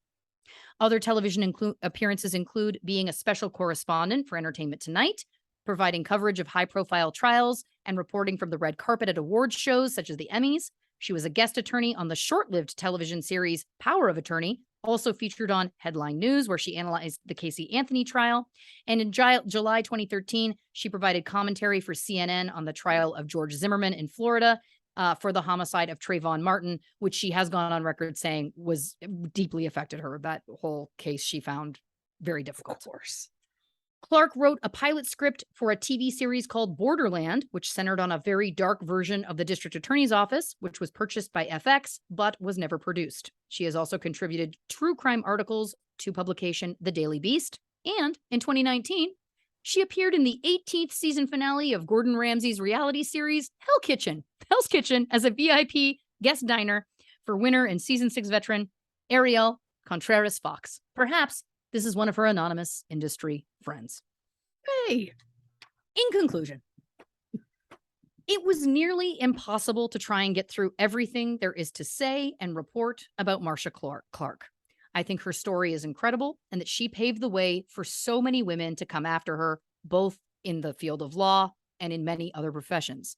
Other television appearances include being a special correspondent for Entertainment Tonight, providing coverage of high-profile trials, and reporting from the red carpet at awards shows such as the Emmys. She was a guest attorney on the short-lived television series Power of Attorney, also featured on Headline News, where she analyzed the Casey Anthony trial. And in July 2013, she provided commentary for CNN on the trial of George Zimmerman in Florida, for the homicide of Trayvon Martin, which she has gone on record saying was deeply affected her. That whole case she found very difficult. Of course. Clark wrote a pilot script for a TV series called Borderland, which centered on a very dark version of the district attorney's office, which was purchased by FX, but was never produced. She has also contributed true crime articles to publication The Daily Beast. And in 2019, she appeared in the 18th season finale of Gordon Ramsay's reality series, Hell's Kitchen, as a VIP guest diner for winner and season 6 veteran Ariel Contreras Fox. Perhaps this is one of her anonymous industry friends. Hey. In conclusion, it was nearly impossible to try and get through everything there is to say and report about Marcia Clark. I think her story is incredible, and that she paved the way for so many women to come after her, both in the field of law and in many other professions.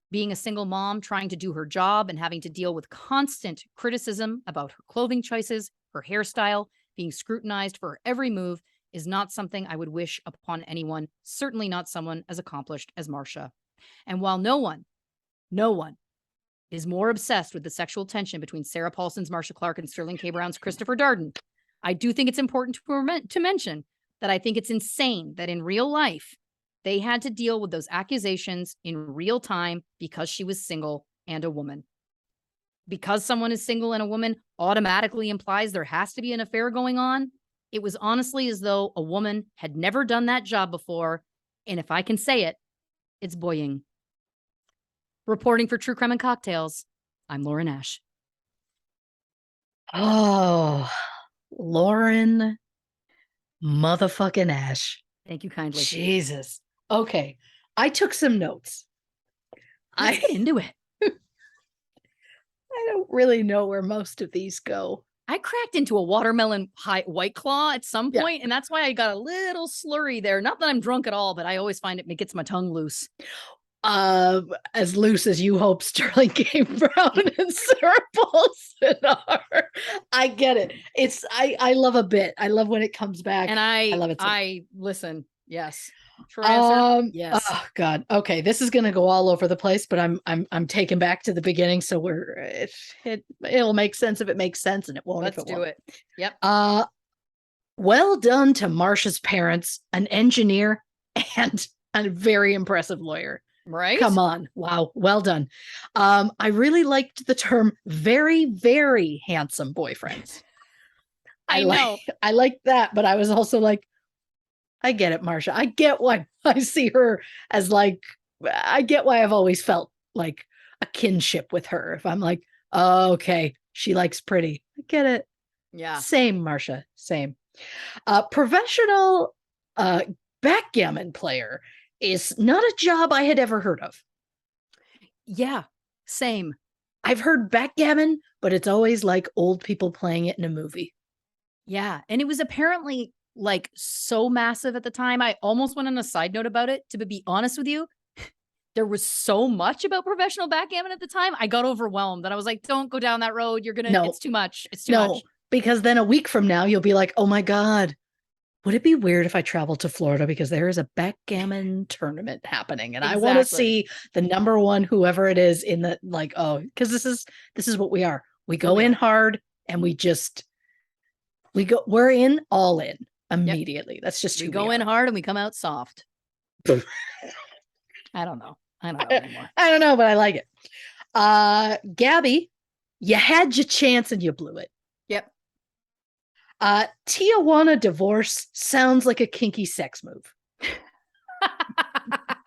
Being a single mom, trying to do her job and having to deal with constant criticism about her clothing choices, her hairstyle, being scrutinized for her every move is not something I would wish upon anyone, certainly not someone as accomplished as Marcia. And while no one is more obsessed with the sexual tension between Sarah Paulson's Marcia Clark and Sterling K. Brown's Christopher Darden, I do think it's important to mention that I think it's insane that in real life, they had to deal with those accusations in real time because she was single and a woman. Because someone is single and a woman automatically implies there has to be an affair going on. It was honestly as though a woman had never done that job before. And if I can say it, it's boying. Reporting for True Crime and Cocktails, I'm Lauren Ash. Oh, Lauren motherfucking Ash. Thank you kindly. Jesus. Okay. I took some notes. Let's get into it. I don't really know where most of these go. I cracked into a watermelon White Claw at some point, and that's why I got a little slurry there. Not that I'm drunk at all, but I always find it gets my tongue loose. As loose as you hope Sterling K. Brown and Sarah Paulson are. I get it. I love a bit. I love when it comes back. And I love it. Listen. Yes. True answer. Yes. Oh God. Okay. This is gonna go all over the place, but I'm taken back to the beginning. So it'll make sense if it makes sense, and it won't. Let's do it. Yep. Well done to Marcia's parents, an engineer and a very impressive lawyer. Right. Come on. Wow. Well done. I really liked the term very, very handsome boyfriends. I know. I like that, but I was also like, I get it, Marcia. I get why I see her as like, I get why I've always felt like a kinship with her. If I'm like, oh, okay, she likes pretty. I get it. Yeah. Same, Marcia. Same. Professional backgammon player is not a job I had ever heard of. Yeah, same. I've heard backgammon, but it's always like old people playing it in a movie. Yeah, and it was apparently like so massive at the time. I almost went on a side note about it. To be honest with you, there was so much about professional backgammon at the time. I got overwhelmed, and I was like, "Don't go down that road. You're gonna. No. It's too much. It's too much." Because then a week from now, you'll be like, "Oh my God, would it be weird if I traveled to Florida because there is a backgammon tournament happening, and I want to see the number one whoever it is in the like because this is what we are. We go in hard and we're in all in immediately. Yep. That's just we go in hard and we come out soft. I don't know anymore. I don't know, but I like it. Gabby, you had your chance and you blew it. Yep. Tijuana divorce sounds like a kinky sex move.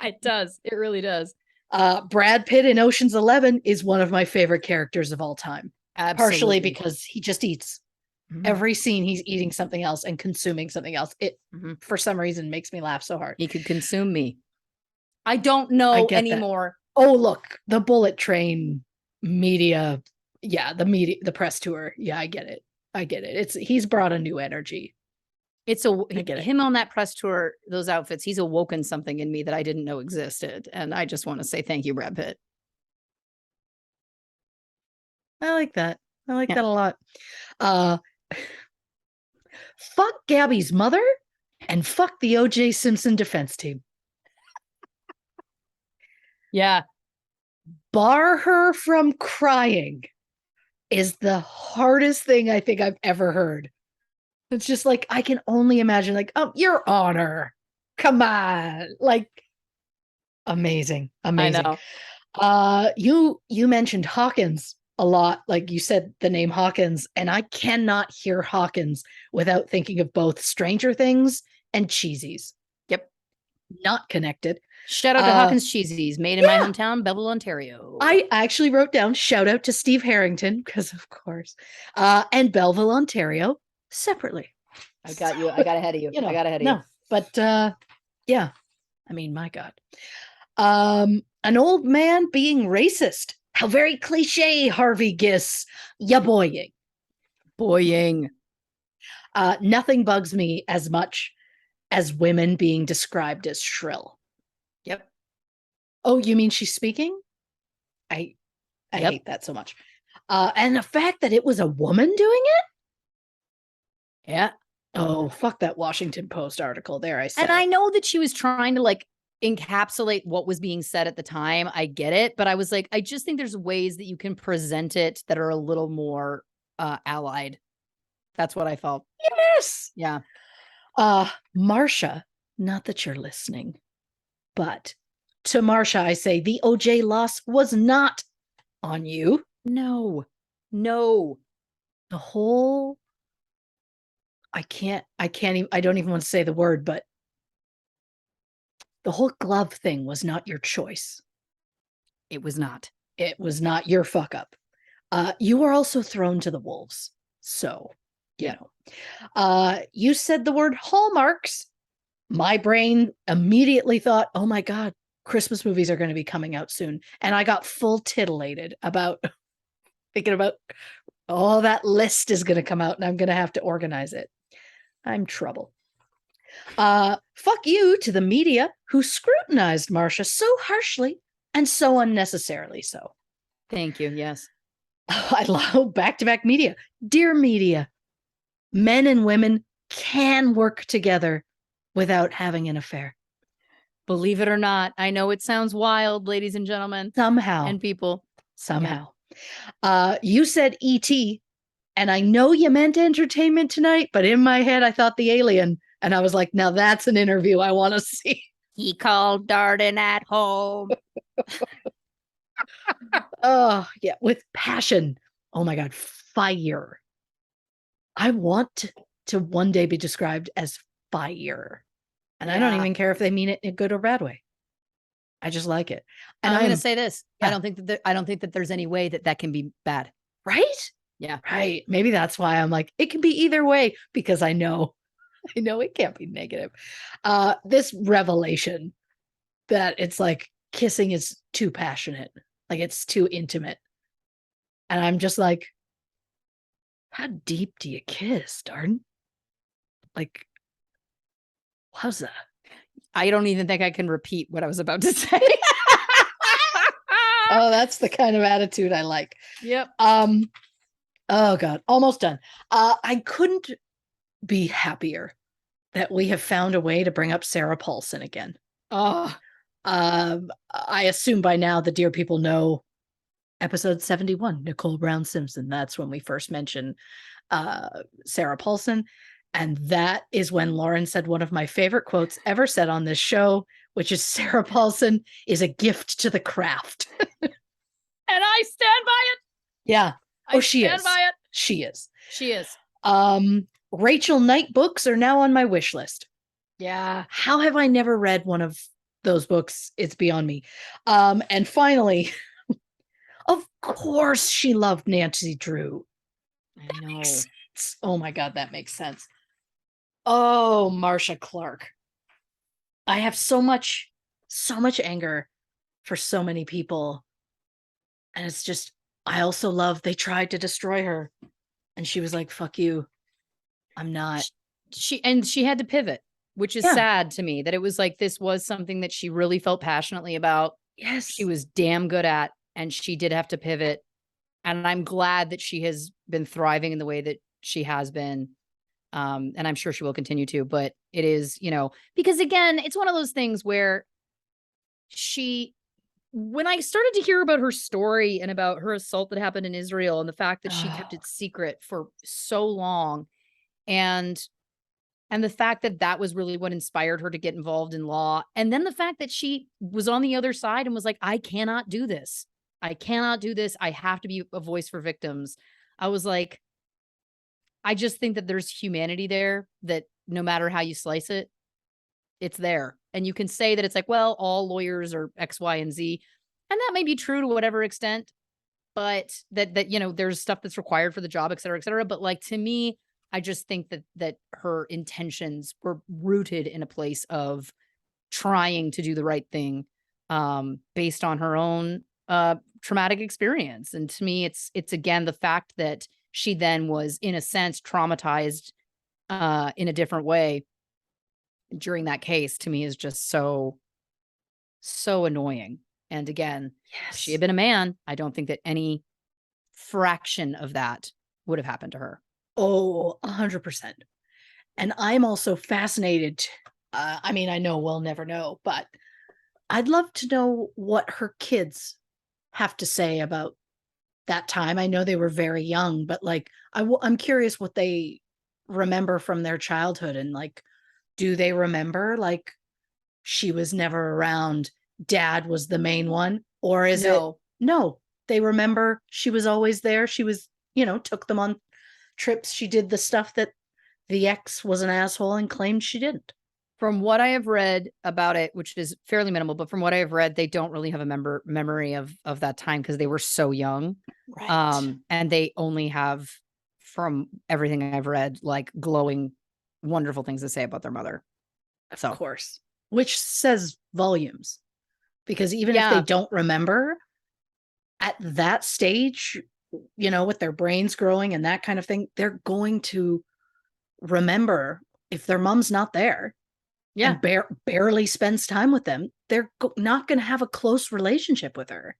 It does. It really does. Brad Pitt in Ocean's 11 is one of my favorite characters of all time. Absolutely. Partially because he just eats. Mm-hmm. Every scene he's eating something else and consuming something else. It for some reason makes me laugh so hard. He could consume me. I don't know anymore. That. Oh, look, the Bullet Train media. Yeah, the press tour. Yeah, I get it. He's brought a new energy. Him on that press tour, those outfits, he's awoken something in me that I didn't know existed. And I just want to say thank you, Brad Pitt. I like that. I like that a lot. Fuck Gabby's mother and fuck the OJ Simpson defense team. Yeah. Bar her from crying is the hardest thing I think I've ever heard. It's just like, I can only imagine like, oh, Your Honor, come on. Like, amazing. I know. You mentioned Hawkins a lot. Like you said the name Hawkins, and I cannot hear Hawkins without thinking of both Stranger Things and Cheesies. Yep. Not connected. Shout out to Hawkins Cheesies, made in my hometown, Belleville, Ontario. I actually wrote down shout out to Steve Harrington, because of course, and Belleville, Ontario, separately. I got ahead of you. I got ahead of you. But yeah, I mean, my God. An old man being racist. How very cliche, Harvey Giss. Ya boying. Nothing bugs me as much as women being described as shrill. Yep. Oh, you mean she's speaking? I hate that so much. And the fact that it was a woman doing it? Yeah. Oh, fuck that Washington Post article there. I said. And I know that she was trying to like encapsulate what was being said at the time. I get it. But I was like, I just think there's ways that you can present it that are a little more allied. That's what I felt. Yes. Yeah. Marcia, not that you're listening, but to Marcia, I say the OJ loss was not on you. No. The whole, I don't even want to say the word, but the whole glove thing was not your choice. It was not. It was not your fuck up. You were also thrown to the wolves. So, you said the word hallmarks. My brain immediately thought, oh my God, Christmas movies are going to be coming out soon. And I got full titillated about thinking about Oh, that list is going to come out and I'm going to have to organize it. I'm trouble. Fuck you to the media who scrutinized Marcia so harshly and so unnecessarily so. Thank you. Yes. I love back-to-back media. Dear media, men and women can work together without having an affair. Believe it or not. I know it sounds wild, ladies and gentlemen. Somehow. And people. Somehow. Yeah. You said E.T., and I know you meant entertainment tonight, but in my head, I thought the alien. And I was like, now that's an interview I want to see. He called Darden at home. Oh, yeah, with passion. Oh my God, fire. I want to one day be described as fire. And I don't even care if they mean it in a good or bad way. I just like it. And I'm going to say this. Yeah. I don't think that there's any way that can be bad. Right? Yeah. Right. Maybe that's why I'm like, it can be either way, because I know it can't be negative. This revelation that it's like kissing is too passionate, like it's too intimate. And I'm just like, how deep do you kiss, Darden? Like, wowza. I don't even think I can repeat what I was about to say. Oh, that's the kind of attitude I like. Yep. Oh God, almost done. I couldn't be happier that we have found a way to bring up Sarah Paulson again. Oh, I assume by now the dear people know episode 71, Nicole Brown Simpson. That's when we first mentioned Sarah Paulson. And that is when Lauren said one of my favorite quotes ever said on this show, which is Sarah Paulson is a gift to the craft. And I stand by it. Yeah. She is. By it. She is. She is. Rachel Knight books are now on my wish list. Yeah. How have I never read one of those books? It's beyond me. And finally, of course she loved Nancy Drew. I know. Oh my God, that makes sense. Oh, Marcia Clark. I have so much anger for so many people. And it's just, I also love they tried to destroy her. And she was like, fuck you. I'm not. She had to pivot, which is sad to me, that it was like, this was something that she really felt passionately about. Yes. She was damn good at, and she did have to pivot. And I'm glad that she has been thriving in the way that she has been. And I'm sure she will continue to, but it is, because again, it's one of those things where when I started to hear about her story and about her assault that happened in Israel and the fact that she kept it secret for so long, and the fact that that was really what inspired her to get involved in law. And then the fact that she was on the other side and was like, I cannot do this. I cannot do this. I have to be a voice for victims. I was like, I just think that there's humanity there, that no matter how you slice it, it's there. And you can say that it's like, well, all lawyers are X, Y, and Z. And that may be true to whatever extent, but that there's stuff that's required for the job, et cetera, et cetera. But like, to me, I just think that her intentions were rooted in a place of trying to do the right thing, based on her own traumatic experience. And to me, it's again, the fact that she then was, in a sense, traumatized in a different way during that case, to me is just so annoying. And again, if she had been a man, I don't think that any fraction of that would have happened to her. Oh, 100%. And I'm also fascinated. I mean, I know we'll never know, but I'd love to know what her kids have to say about that time. I know they were very young, but like, I'm curious what they remember from their childhood. And like, do they remember like she was never around, dad was the main one? Or is no, they remember she was always there. She was, took them on trips. She did the stuff that the ex was an asshole and claimed she didn't. From what I have read about it, which is fairly minimal, but from what I have read, they don't really have a memory of that time because they were so young. Right. And they only have, from everything I've read, like glowing, wonderful things to say about their mother. Of course. Which says volumes. Because even if they don't remember, at that stage, with their brains growing and that kind of thing, they're going to remember if their mom's not there and barely spends time with them, they're not going to have a close relationship with her.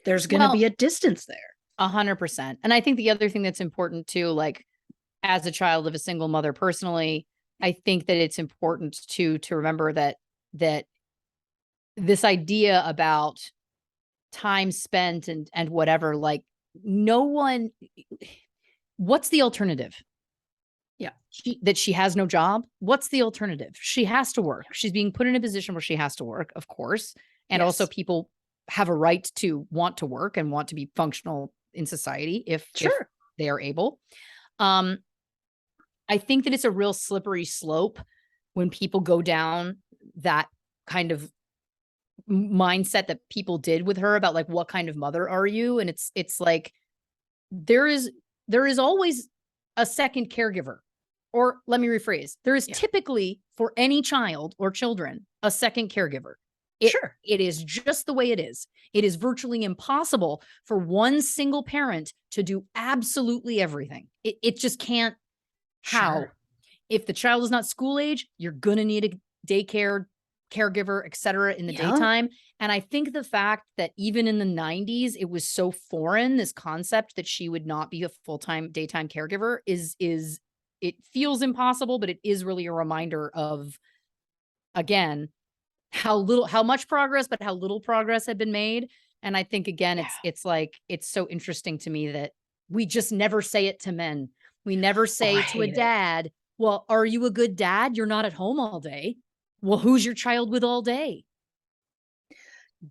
There's going to be a distance there. 100%. And I think the other thing that's important too, like as a child of a single mother personally, I think that it's important to remember that this idea about time spent and whatever, like what's the alternative? Yeah. That she has no job. What's the alternative? She has to work. She's being put in a position where she has to work, of course. And also people have a right to want to work and want to be functional in society if they are able. I think that it's a real slippery slope when people go down that kind of mindset that people did with her about like, what kind of mother are you? And it's like, there is always a second caregiver. Or let me rephrase, there is typically for any child or children, a second caregiver. It is just the way it is. It is virtually impossible for one single parent to do absolutely everything. It just can't. How? If the child is not school age, you're going to need a daycare, caregiver, etc. in the daytime. And I think the fact that even in the 90s, it was so foreign, this concept that she would not be a full-time daytime caregiver it feels impossible, but it is really a reminder of, again, how much progress, but how little progress had been made. And I think, again, it's like, it's so interesting to me that we just never say it to men. We never say to a dad, well, are you a good dad? You're not at home all day. Well, who's your child with all day?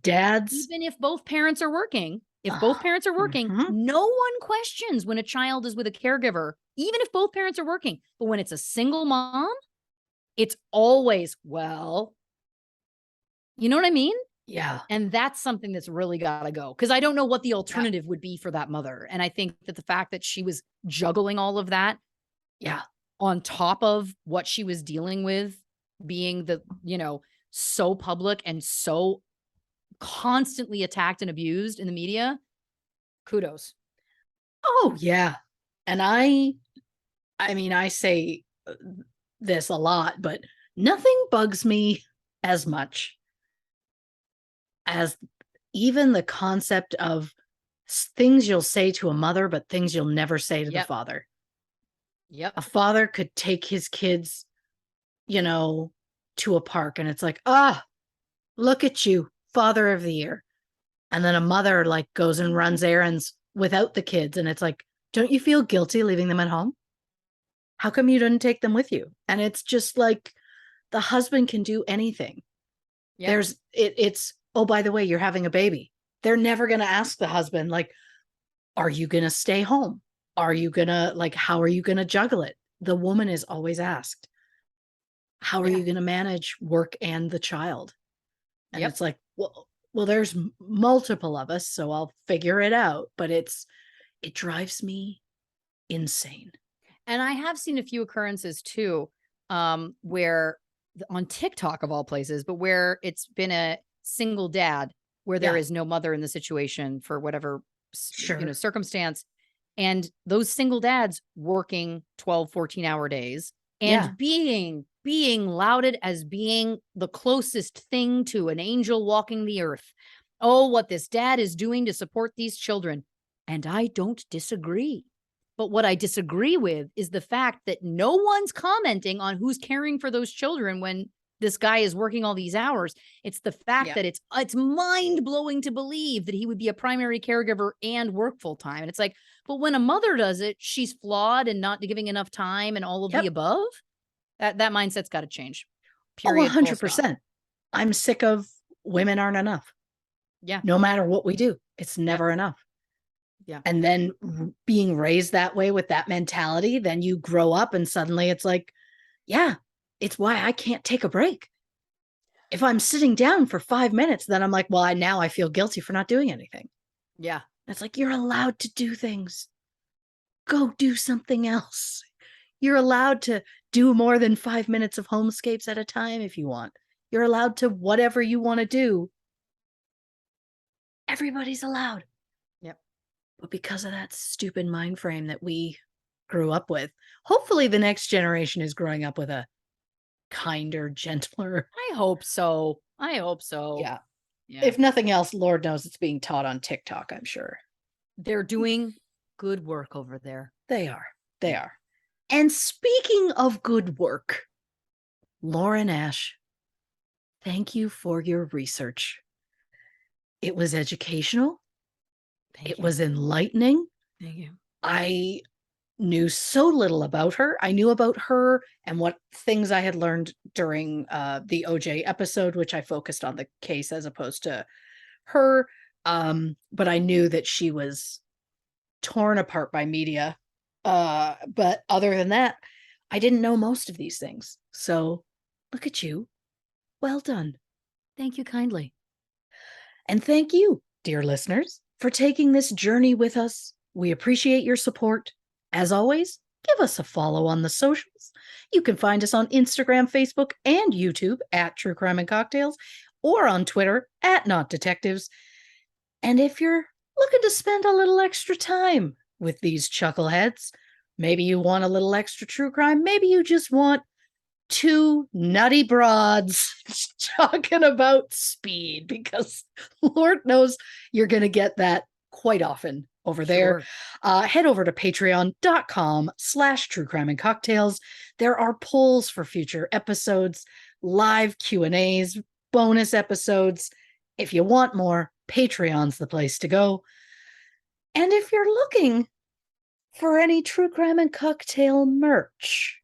Dads. Even if both parents are working, no one questions when a child is with a caregiver, even if both parents are working. But when it's a single mom, it's always, well, you know what I mean? Yeah. And that's something that's really got to go, because I don't know what the alternative would be for that mother. And I think that the fact that she was juggling all of that on top of what she was dealing with, being so public and so constantly attacked and abused in the media, kudos. Oh, yeah. And I mean, I say this a lot, but nothing bugs me as much as even the concept of things you'll say to a mother, but things you'll never say to the father. Yep. A father could take his kids, to a park, and it's like, look at you, father of the year. And then a mother like goes and runs errands without the kids. And it's like, don't you feel guilty leaving them at home? How come you didn't take them with you? And it's just like, the husband can do anything. Yep. It's, oh, by the way, you're having a baby. They're never going to ask the husband, like, are you going to stay home? Are you going to, like, how are you going to juggle it? The woman is always asked, how are you going to manage work and the child? And it's like, well, there's multiple of us, so I'll figure it out. But it drives me insane. And I have seen a few occurrences too, where on TikTok of all places, but where it's been a single dad where there is no mother in the situation for whatever circumstance. And those single dads working 12, 14-hour days and being lauded as being the closest thing to an angel walking the earth. Oh, what this dad is doing to support these children. And I don't disagree. But what I disagree with is the fact that no one's commenting on who's caring for those children when this guy is working all these hours. It's the fact that it's mind-blowing to believe that he would be a primary caregiver and work full-time. And it's like, but when a mother does it, she's flawed and not giving enough time and all of the above. That mindset's got to change. Period. 100%. I'm sick of women aren't enough. Yeah. No matter what we do, it's never enough. Yeah. And then being raised that way with that mentality, then you grow up and suddenly it's like, it's why I can't take a break. If I'm sitting down for 5 minutes, then I'm like, well, now I feel guilty for not doing anything. Yeah. It's like, you're allowed to do things. Go do something else. You're allowed to do more than 5 minutes of homescapes at a time if you want. You're allowed to whatever you want to do. Everybody's allowed. Yep. But because of that stupid mind frame that we grew up with, hopefully the next generation is growing up with a kinder, gentler. I hope so. Yeah. Yeah. If nothing else, Lord knows it's being taught on TikTok, I'm sure. They're doing good work over there. They are. They are. And speaking of good work, Lauren Ash, thank you for your research. It was educational. It was enlightening. Thank you. I knew so little about her. I knew about her and what things I had learned during the OJ episode, which I focused on the case as opposed to her. But I knew that she was torn apart by media. But other than that, I didn't know most of these things. So look at you. Well done. Thank you kindly. And thank you, dear listeners, for taking this journey with us. We appreciate your support. As always, give us a follow on the socials. You can find us on Instagram, Facebook, and YouTube at True Crime and Cocktails, or on Twitter at Not Detectives. And if you're looking to spend a little extra time with these chuckleheads, maybe you want a little extra true crime, maybe you just want two nutty broads talking about speed, because Lord knows you're going to get that quite often over there. Head over to patreon.com/true crime and cocktails. There are polls for future episodes, live Q&As, bonus episodes. If you want more, Patreon's the place to go. And if you're looking for any True Crime and Cocktail merch,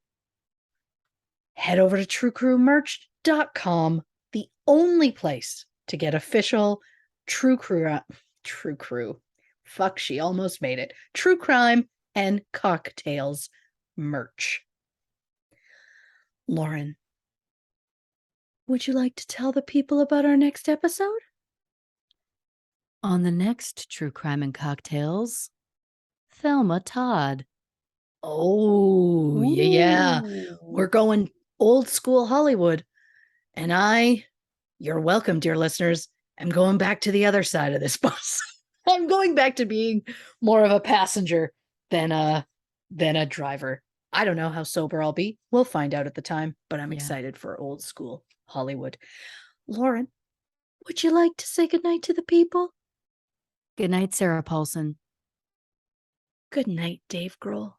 head over to truecrewmerch.com, the only place to get official True Crime. Fuck, she almost made it. True Crime and Cocktails merch. Lauren, would you like to tell the people about our next episode? On the next True Crime and Cocktails, Thelma Todd. Oh, yeah. We're going old school Hollywood. And you're welcome, dear listeners, I'm going back to the other side of this bus. I'm going back to being more of a passenger than a driver. I don't know how sober I'll be. We'll find out at the time, but I'm excited for old school Hollywood. Lauren, would you like to say goodnight to the people? Good night, Sarah Paulson. Good night, Dave Grohl.